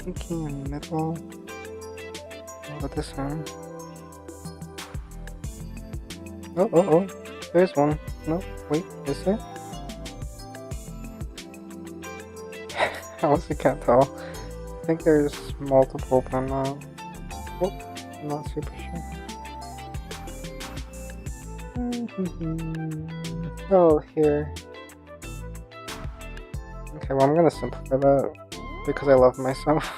[SPEAKER 1] Thinking in the middle. What about this one? Oh, there's one. No, wait, is there? I honestly can't tell. I think there's multiple, but I'm not super sure. Oh, here. Okay, well I'm gonna simplify that because I love myself.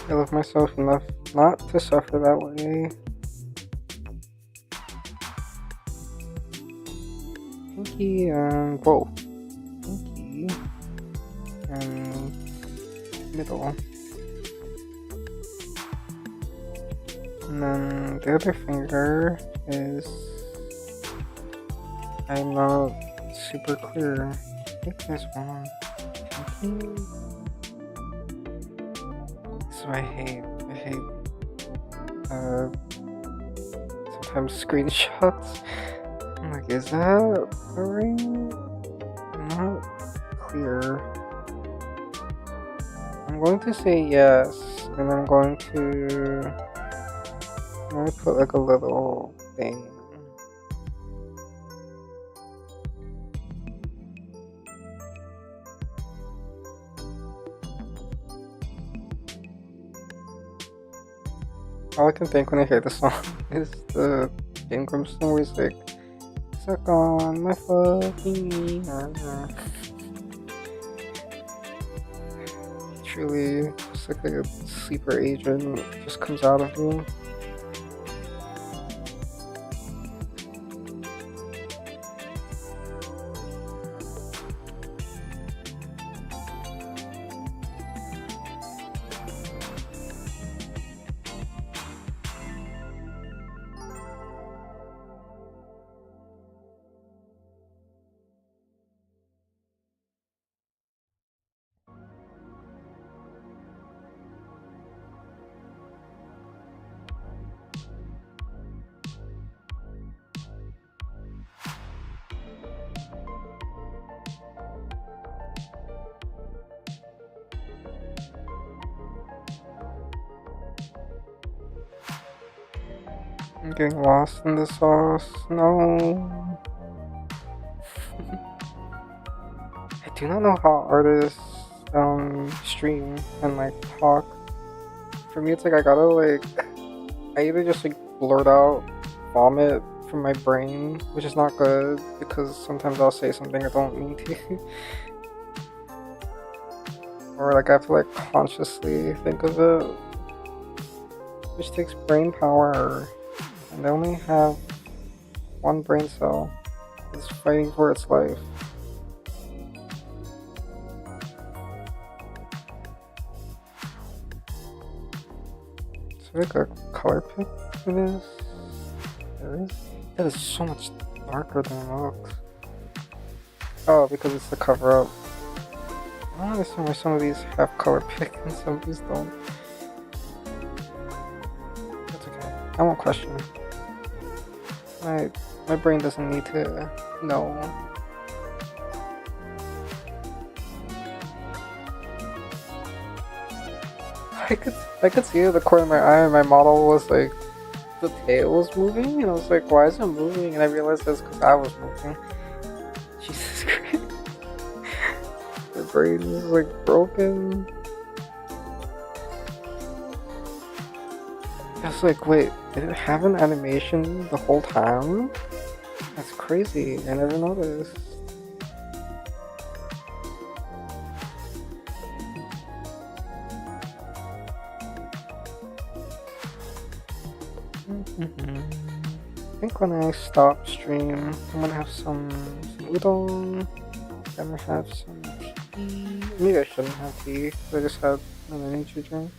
[SPEAKER 1] I love myself enough not to suffer that way. Pinky and whoa. Pinky and middle. And then the other finger is I'm not super clear. I think there's one. So I hate uh sometimes screenshots. I'm like, is that a ring? I'm not clear. I'm going to say yes, and I'm going to put like a little thing. All I can think when I hear the song is the gamechops song where he's like, suck on my fucking truly, just like a sleeper agent just comes out of me. I'm getting lost in the sauce. No. I do not know how artists stream and like talk. For me, it's like I gotta like I either just like blurt out vomit from my brain, which is not good because sometimes I'll say something I don't mean to, or like I have to like consciously think of it, which takes brain power. And I only have one brain cell. It's fighting for its life. Is there like a color pick for this? There is? That is so much darker than it looks. Oh, because it's the cover up. I don't understand why some of these have color pick and some of these don't. That's okay. I won't question. My brain doesn't need to know. I could see it in the corner of my eye, and my model was like, the tail was moving, and I was like, why is it moving? And I realized that's because I was moving. Jesus Christ. My brain is like broken. I was like, wait, did it have an animation the whole time? That's crazy, I never noticed. I think when I stop stream, I'm gonna have some udon, I'm gonna have some tea. Maybe I shouldn't have tea, I just had an energy drink.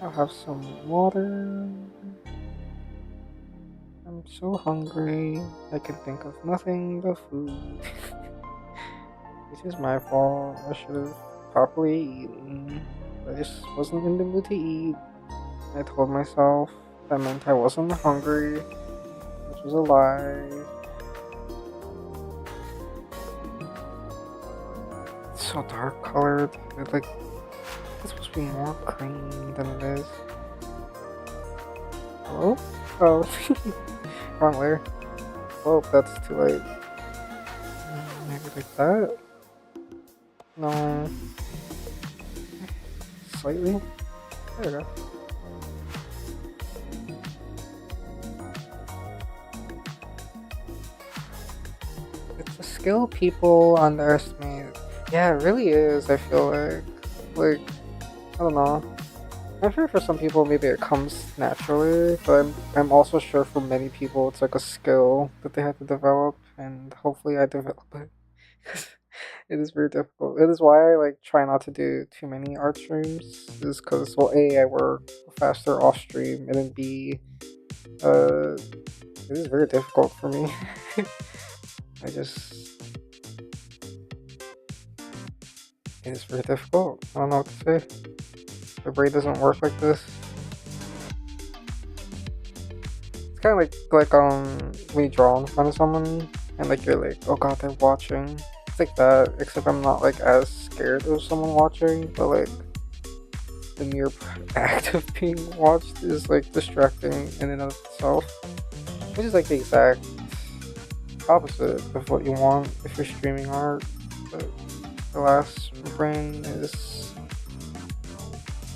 [SPEAKER 1] I'll have some water. I'm so hungry, I can think of nothing but food. This is my fault, I should have properly eaten. I just wasn't in the mood to eat. I told myself that meant I wasn't hungry, which was a lie. It's so dark colored, it's supposed to be more green than it is. Hello? Oh, wrong layer. Oh, that's too late. Maybe like that? No. Slightly? There we go. It's a skill people underestimate. Yeah, it really is, I feel like, I don't know. I'm sure for some people maybe it comes naturally, but I'm also sure for many people it's like a skill that they have to develop, and hopefully I develop it. Because it is very difficult. It is why I like try not to do too many art streams, is because, well, A, I work faster off stream, and then B, it is very difficult for me. It's very difficult. I don't know what to say. My brain doesn't work like this. It's kind of like when you draw in front of someone and like you're like, oh god, they're watching. It's like that, except I'm not like as scared of someone watching, but like the mere act of being watched is like distracting in and of itself, which is like the exact opposite of what you want if you're streaming art. But alas, my brain is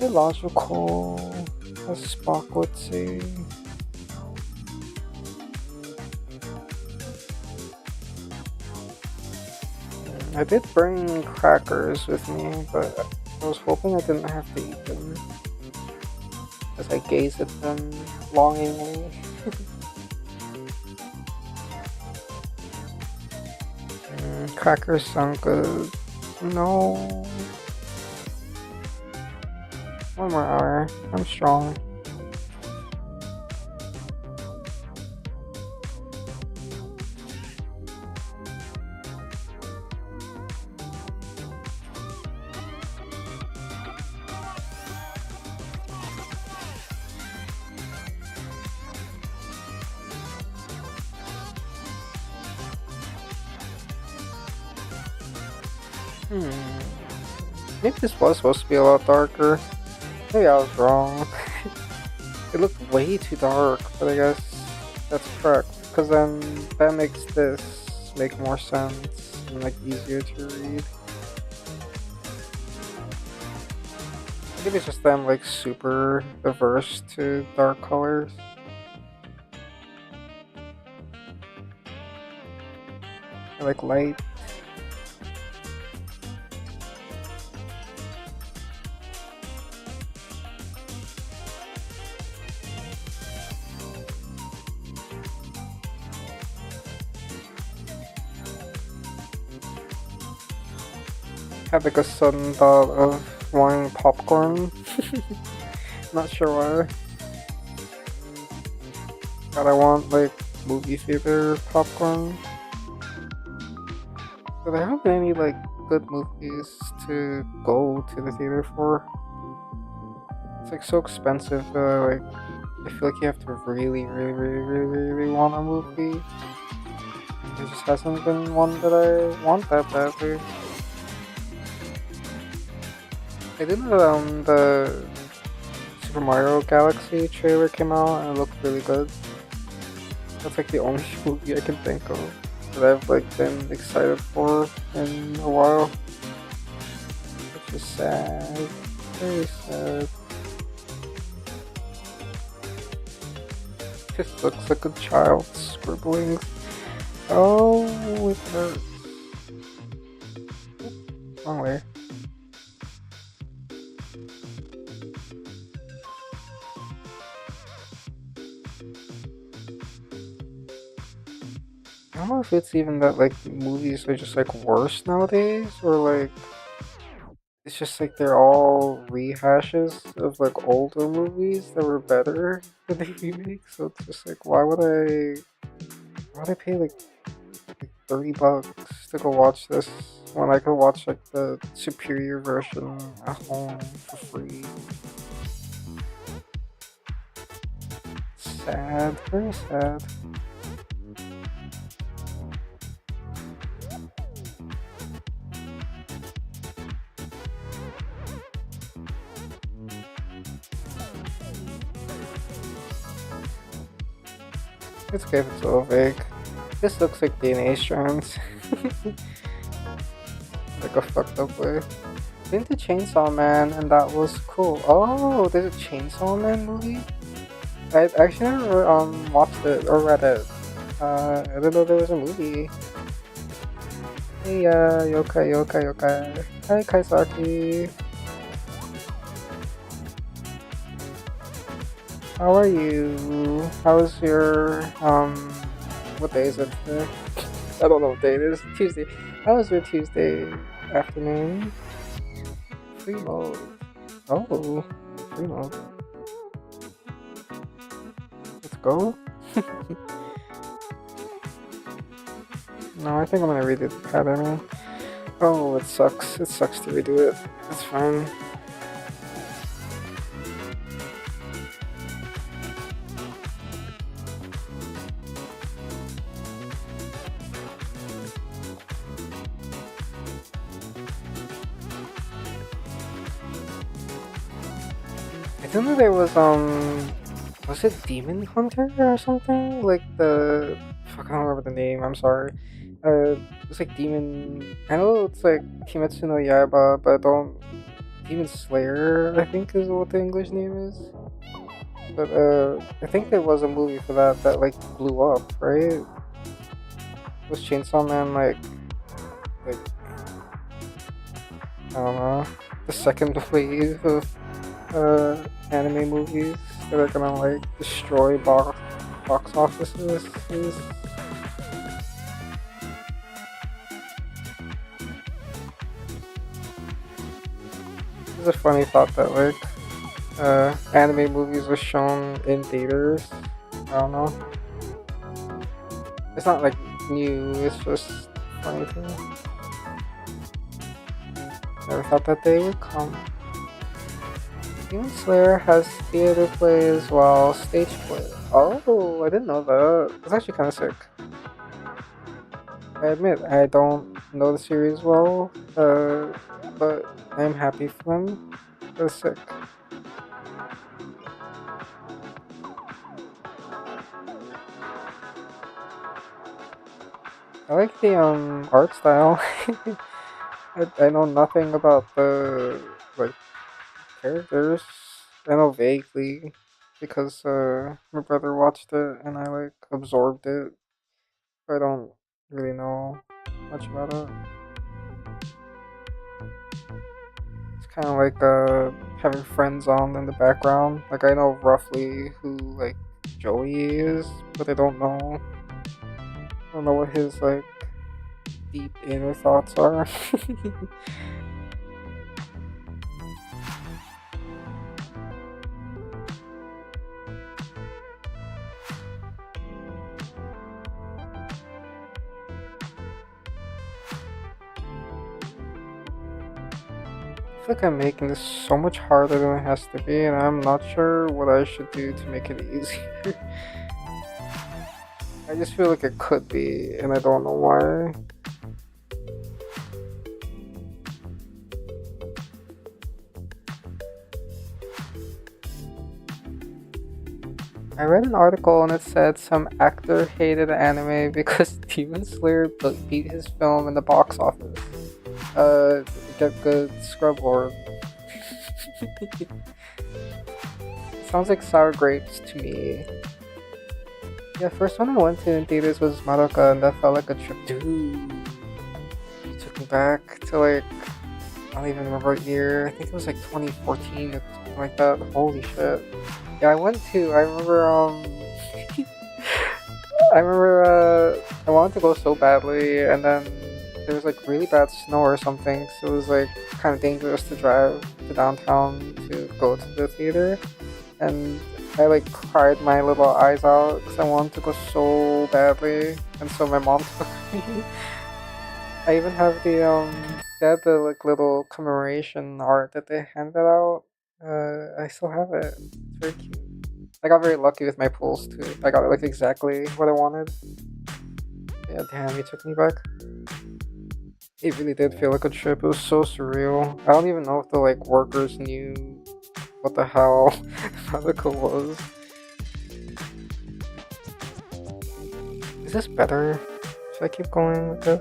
[SPEAKER 1] illogical, as Spock would say. I did bring crackers with me, but I was hoping I didn't have to eat them as I gaze at them longingly. Crackers sound good. No. 1 more hour. I'm strong. Maybe this was supposed to be a lot darker. Maybe I was wrong. It looked way too dark, but I guess that's correct. Because then that makes this make more sense and like easier to read. Maybe it's just them like super averse to dark colors. I like light. Had like a sudden thought of wanting popcorn. Not sure why. God, I want like movie theater popcorn. But there haven't been any like good movies to go to the theater for. It's like so expensive. Like I feel like you have to really want a movie. There just hasn't been one that I want that badly. I did know the Super Mario Galaxy trailer came out and it looked really good. That's like the only movie I can think of that I've like been excited for in a while. Which is sad. Very sad. This looks like a child's scribbling. Oh, it hurts. Wrong way. I don't know if it's even that like movies are just like worse nowadays, or like it's just like they're all rehashes of like older movies that were better than they remake. So it's just like why would I pay like $30 to go watch this when I could watch like the superior version at home for free? Sad, very sad. It's okay if it's a little vague. This looks like DNA strands. Like a fucked up way. Been to Chainsaw Man and that was cool. Oh, there's a Chainsaw Man movie? I actually never watched it or read it. I didn't know there was a movie. Hey yokai. Hi Kaisaki. How are you? How's your what day is it today? I don't know what day it is. Tuesday. How was your Tuesday afternoon? Free mode. Oh, free mode. Let's go. No, I think I'm gonna redo the pattern. Oh, it sucks. It sucks to redo it. It's fine. I didn't know there was it Demon Hunter or something? Like the, fuck, I don't remember the name, I'm sorry. It's like Demon, I know it's like Kimetsu no Yaiba, but I don't, Demon Slayer, I think is what the English name is. But I think there was a movie for that like blew up, right? Was Chainsaw Man like I don't know, the second wave of anime movies that are gonna like destroy box offices? It's a funny thought that like anime movies were shown in theaters. I don't know. It's not like new. It's just funny to me. Never thought that day would come. Demon Slayer has theater play as well, stage play. Oh, I didn't know that. It's actually kind of sick. I admit I don't know the series well, but I'm happy for them. That's sick. I like the art style. I know nothing about the like characters. I know vaguely because my brother watched it and I like absorbed it. But I don't really know much about it. It's kind of like having friends on in the background. Like I know roughly who like Joey is, but I don't know. I don't know what his like deep inner thoughts are. I feel like I'm making this so much harder than it has to be, and I'm not sure what I should do to make it easier. I just feel like it could be, and I don't know why. I read an article and it said some actor hated anime because Demon Slayer beat his film in the box office. Get good, scrub lord. Sounds like sour grapes to me. Yeah, first one I went to in theaters was Madoka, and that felt like a trip. Dude, you took me back to like, I don't even remember what year. I think it was like 2014 or something like that. Holy shit. Yeah, I went to. I remember. I wanted to go so badly, and then there was like really bad snow or something, so it was like kind of dangerous to drive to downtown to go to the theater, and I like cried my little eyes out because I wanted to go so badly, and so my mom took me. I even have they had the like little commemoration art that they handed out. I still have it. It's very cute. I got very lucky with my pulls too. I got like exactly what I wanted. Yeah, damn, you took me back. It really did feel like a trip. It was so surreal. I don't even know if the like workers knew what the hell Madoka was. Is this better? Should I keep going with this?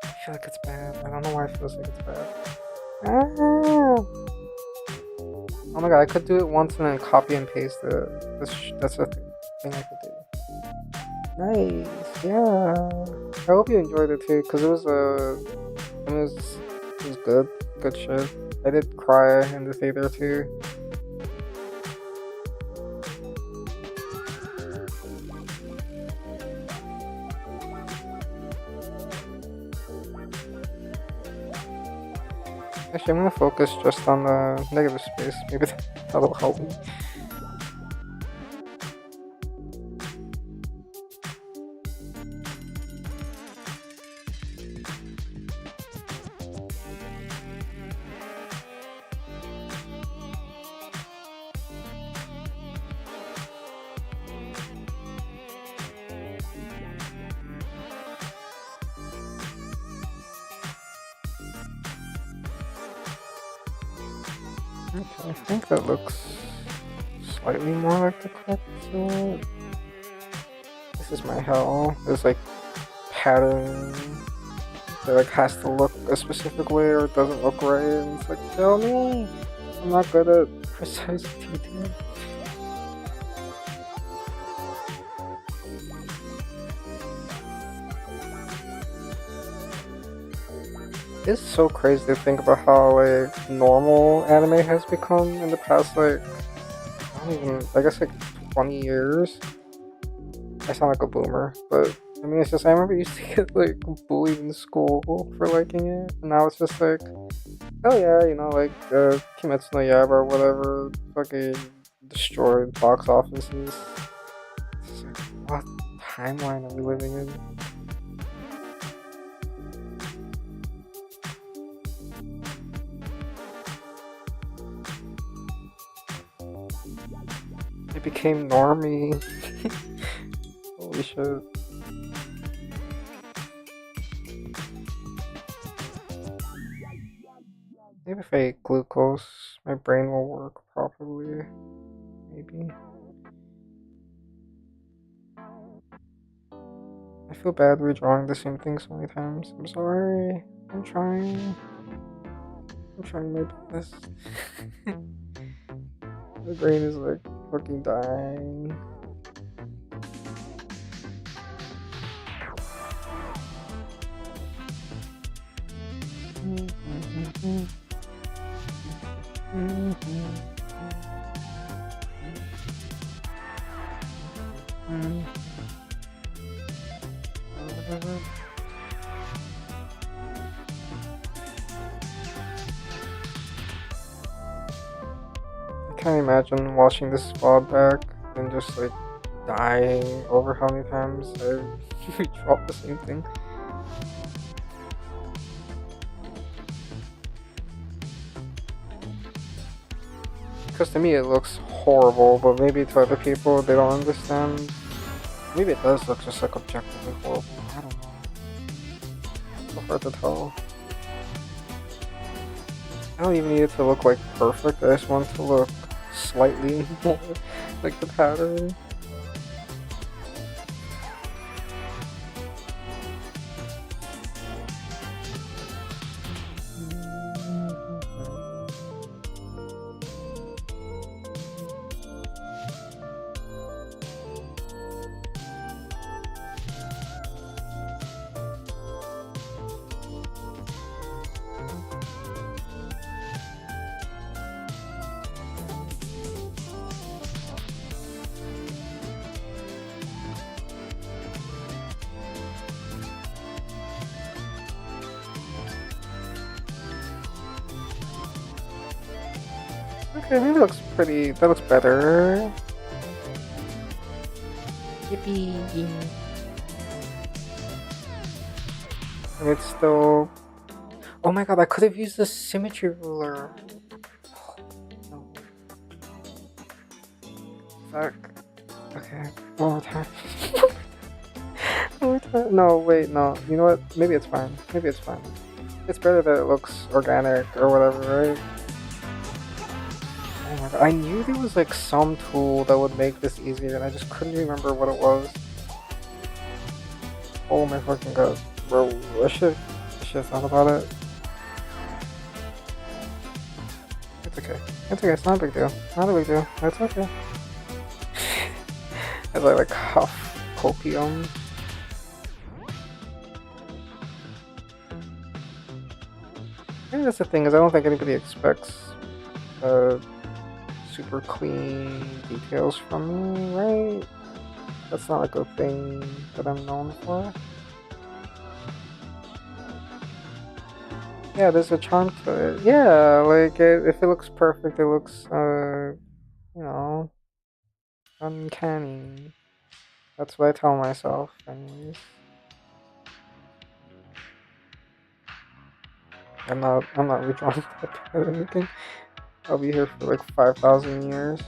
[SPEAKER 1] I feel like it's bad. I don't know why it feels like it's bad. Ah! Oh my god, I could do it once and then copy and paste it. That's a thing I could do. Nice, yeah. I hope you enjoyed it too, because it was it was good. Good shit. I did cry in the theater too. Actually, I'm gonna focus just on the negative space. Maybe that'll help me. Okay, I think that looks slightly more like the correct one. This is my hell. There's like pattern that like has to look a specific way or it doesn't look right, and it's like, tell me, I'm not good at precise detail. It's so crazy to think about how like normal anime has become in the past like I guess like 20 years. I sound like a boomer, but I mean it's just I remember I used to get like bullied in school for liking it, and now it's just like, oh yeah, you know, like Kimetsu no Yaiba or whatever fucking destroyed box offices. It's like, what timeline are we living in? It became normie. Holy shit. Maybe if I eat glucose, my brain will work properly. Maybe. I feel bad redrawing the same thing so many times. I'm sorry. I'm trying. I'm trying my best. My brain is like fucking dying. I can't imagine watching this VOD back and just like dying over how many times I redraw the same thing. Because to me it looks horrible, but maybe to other people they don't understand. Maybe it does look just like objectively horrible. I don't know. It's so hard to tell. I don't even need it to look like perfect. I just want it to look slightly more like the pattern. Okay, maybe it looks pretty. That looks better. Yippee! And it's still. Oh my god! I could have used the symmetry ruler. No. Fuck. Okay. One more time. One more time. No, wait, no. You know what? Maybe it's fine. Maybe it's fine. It's better that it looks organic or whatever, right? Oh my god, I knew there was like some tool that would make this easier and I just couldn't remember what it was. Oh my fucking god. Bro, I should have thought about it. It's okay. It's okay, it's not a big deal. Not a big deal. It's okay. As I like huff copium. Maybe that's the thing, is I don't think anybody expects super clean details from me, right? That's not like a thing that I'm known for. Yeah, there's a charm to it. Yeah, like if it looks perfect, it looks you know, uncanny. That's what I tell myself, anyways. I'm not redrawing that or anything. I'll be here for like 5,000 years.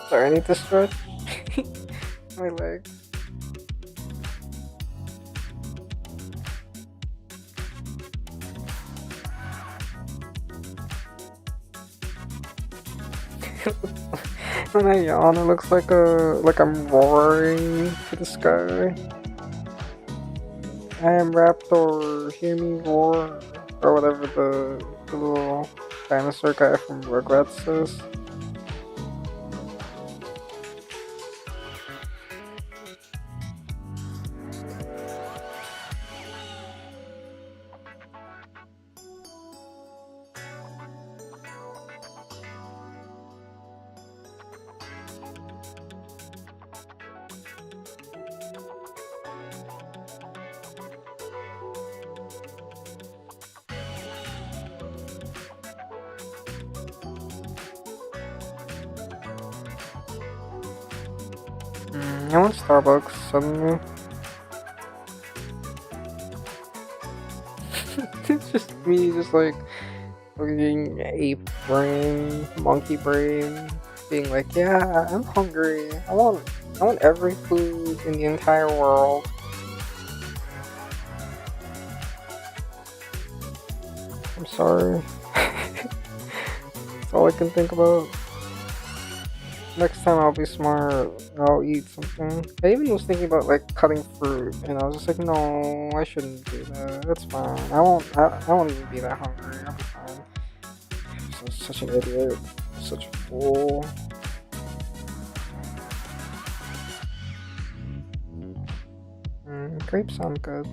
[SPEAKER 1] Sorry, I need to stretch my legs. When I yawn, it looks like I'm roaring to the sky. I am Raptor, hear me roar, or whatever the little dinosaur guy from Rugrats says. I want Starbucks suddenly. It's just me, just like looking ape brain, monkey brain, being like, yeah, I'm hungry. I want every food in the entire world. I'm sorry. That's all I can think about. Next time I'll be smart. I'll eat something. I even was thinking about like cutting fruit, and I was just like, no, I shouldn't do that. That's fine. I won't even be that hungry. I'll be fine. I'm such an idiot. Such a fool. Grapes sound good.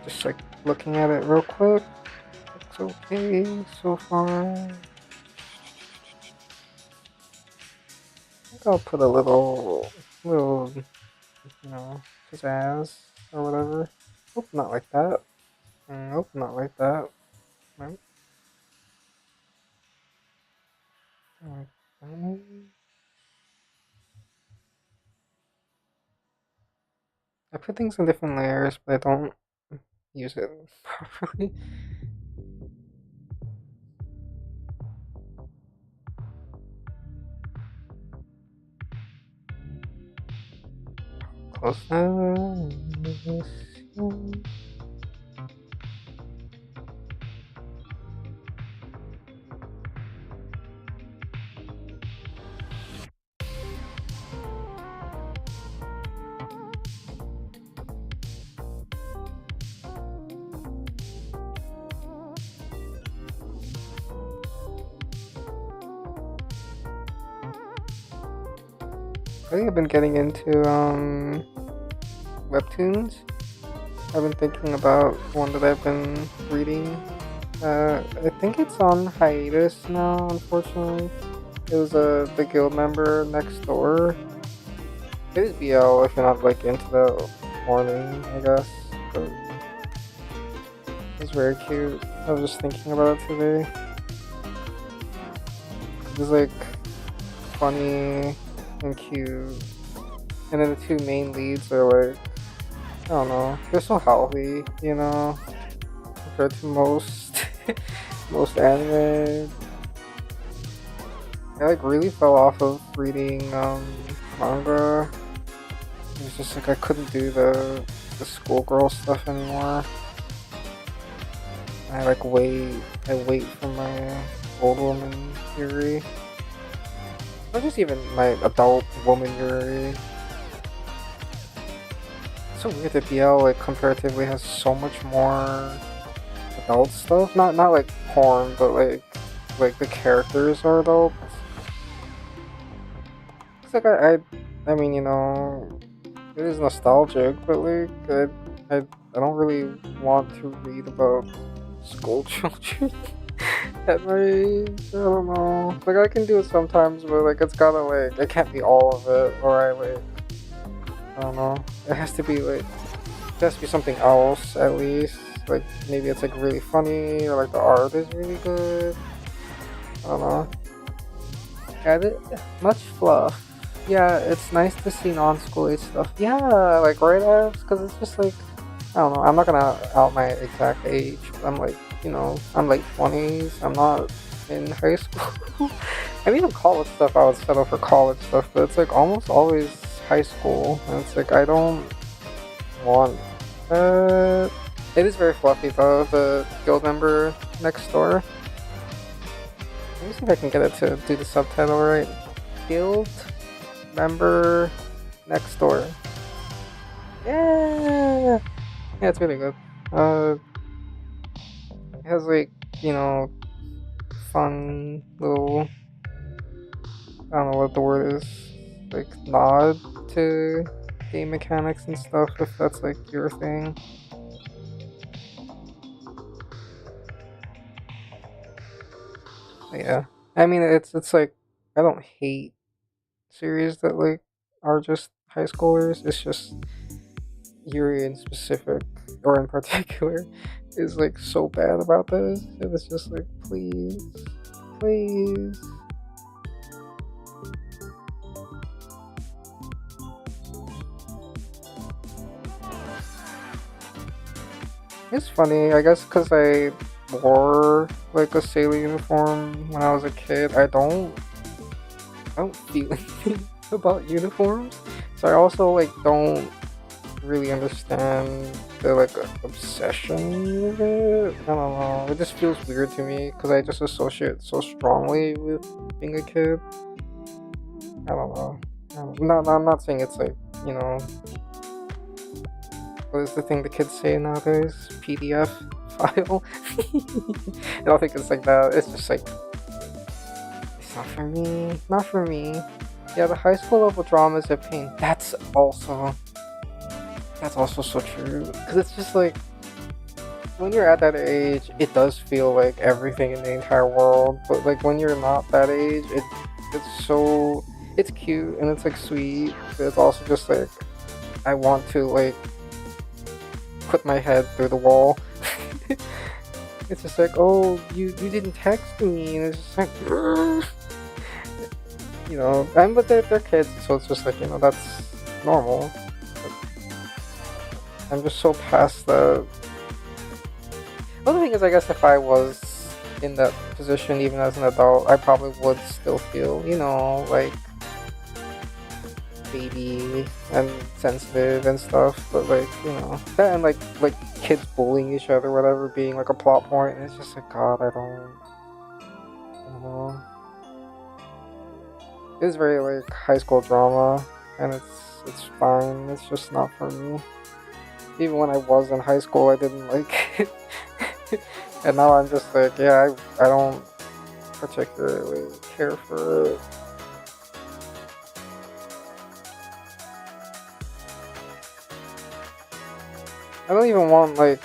[SPEAKER 1] Just like looking at it real quick. It's okay so far. I think I'll put a little, pizzazz or whatever. Hope not like that. Hope not like that. Right? Like that. I put things in different layers, but I don't use it properly. Close that. I think I've been getting into webtoons. I've been thinking about one that I've been reading. I think it's on hiatus now, unfortunately. It was the guild member next door. It is BL if you're not like into the morning, I guess. But it's very cute. I was just thinking about it today. It's like funny and cute, and then the two main leads are like, I don't know, they're so healthy, compared to most most anime. I like really fell off of reading manga. It was just like I couldn't do the schoolgirl stuff anymore. I wait for my old woman Yuri. Or just even my adult woman Yuri. It's so weird that BL like comparatively has so much more adult stuff. Not like porn, but like the characters are adults. It's like I mean, it is nostalgic, but like I don't really want to read about school children at my age. I don't know. Like I can do it sometimes, but like it's gotta like it can't be all of it, or I don't know. It has to be like it has to be something else at least. Like maybe it's like really funny, or like the art is really good. I don't know. Edit much fluff. Yeah, it's nice to see non-school age stuff. Yeah, like right apps, because it's just like I don't know. I'm not gonna out my exact age. I'm like, I'm late 20s. I'm not in high school. I mean, even college stuff, I would settle for college stuff, but it's like almost always high school, and it's like I don't want. It is very fluffy though. The guild member next door. Let me see if I can get it to do the subtitle right. Guild member next door. Yeah, it's really good. It has like fun little. I don't know what the word is. Like nod to game mechanics and stuff. If that's like your thing. Yeah, I mean it's like I don't hate series that like are just high schoolers. It's just Yuri in specific or in particular is like so bad about this. And it's just like please, please. It's funny, I guess, because I wore like a sailor uniform when I was a kid. I don't feel anything about uniforms, so I also like don't really understand the like obsession with it. I don't know. It just feels weird to me because I just associate so strongly with being a kid. I don't know. No, I'm not saying it's like what is the thing the kids say nowadays? PDF file. I don't think it's like that. It's just like it's not for me. Not for me. Yeah, the high school level drama is a pain. That's also so true. Because it's just like when you're at that age, it does feel like everything in the entire world. But like when you're not that age, it's cute and it's like sweet. But it's also just like I want to like put my head through the wall. It's just like, oh, you didn't text me, and it's just like, but they're kids, so it's just like that's normal. But I'm just so past the. Well, the thing is, I guess if I was in that position, even as an adult, I probably would still feel, like baby and sensitive and stuff, but like that and like kids bullying each other, whatever, being like a plot point, and it's just like God, I don't know. It's very like high school drama, and it's fine. It's just not for me. Even when I was in high school, I didn't like it, and now I'm just like, yeah, I don't particularly care for it. I don't even want like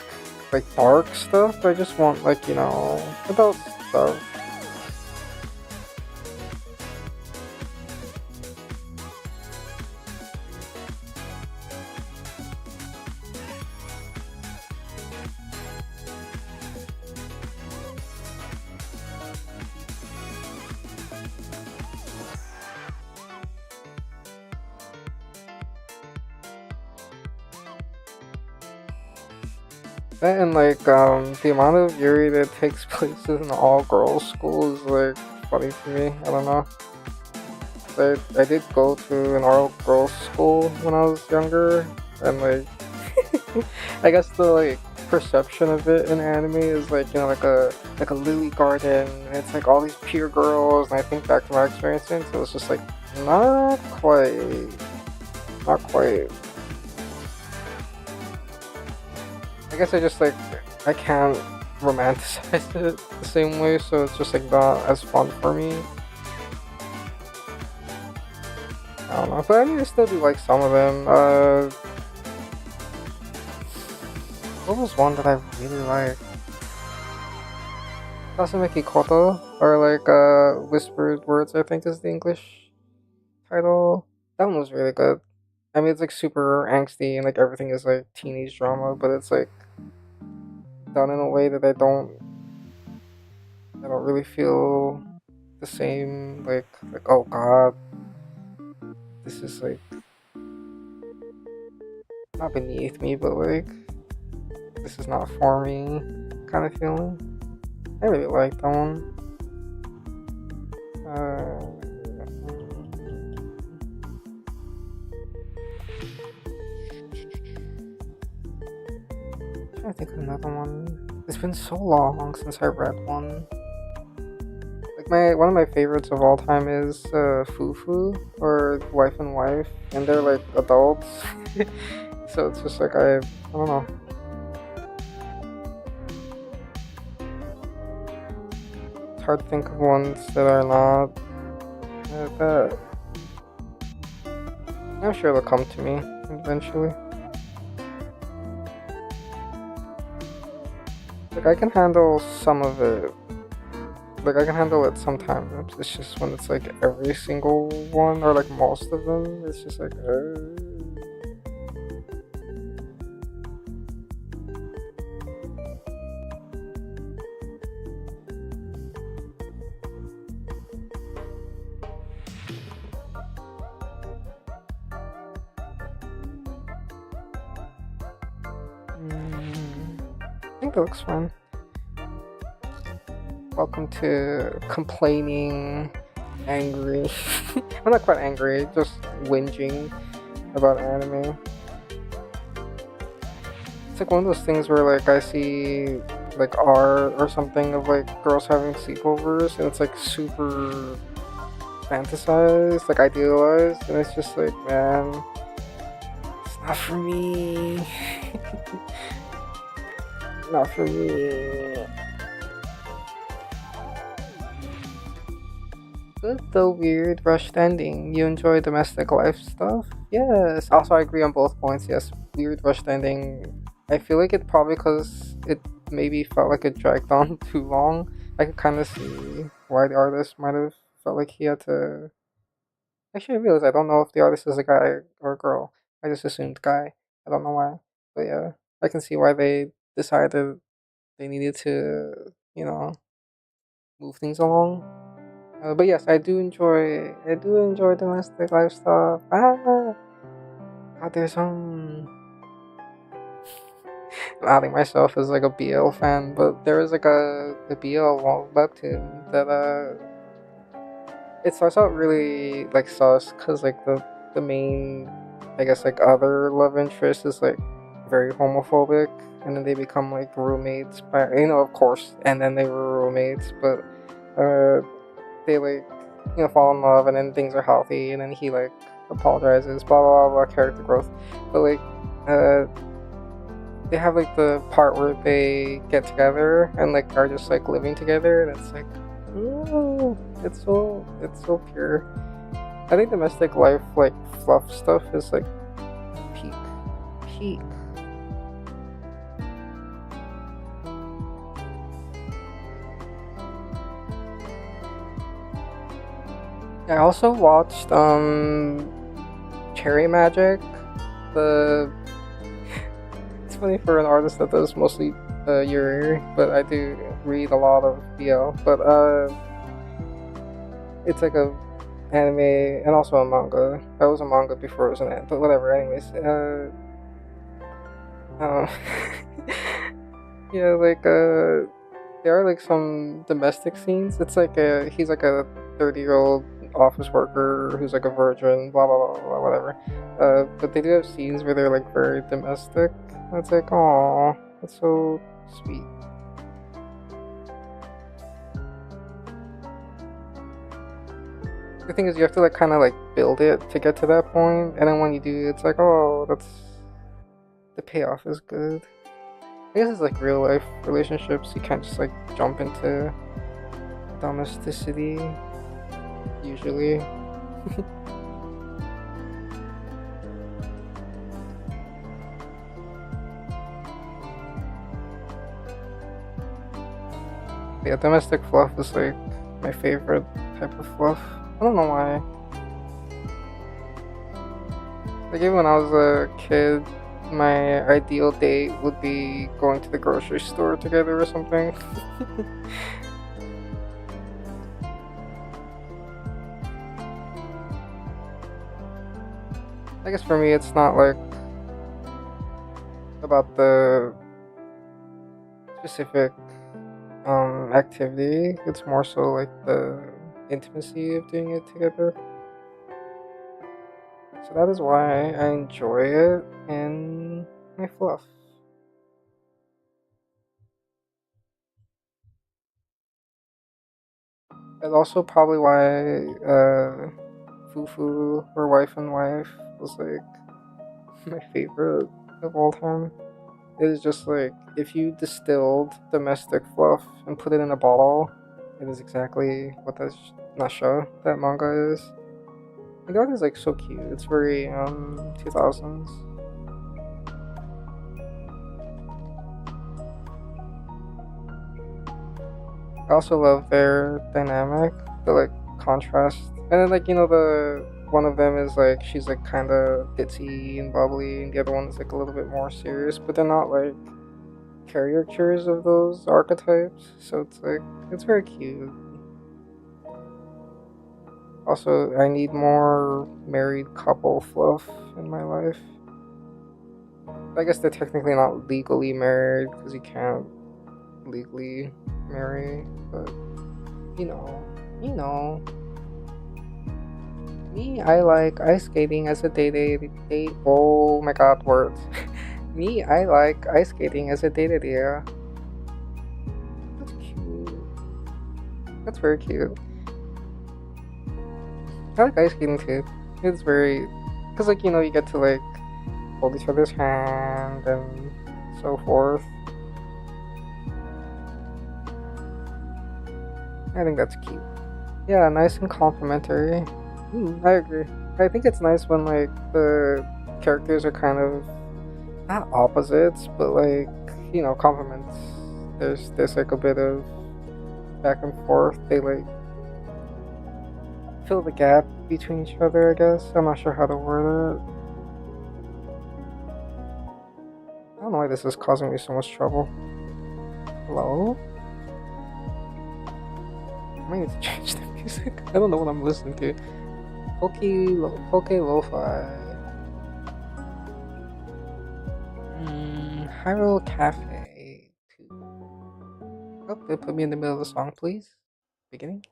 [SPEAKER 1] dark stuff. I just want like adult stuff. And like the amount of Yuri that takes place in an all girls school is like funny to me. I don't know. I did go to an all girls school when I was younger, and like I guess the like perception of it in anime is like like a lily garden, and it's like all these pure girls. And I think back to my experience, and so it's just like not quite, not quite. I guess I can't romanticize it the same way, so it's just like not as fun for me. I don't know, but I mean I still do like some of them. What was one that I really liked? Tatsumaki Koto, or like Whispered Words, I think is the English title. That one was really good. I mean, it's like super angsty and like everything is like teenage drama, but it's like done in a way that I don't really feel the same. Like oh god, this is like not beneath me, but like this is not for me kind of feeling. I really like that one. I think of another one. It's been so long since I read one. Like one of my favorites of all time is Fufu or Wife and Wife, and they're like adults, so it's just like I don't know. It's hard to think of ones that are not that. I'm sure they'll come to me eventually. Like I can handle some of it. Like I can handle it sometimes. It's just when it's like every single one or like most of them. It's just like. I think that looks fun. Welcome to complaining, angry. I'm not quite angry, just whinging about anime. It's like one of those things where like I see like art or something of like girls having sleepovers and it's like super fantasized, like idealized, and it's just like, man, it's not for me. Not for me. Good though, weird rushed ending. You enjoy domestic life stuff? Yes. Also, I agree on both points. Yes, weird rushed ending. I feel like it probably because it maybe felt like it dragged on too long. I could kind of see why the artist might have felt like he had to. Actually, I realized I don't know if the artist is a guy or a girl. I just assumed guy. I don't know why. But yeah, I can see why they decided they needed to, move things along. But yes, I do enjoy domestic life stuff. God, there's some. I'm outing myself as like a BL fan, but there is like a BL webtoon that it starts out really like sus because like the main, I guess like other love interest is like very homophobic, and then they become like roommates by of course, and then they were roommates, but they like fall in love, and then things are healthy, and then he like apologizes, blah blah blah, blah, character growth, but like they have like the part where they get together and like are just like living together, and it's like, ooh, it's so pure. I think domestic life like fluff stuff is like peak. I also watched Cherry Magic. It's funny for an artist that does mostly Yuri, but I do read a lot of BL. But it's like a anime and also a manga. That was a manga before it was an anime, but whatever. Anyways, yeah, like there are like some domestic scenes. It's like he's like a 30-year-old office worker who's like a virgin, blah blah blah, blah whatever. But they do have scenes where they're like very domestic. It's like, oh, that's so sweet. The thing is, you have to like kind of like build it to get to that point, and then when you do, it's like, oh, the payoff is good. I guess it's like real life relationships. You can't just like jump into domesticity usually. Yeah, domestic fluff is like my favorite type of fluff. I don't know why. Like even when I was a kid, my ideal date would be going to the grocery store together or something. I guess for me, it's not like about the specific activity. It's more so like the intimacy of doing it together. So that is why I enjoy it in my fluff. That's also probably why Fufu or Wife and Wife was like my favorite of all time. It is just like if you distilled domestic fluff and put it in a bottle, it is exactly what that manga is. And the art is like so cute. It's very 2000s. I also love their dynamic, the like contrast, and then like the one of them is like she's like kind of ditzy and bubbly, and the other one is like a little bit more serious, but they're not like caricatures of those archetypes, so it's very cute. Also, I need more married couple fluff in my life. I guess they're technically not legally married because you can't legally marry, but you know. Me, I like ice skating as a date. Oh my god, words. Me, I like ice skating as a date idea. That's cute. That's very cute. I like ice skating too. It's very, cause like you get to like hold each other's hand and so forth. I think that's cute. Yeah, nice and complimentary. I agree. I think it's nice when like the characters are kind of not opposites, but like complements. There's like a bit of back and forth. They like fill the gap between each other. I guess I'm not sure how to word it. I don't know why this is causing me so much trouble. Hello? I might need to change the music. I don't know what I'm listening to. Poke Lo-Fi. Hyrule Cafe 2. Oh, they put me in the middle of the song, please. Beginning.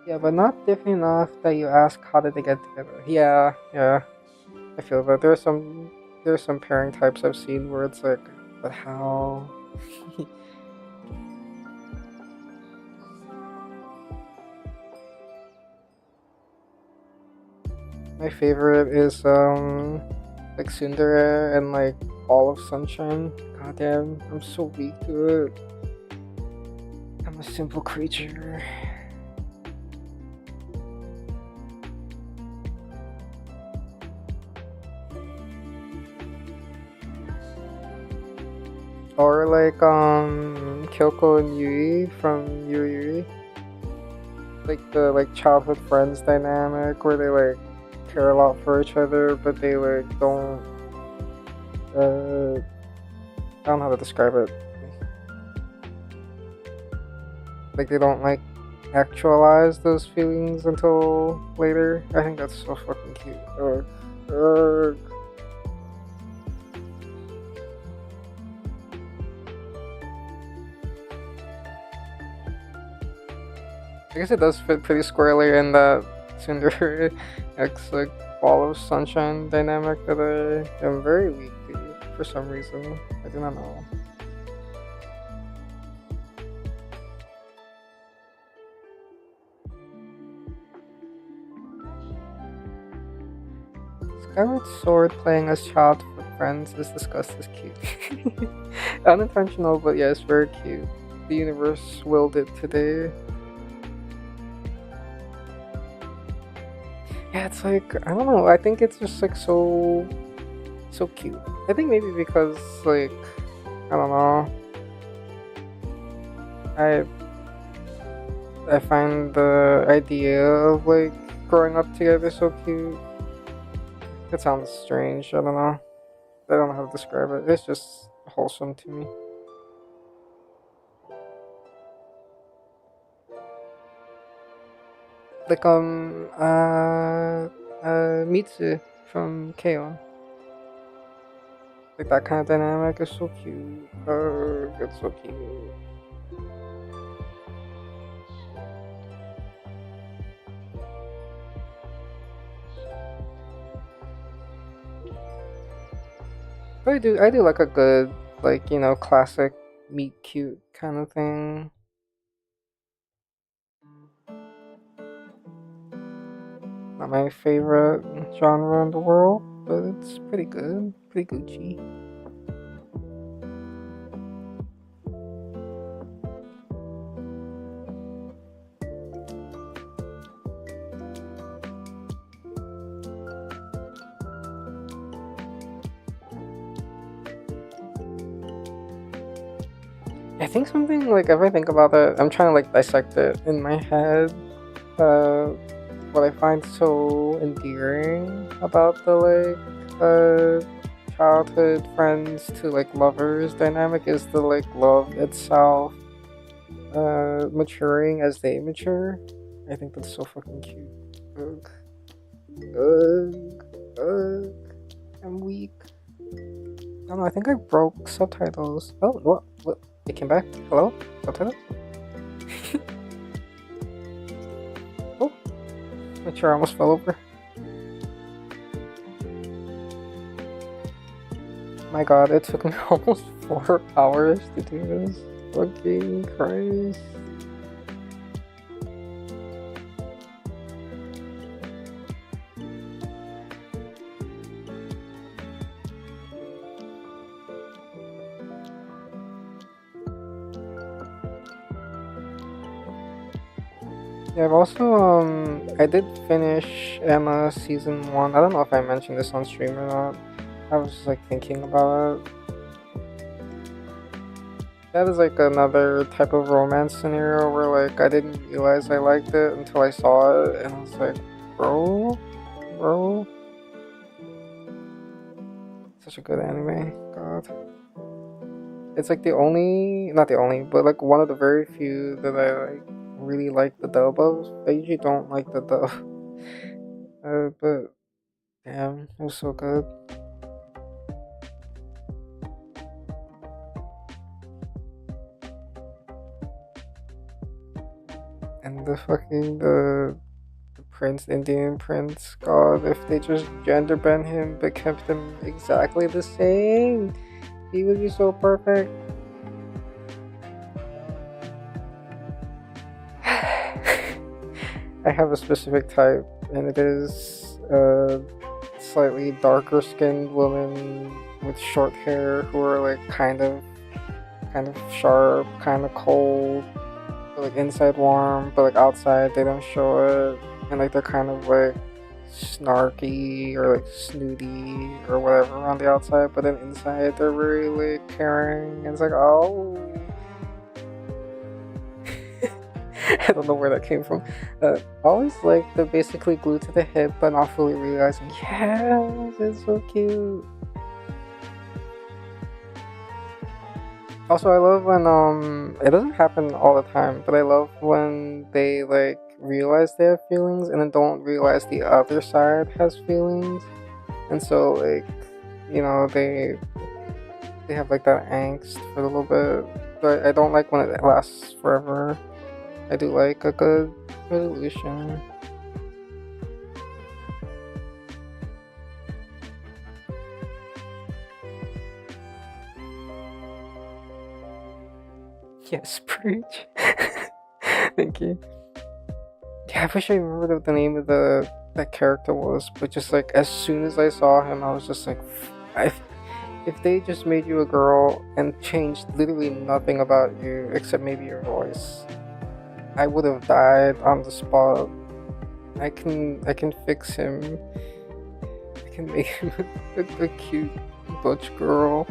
[SPEAKER 1] Yeah, but not different enough that you ask how did they get together. Yeah. I feel that there's some pairing types I've seen where it's like, but how? My favorite is like Tsundere and like Ball of Sunshine. Goddamn, I'm so weak to it. I'm a simple creature. Or like Kyoko and Yui from Yui. Like the like childhood friends dynamic where they like care a lot for each other, but they like don't. I don't know how to describe it. Like they don't like actualize those feelings until later. I think that's so fucking cute. I guess it does fit pretty squarely in that Tsundere X like Ball of Sunshine dynamic that I am very weak to for some reason. I do not know. Skyward Sword playing as childhood friends is discussed as cute. Unintentional, but yes, very cute. The universe willed it today. Yeah, it's like I don't know. I think it's just like so cute. I think maybe because like I don't know. I I find the idea of like growing up together so cute. It sounds strange. I don't know. I don't know how to describe it. It's just wholesome to me. Like Mitsu from KO. Like that kind of dynamic is so cute. It's so cute. But I do like a good, like, you know, classic meet cute kind of thing. Not my favorite genre in the world, but it's pretty good, pretty Gucci. I think something like if I think about it, I'm trying to like dissect it in my head. What I find so endearing about the childhood friends to like lovers dynamic is the like love itself maturing as they mature. I think that's so fucking cute. Ugh. Ugh. I'm weak. I don't know, I think I broke subtitles. Oh, what? It came back? Hello? Subtitles? Oh, my chair almost fell over. My god, it took me almost 4 hours to do this. Fucking Christ. Yeah, I've also I did finish Emma season 1. I don't know if I mentioned this on stream or not. I was just like thinking about it. That is like another type of romance scenario where like I didn't realize I liked it until I saw it and I was like, bro. Such a good anime. God. It's like not the only, but like one of the very few that I like really like the dub of. I usually don't like the dub. But damn, it was so good. And the prince, Indian prince, god, if they just gender bend him but kept him exactly the same, he would be so perfect. I have a specific type, and it is a slightly darker skinned woman with short hair who are like kind of sharp, kind of cold, like inside warm, but like outside they don't show it, and like they're kind of like snarky or like snooty or whatever on the outside, but then inside they're very like caring, and it's like, oh. I don't know where that came from. Always like the basically glued to the hip, but not fully realizing, yes, it's so cute. Also, I love when it doesn't happen all the time, but I love when they like realize they have feelings and then don't realize the other side has feelings, and so like, you know, they have like that angst for a little bit. But I don't like when it lasts forever. I do like a good resolution. Yes, preach. Thank you. Yeah, I wish I remembered what the name of that character was, but just like as soon as I saw him, I was just like, if they just made you a girl and changed literally nothing about you except maybe your voice, I would have died on the spot. I can fix him. I can make him a cute butch girl.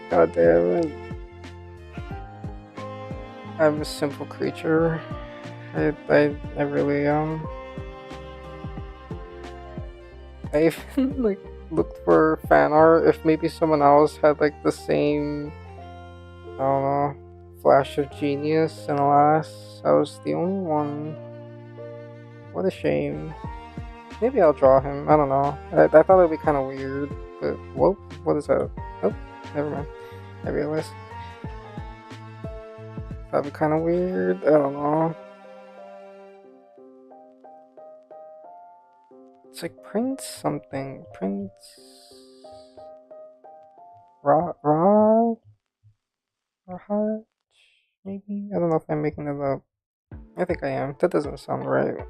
[SPEAKER 1] God damn it. I'm a simple creature. I really I even like looked for fan art if maybe someone else had like the same, I don't know, flash of genius, and alas, I was the only one. What a shame. Maybe I'll draw him. I don't know. I thought it'd be kind of weird, but whoa, what is that? Oh, never mind. I realized. That'd be kind of weird. I don't know. It's like Prince something. Prince. Rahat? Maybe? I don't know if I'm making it up. I think I am. That doesn't sound right.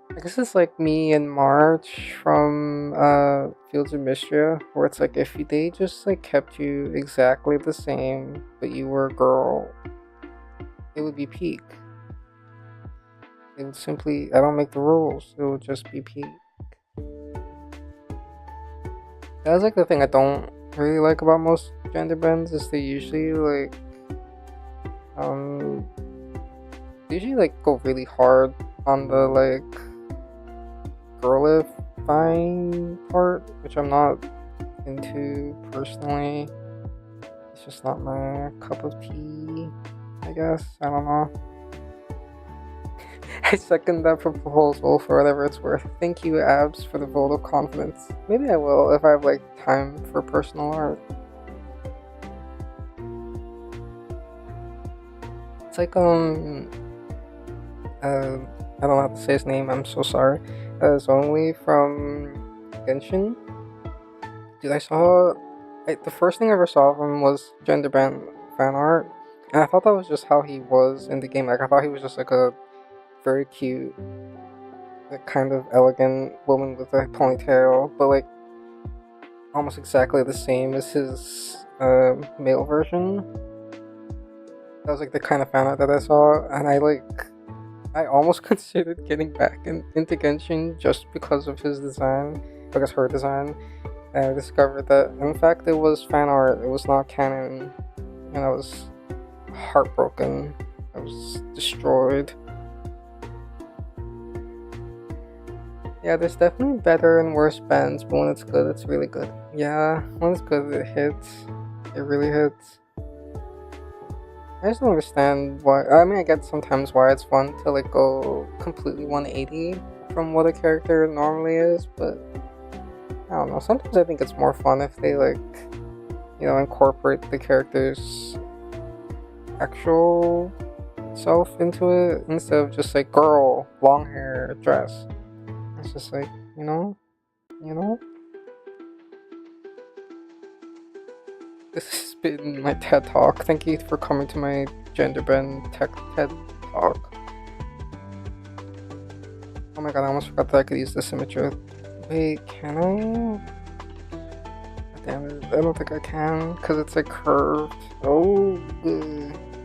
[SPEAKER 1] I guess it's like me in March from Fields of Mystria, where it's like if they just like kept you exactly the same, but you were a girl, it would be peak. It would simply, I don't make the rules, it would just be peak. That's like the thing I don't really like about most gender bends, is they usually like go really hard on the like girlifying part, which I'm not into personally. It's just not my cup of tea, I guess. I don't know. I second that proposal for whatever it's worth. Thank you, Abs, for the vote of confidence. Maybe I will if I have like time for personal art. It's like I don't know how to say his name, I'm so sorry. It's only from Genshin. Dude, the first thing I ever saw of him was gender band fan art, and I thought that was just how he was in the game. Like, I thought he was just like a very cute, like, kind of elegant woman with a ponytail, but like almost exactly the same as his male version. That was like the kind of fan art that I saw, and I almost considered getting back into Genshin just because of his design, I guess her design. And I discovered that, in fact, it was fan art, it was not canon, and I was heartbroken. I was destroyed. Yeah, there's definitely better and worse bands, but when it's good, it's really good. Yeah, when it's good, it hits. It really hits. I just don't understand why. I mean, I get sometimes why it's fun to like go completely 180 from what a character normally is, but I don't know. Sometimes I think it's more fun if they like, incorporate the character's actual self into it instead of just like girl, long hair, dress. It's just like, you know. This has been my TED Talk. Thank you for coming to my gender bend tech TED Talk. Oh my god, I almost forgot that I could use the symmetry. Wait, can I? Damn it, I don't think I can, because it's like curved. Oh,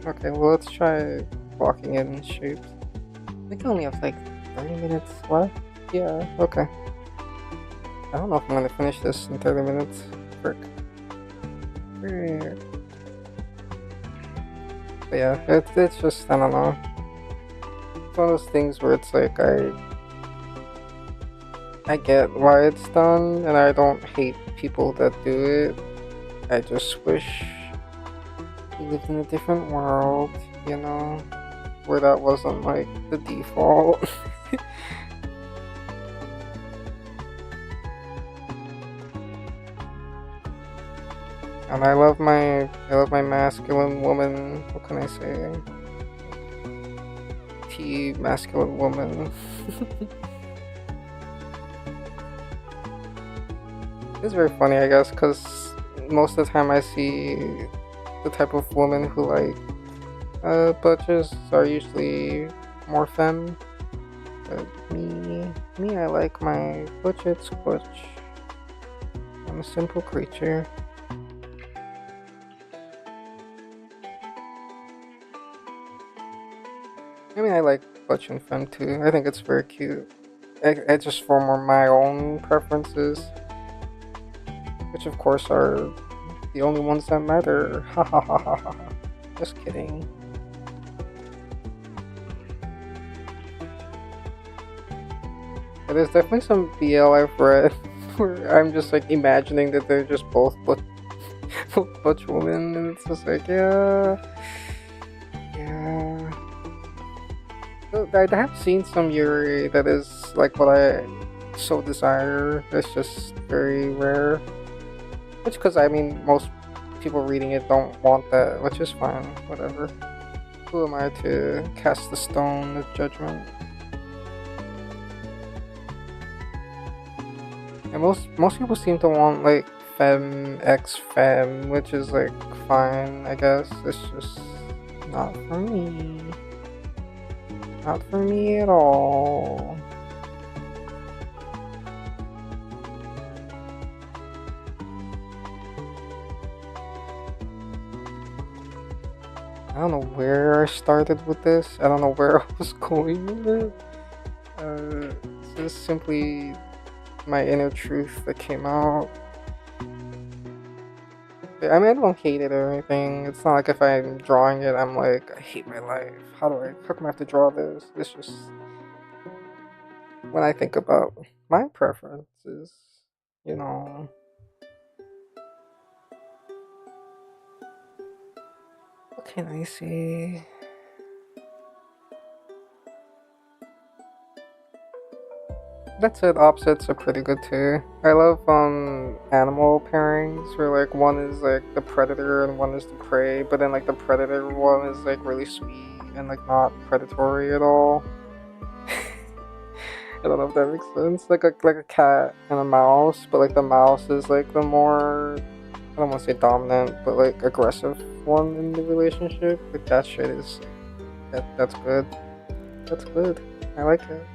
[SPEAKER 1] okay, well let's try blocking it in shapes. I think I only have like 30 minutes left. Yeah, okay. I don't know if I'm gonna finish this in 30 minutes. Frick. But yeah, it's just, I don't know. It's one of those things where it's like, I get why it's done, and I don't hate people that do it. I just wish we lived in a different world, where that wasn't like the default. And I love my masculine woman. What can I say? Masculine woman. It's very funny, I guess, because most of the time I see the type of woman who like butches are usually more femme. But me, I like my butchets butch. I'm a simple creature. I mean, I like butch and femme too. I think it's very cute. I just for more my own preferences, which of course are the only ones that matter. Ha ha ha ha ha. Just kidding. But there's definitely some BL I've read where I'm just like imagining that they're just both butch women, and it's just like, yeah. I have seen some Yuri that is like what I so desire. It's just very rare. Which, because I mean, most people reading it don't want that, which is fine. Whatever. Who am I to cast the stone of judgment? And most people seem to want like femme x femme, which is like fine, I guess. It's just not for me. Not for me at all. I don't know where I started with this. I don't know where I was going with it. This is simply my inner truth that came out. I mean, I don't hate it or anything. It's not like if I'm drawing it, I'm like, I hate my life. How come I have to draw this? It's just when I think about my preferences, you know. What can I say? That said, opposites are pretty good too. I love animal pairings where like one is like the predator and one is the prey, but then like the predator one is like really sweet and like not predatory at all. I don't know if that makes sense. Like a cat and a mouse, but like the mouse is like the more, I don't want to say dominant, but like aggressive one in the relationship. Like that shit is that's good. That's good. I like it.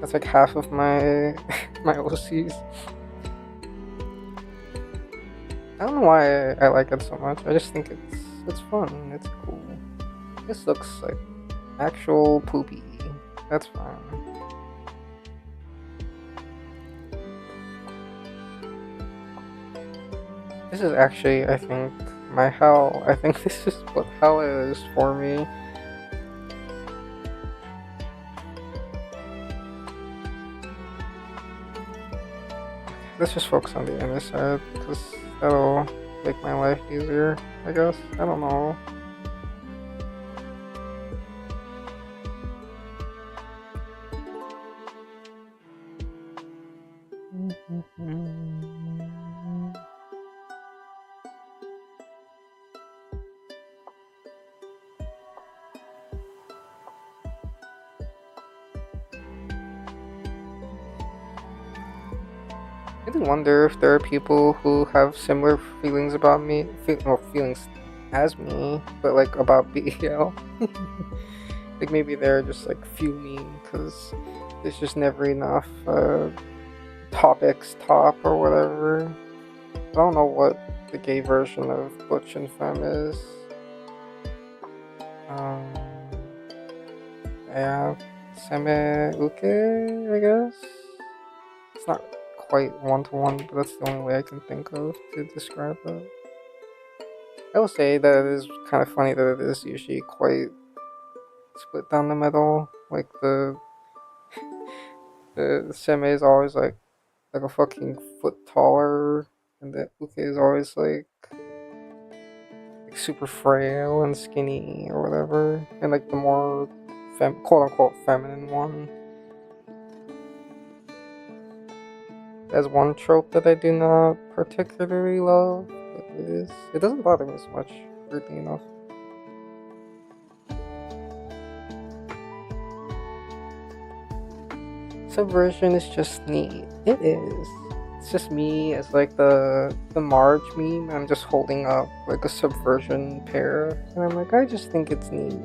[SPEAKER 1] That's like half of my my OCs. I don't know why I like it so much. I just think it's fun. It's cool. This looks like actual poopy. That's fine. This is actually, I think, my hell. I think this is what hell is for me. Let's just focus on the inner side, because that'll make my life easier, I guess. I don't know. I do wonder if there are people who have similar feelings about me, feelings as me, but like about BL. Like maybe they're just like fuming because there's just never enough topics top or whatever. I don't know what the gay version of butch and femme is. Yeah, seme uke, I guess. It's not quite one-to-one, but that's the only way I can think of to describe it. I will say that it is kind of funny that it is usually quite split down the middle. Like the seme is always like a fucking foot taller, and the uke is always like super frail and skinny or whatever, and like the more quote unquote feminine one. There's one trope that I do not particularly love. It doesn't bother me so much, weirdly enough. Subversion is just neat. It is. It's just me as like the Marge meme. I'm just holding up like a subversion pair, and I'm like, I just think it's neat.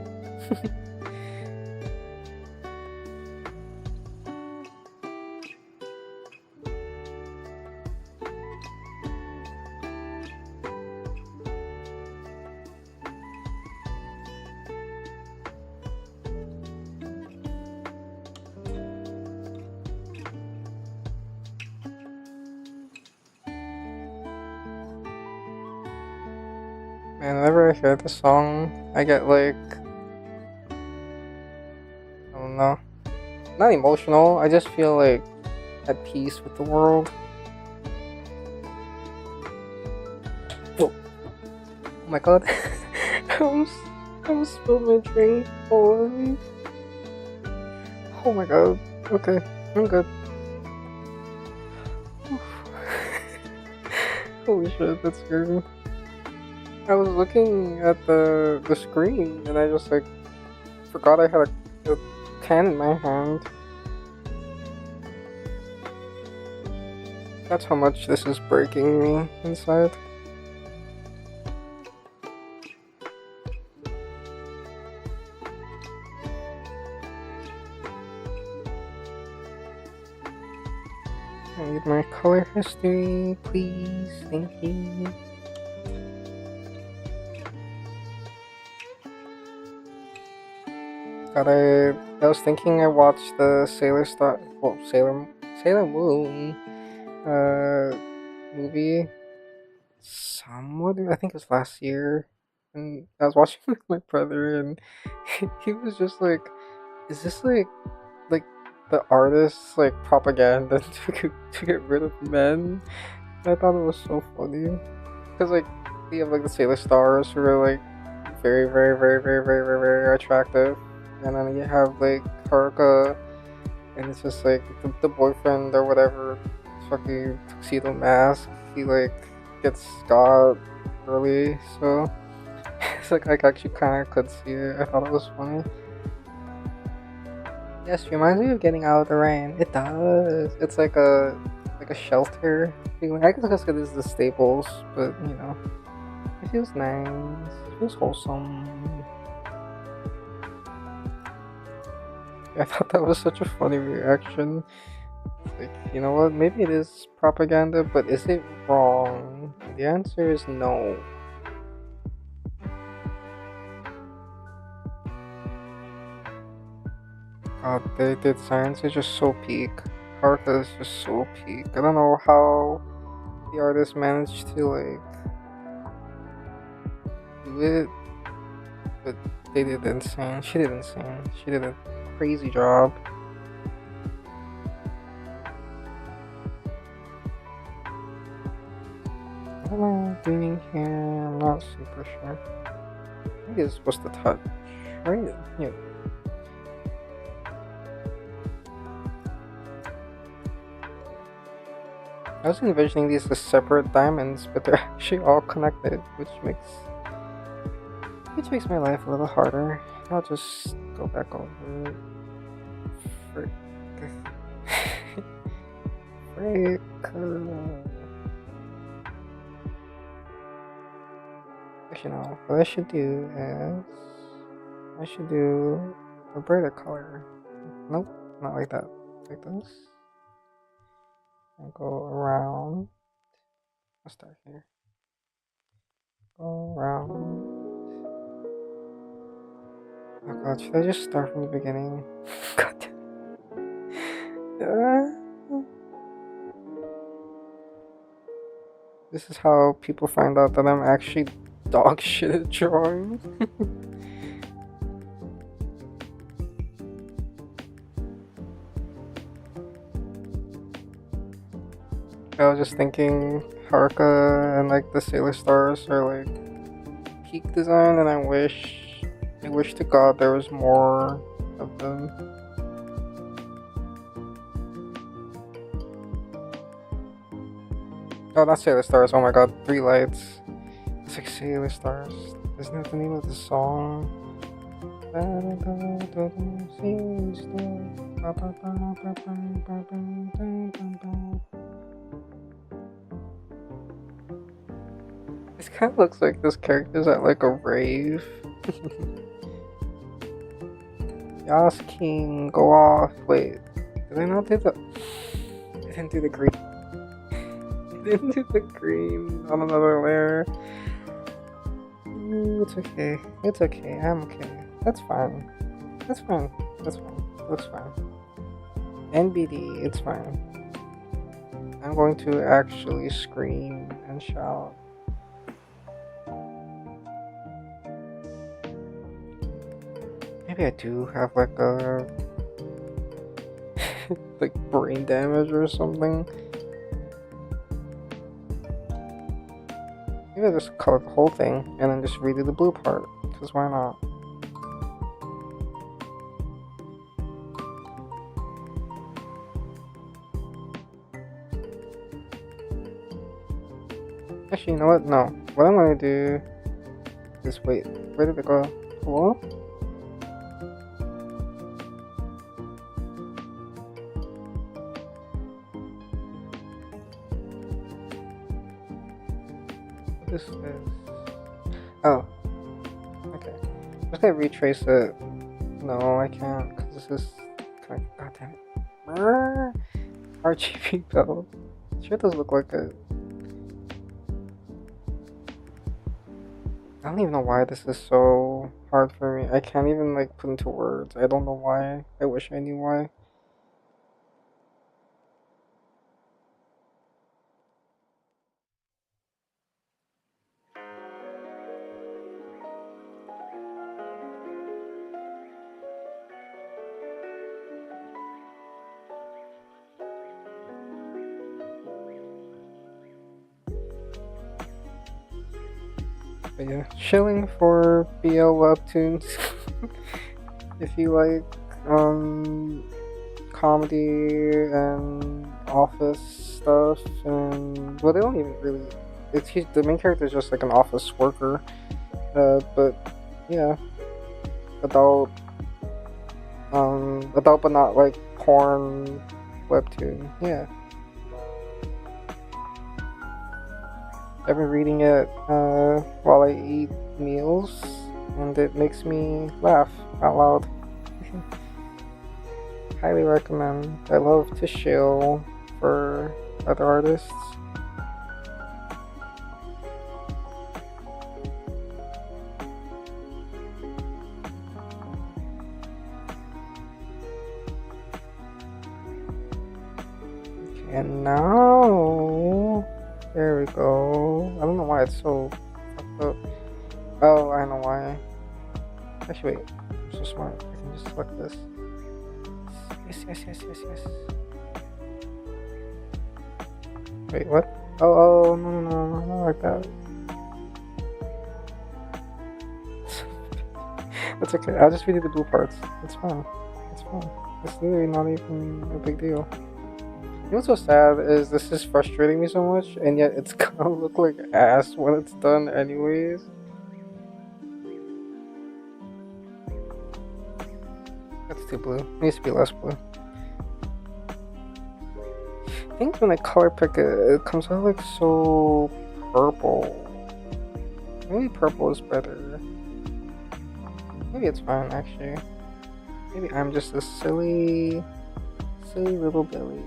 [SPEAKER 1] Man, whenever I hear this song, I get like, I don't know, not emotional. I just feel like at peace with the world. Oh, oh my god. I almost spilled my drink all over me. Oh my god. Okay, I'm good. Holy shit, that's scary. I was looking at the screen and I just like forgot I had a pen in my hand. That's how much this is breaking me inside. I need my color history, please. Thank you. God, I was thinking I watched the Sailor Moon movie somewhat, I think it was last year, and I was watching with my brother, and he was just like, "Is this like the artist's like propaganda to get rid of men?" And I thought it was so funny because like you have like the Sailor Stars who are like very very very very very very very attractive, and then you have like Haruka, and it's just like the boyfriend or whatever, fucking tuxedo mask. He like gets got early, so it's like I actually kind of could see it. I thought it was funny. Yes, reminds me of getting out of the rain. It does. It's like a shelter feeling. I guess because it's the staples, but you know, it feels nice. It feels wholesome. I thought that was such a funny reaction. Like, you know what? Maybe it is propaganda, but is it wrong? The answer is no. God, the science is just so peak. Haruka is just so peak. I don't know how the artist managed to like do it, but they did insane. She did insane. She did a crazy job. What am I doing here? I'm not super sure. I think it's supposed to touch, right? Yeah. I was envisioning these as separate diamonds, but they're actually all connected, which makes my life a little harder. I'll just go back over it. Frick. Frick. Actually, no. What I should do is I should do a brighter color. Nope, not like that. Like this. And go around. I'll start here. Go around. Oh god, should I just start from the beginning? God. This is how people find out that I'm actually dog shit at drawing. I was just thinking Haruka and like the Sailor Stars are like peak design, and I wish to God there was more of them. Oh, not Sailor Stars. Oh my god, 3 lights. It's like Sailor Stars. Isn't that the name of the song? This kind of looks like this character's at like a rave. Yas King, go off. Wait, did I not do the? I didn't do the green. I didn't do the green on another layer. It's okay. It's okay. I'm okay. That's fine. That's fine. That's fine. Looks fine. NBD, it's fine. I'm going to actually scream and shout. Maybe I do have like a like brain damage or something. Maybe I just color the whole thing and then just redo the blue part, because why not? Actually, you know what? No. What I'm gonna do is wait. Where did it go? Hello? This is. Oh. Okay. I'm just gonna retrace it. No, I can't, because this is kind of. God damn it. RGB bell. Sure does look like it. I don't even know why this is so hard for me. I can't even like put into words. I don't know why. I wish I knew why. But yeah, shilling for BL webtoons. If you like comedy and office stuff, and well, they don't even really. The main character is just like an office worker, but yeah, adult, adult but not like porn webtoon. Yeah, I've been reading it while I eat meals, and it makes me laugh out loud. Highly recommend. I love to shill for other artists. And now, there we go. I don't know why it's so fucked up. Oh, I know why. Actually, wait. I'm so smart. I can just select this. Yes. Wait, what? Oh, no, not like that. That's okay. I'll just redo the blue parts. It's fine. It's literally not even a big deal. You know what's so sad is this is frustrating me so much, and yet it's gonna look like ass when it's done anyways. That's too blue. It needs to be less blue. I think when I color pick it, it comes out like so purple. Maybe purple is better. Maybe it's fine actually. Maybe I'm just a silly little Billy.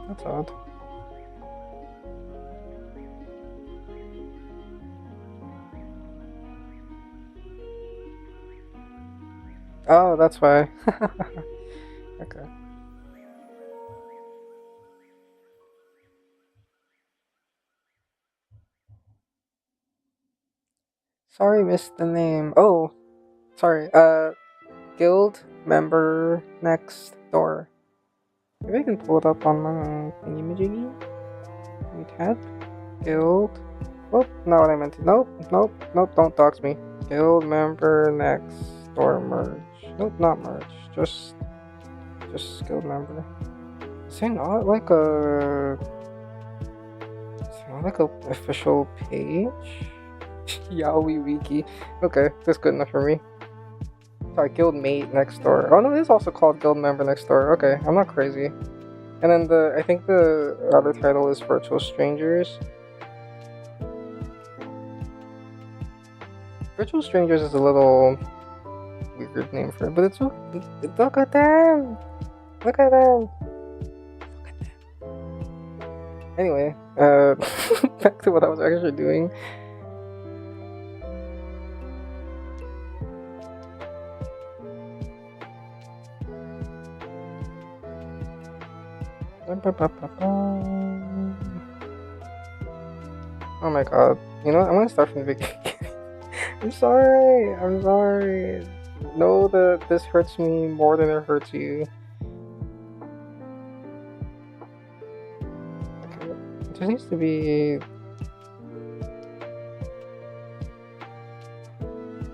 [SPEAKER 1] That's odd. Oh, that's why. Okay. Sorry, missed the name. Oh, sorry. Guild member next door. Maybe I can pull it up on my thingy-majiggy. Let me tap. Guild. Oh, not what I meant to. Nope, don't dox me. Guild member next door merge. Nope, not merge. Just guild member. Is there not like a... Is there not like a official page? Yaoi wiki. Okay, that's good enough for me. Sorry, guild mate next door. Oh no, it is also called guild member next door. Okay, I'm not crazy. And then I think the other title is virtual strangers. Virtual strangers is a little weird name for it, but it's look at them. Look at them. Anyway, back to what I was actually doing. Oh my god. You know what? I'm gonna start from the beginning. I'm sorry. I'm sorry. Know that this hurts me more than it hurts you. Okay. It just needs to be.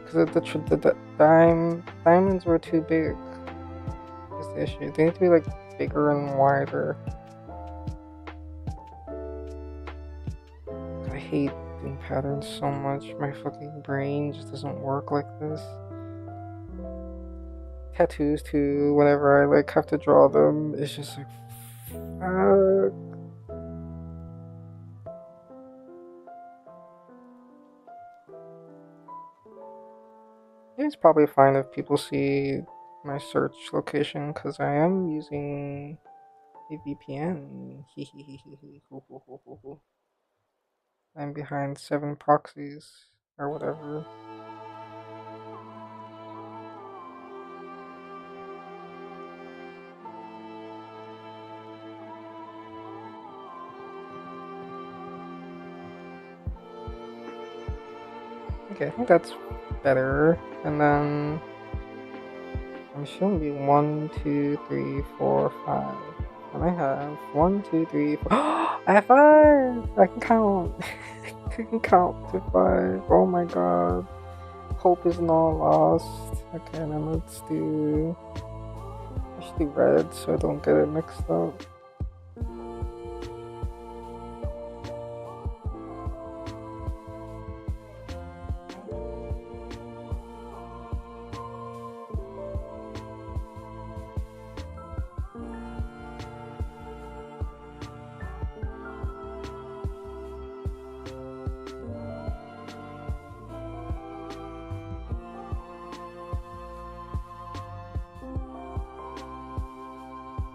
[SPEAKER 1] Because the diamonds were too big. Is the issue. They need to be like bigger and wider. I hate doing patterns so much. My fucking brain just doesn't work like this. Tattoos too. Whenever I like have to draw them, it's just like, fuck. It's probably fine if people see my search location because I am using a VPN. I'm behind 7 proxies or whatever. Okay, I think that's better. And then I'm showing you 1, 2, 3, 4, 5. And I have 1, 2, 3, 4. I have 5! I can count. I can count to 5. Oh my god. Hope is not lost. Okay, then let's do. I should do red so I don't get it mixed up.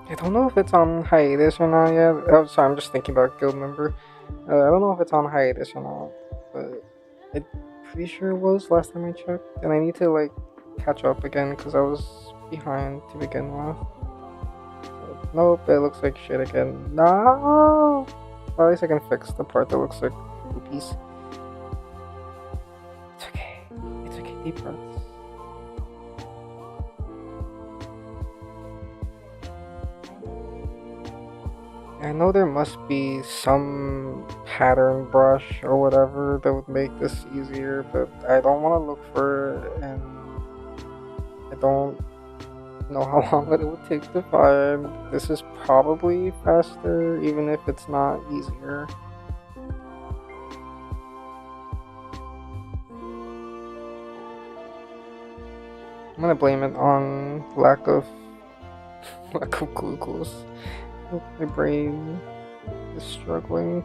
[SPEAKER 1] I don't know if it's on hiatus or not yet. Oh, sorry, I'm just thinking about guild member. I don't know if it's on hiatus or not, but I'm pretty sure it was last time I checked. And I need to like catch up again because I was behind to begin with. So, nope, it looks like shit again. No! Well, at least I can fix the part that looks like poopies. It's okay. It's okay, deep breaths. I know there must be some pattern brush or whatever that would make this easier, but I don't want to look for it, and I don't know how long it would take to find. This is probably faster, even if it's not easier. I'm gonna blame it on lack of glucose. My brain is struggling.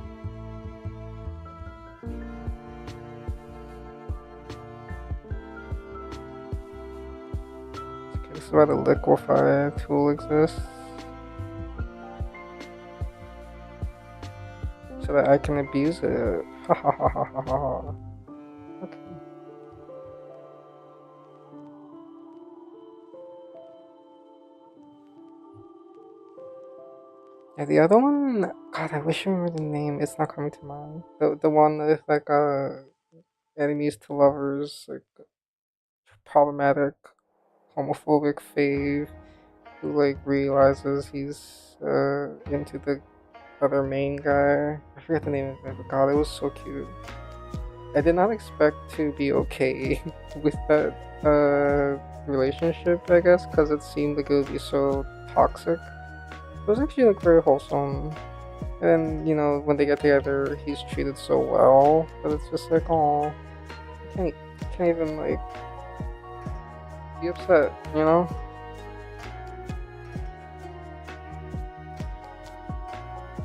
[SPEAKER 1] Okay, this is why the liquefy tool exists. So that I can abuse it. Ha ha ha ha ha ha. Okay. Yeah, the other one, God, I wish I remember the name. It's not coming to mind. The one with like enemies to lovers, like problematic, homophobic fave who like realizes he's into the other main guy. I forget the name of it, but God, it was so cute. I did not expect to be okay with that relationship, I guess, because it seemed like it would be so toxic. It was actually like very wholesome. And you know, when they get together, he's treated so well, but it's just like, oh, can't even like be upset, you know?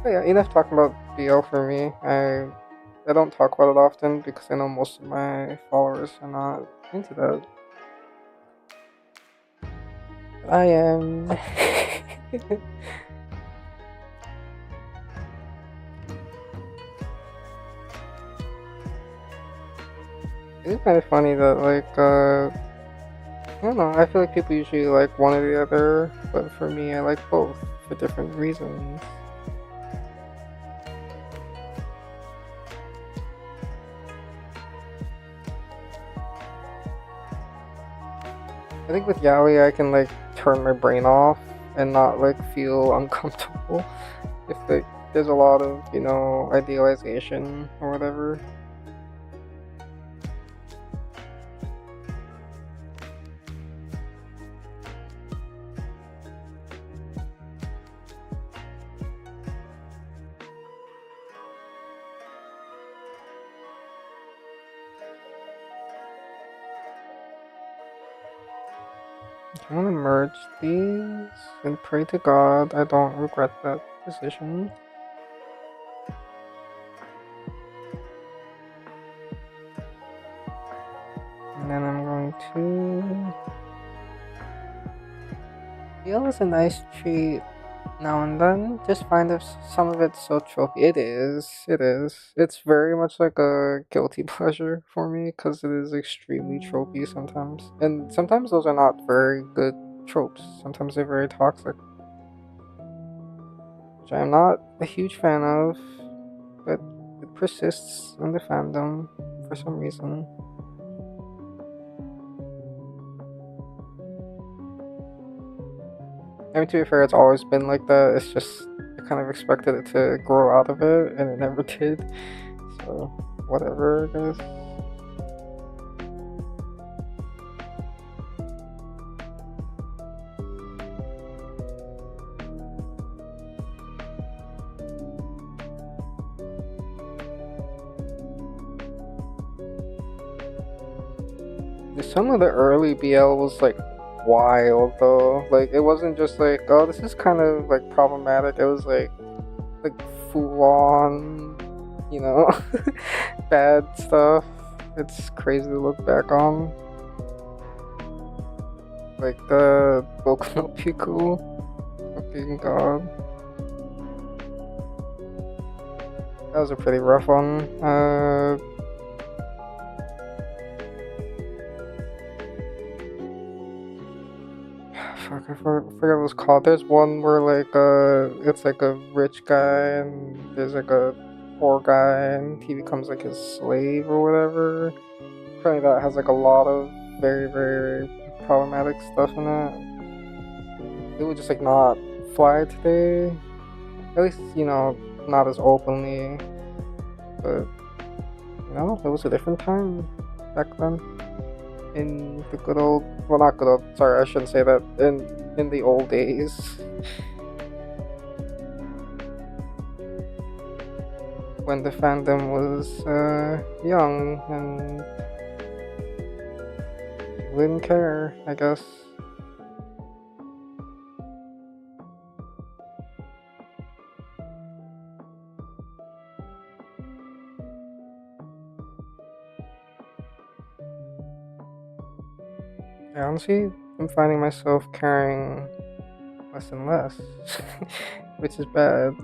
[SPEAKER 1] But yeah, enough talking about BL for me. I don't talk about it often because I know most of my followers are not into that. But I am. It's kind of funny that like I don't know, I feel like people usually like one or the other, but for me I like both for different reasons. I think with yaoi I can like turn my brain off and not like feel uncomfortable if there's a lot of, you know, idealization or whatever. I'm gonna merge these and pray to God I don't regret that decision. And then I'm going to deal is a nice treat now and then. Just find if some of it's so tropey. It is. It is. It's very much like a guilty pleasure for me because it is extremely tropey sometimes. And sometimes those are not very good tropes. Sometimes they're very toxic. Which I am not a huge fan of, but it persists in the fandom for some reason. I mean, to be fair, it's always been like that. It's just I kind of expected it to grow out of it, and it never did. So, whatever, I guess. Some of the early BL was like wild though. Like it wasn't just like, oh, this is kind of like problematic. It was like full on, you know, bad stuff. It's crazy to look back on. Like the Boku no Pico. Fucking god. That was a pretty rough one. Fuck, I forget what it was called. There's one where like it's like a rich guy and there's like a poor guy and he becomes like his slave or whatever. Apparently that has like a lot of very, very problematic stuff in it. It would just like not fly today. At least, you know, not as openly. But you know, it was a different time back then. In the good old, well, not good old, sorry, I shouldn't say that, in the old days. When the fandom was young and people didn't care, I guess. Yeah, honestly, I'm finding myself caring less and less, which is bad.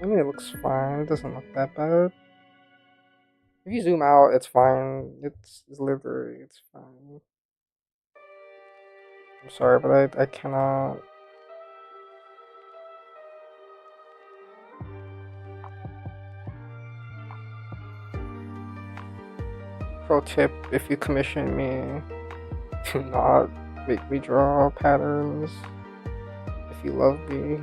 [SPEAKER 1] I mean, it looks fine. It doesn't look that bad. If you zoom out, it's fine. It's literally, it's fine. I'm sorry, but I cannot. Pro tip, if you commission me, do not make me draw patterns if you love me.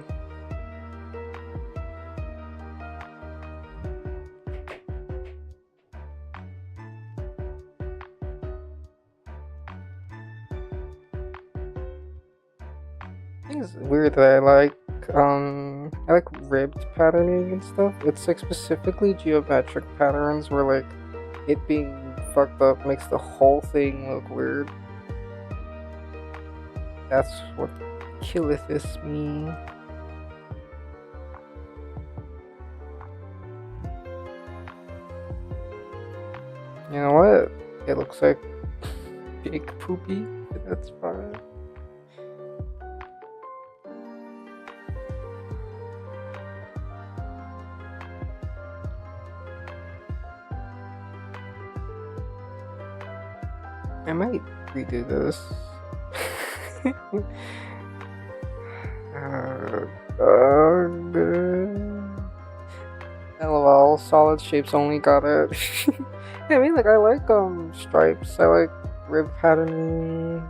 [SPEAKER 1] I think it's weird that I like ribbed patterning and stuff. It's like specifically geometric patterns where like it being fucked up makes the whole thing look weird. That's what killeth me. You know what? It looks like big poopy. That's fine. I might redo this. LOL, solid shapes only, got it. Yeah, I mean, like, I like stripes. I like rib patterning.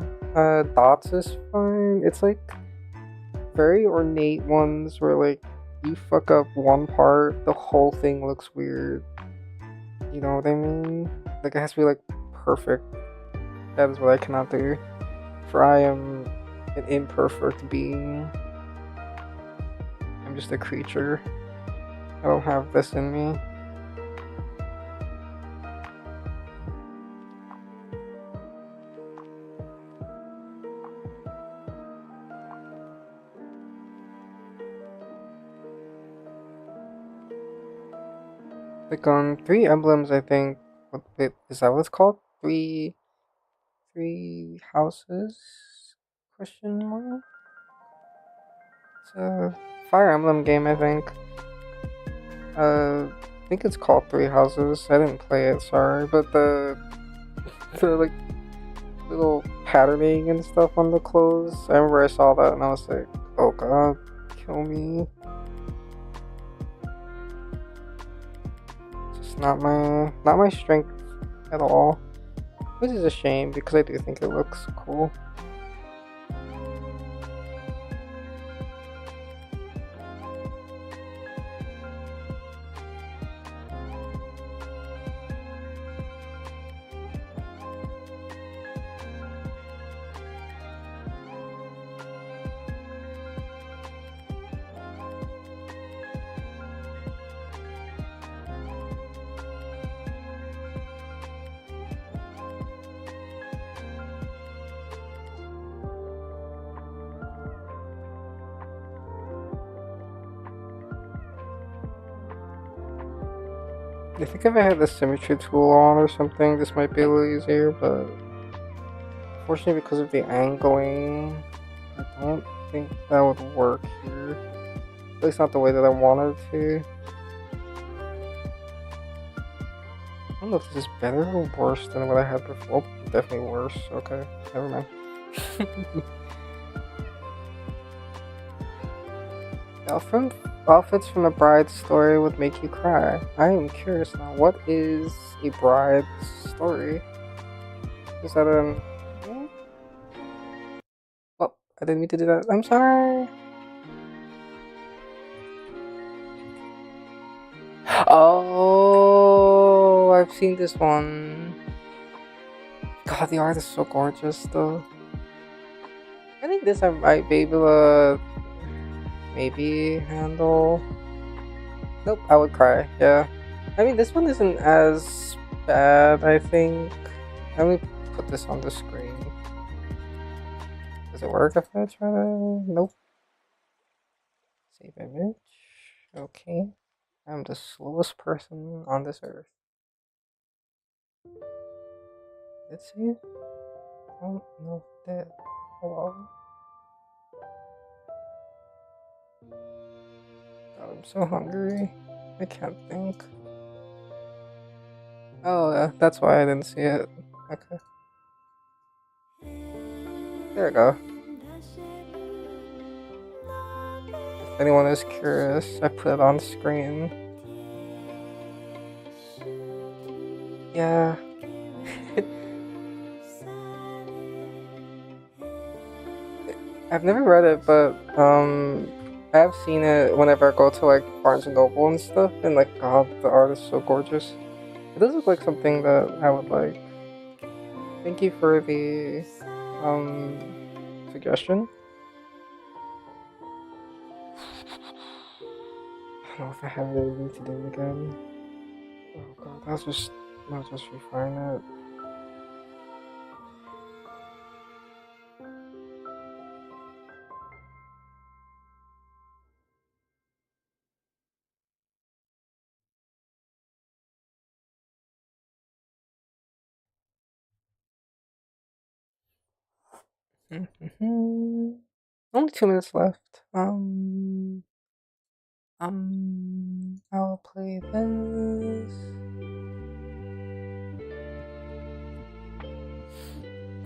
[SPEAKER 1] Dots is fine. It's like very ornate ones where like you fuck up one part, the whole thing looks weird. You know what I mean? Like it has to be like perfect. That is what I cannot do. For I am an imperfect being. I'm just a creature. I don't have this in me. Like on 3 emblems, I think. Wait, is that what it's called? Three houses? Question mark. It's a Fire Emblem game, I think. I think it's called Three Houses. I didn't play it, sorry, but the like little patterning and stuff on the clothes. I remember I saw that and I was like, oh god, kill me. It's just not my strength at all. Which is a shame because I do think it looks cool. I think if I had the symmetry tool on or something, this might be a little easier, but unfortunately because of the angling, I don't think that would work here. At least not the way that I wanted to. I don't know if this is better or worse than what I had before. Oh, definitely worse. Okay, never mind. Outfits from a bride's story would make you cry. I am curious now. What is a bride's story? Is that an... Oh, I didn't mean to do that. I'm sorry. Oh, I've seen this one. God, the art is so gorgeous, though. I think this I might be able to maybe handle. Nope, I would cry. Yeah, I mean this one isn't as bad. I think. Let me put this on the screen. Does it work if I try to? Nope. Save image. Okay. I'm the slowest person on this earth. Let's see. I don't know if that. Hello. God, I'm so hungry. I can't think. Oh, yeah, that's why I didn't see it. Okay. There we go. If anyone is curious, I put it on screen. Yeah. I've never read it, but I've seen it whenever I go to like Barnes and Noble and stuff, and like God, the art is so gorgeous. It does look like something that I would like. Thank you for the suggestion. I don't know if I have anything to do again. Oh god, I'll just refine it. Only 2 minutes left. I'll play this.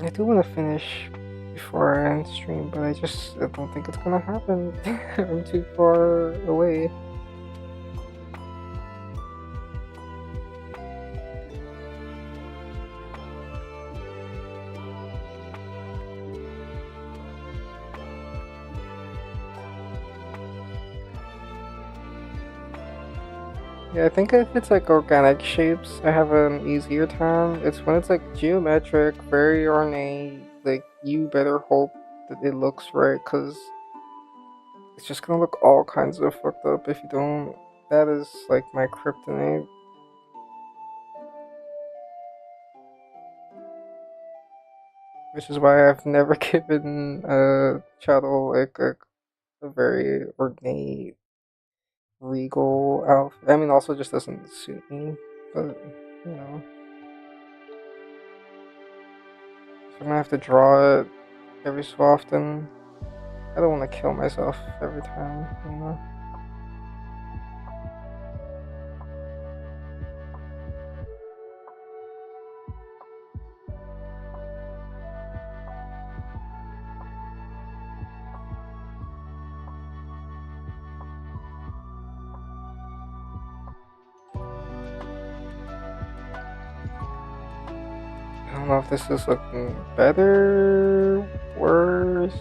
[SPEAKER 1] I do want to finish before I end stream, but I don't think it's gonna happen. I'm too far away. Yeah, I think if it's like organic shapes, I have an easier time. It's when it's like geometric, very ornate, like you better hope that it looks right, because it's just gonna look all kinds of fucked up if you don't. That is like my kryptonite. Which is why I've never given chadol like a very ornate, regal outfit. I mean, also just doesn't suit me, but you know, if I'm gonna have to draw it every so often, I don't want to kill myself every time, you know. I don't know if this is looking better, worse.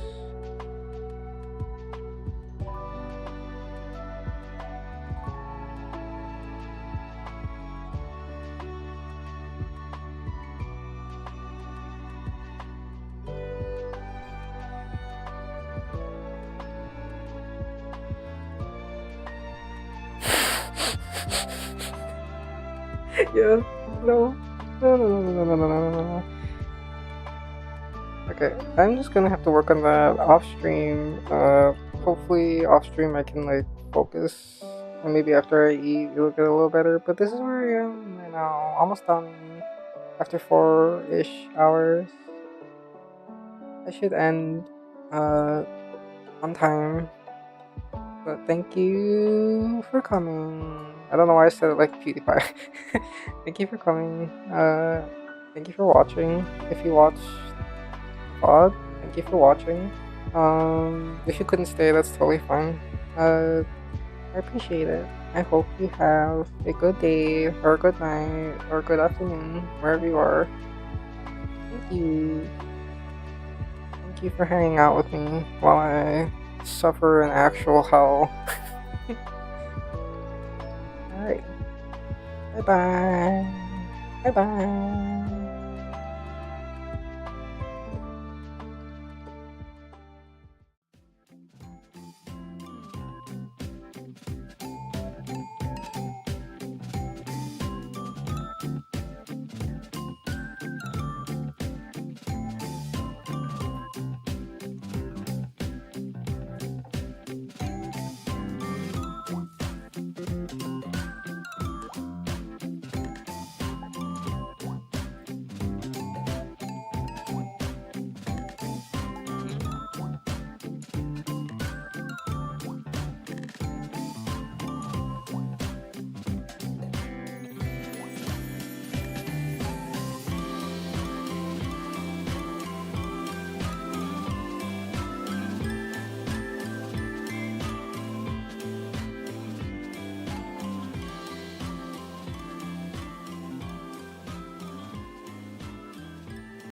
[SPEAKER 1] Yeah, no. No, no, no, no, no, no, no, no, no. Okay, I'm just gonna have to work on that off stream. Hopefully off stream I can like focus, and maybe after I eat it'll get a little better. But this is where I am right now, almost done. After 4-ish hours, I should end on time. But thank you for coming. I don't know why I said it like PewDiePie. Thank you for coming. Thank you for watching. If you watched VOD, thank you for watching. If you couldn't stay, that's totally fine. I appreciate it. I hope you have a good day, or a good night, or a good afternoon, wherever you are. Thank you. Thank you for hanging out with me while I suffer an actual hell. Alright. Bye bye. Bye bye.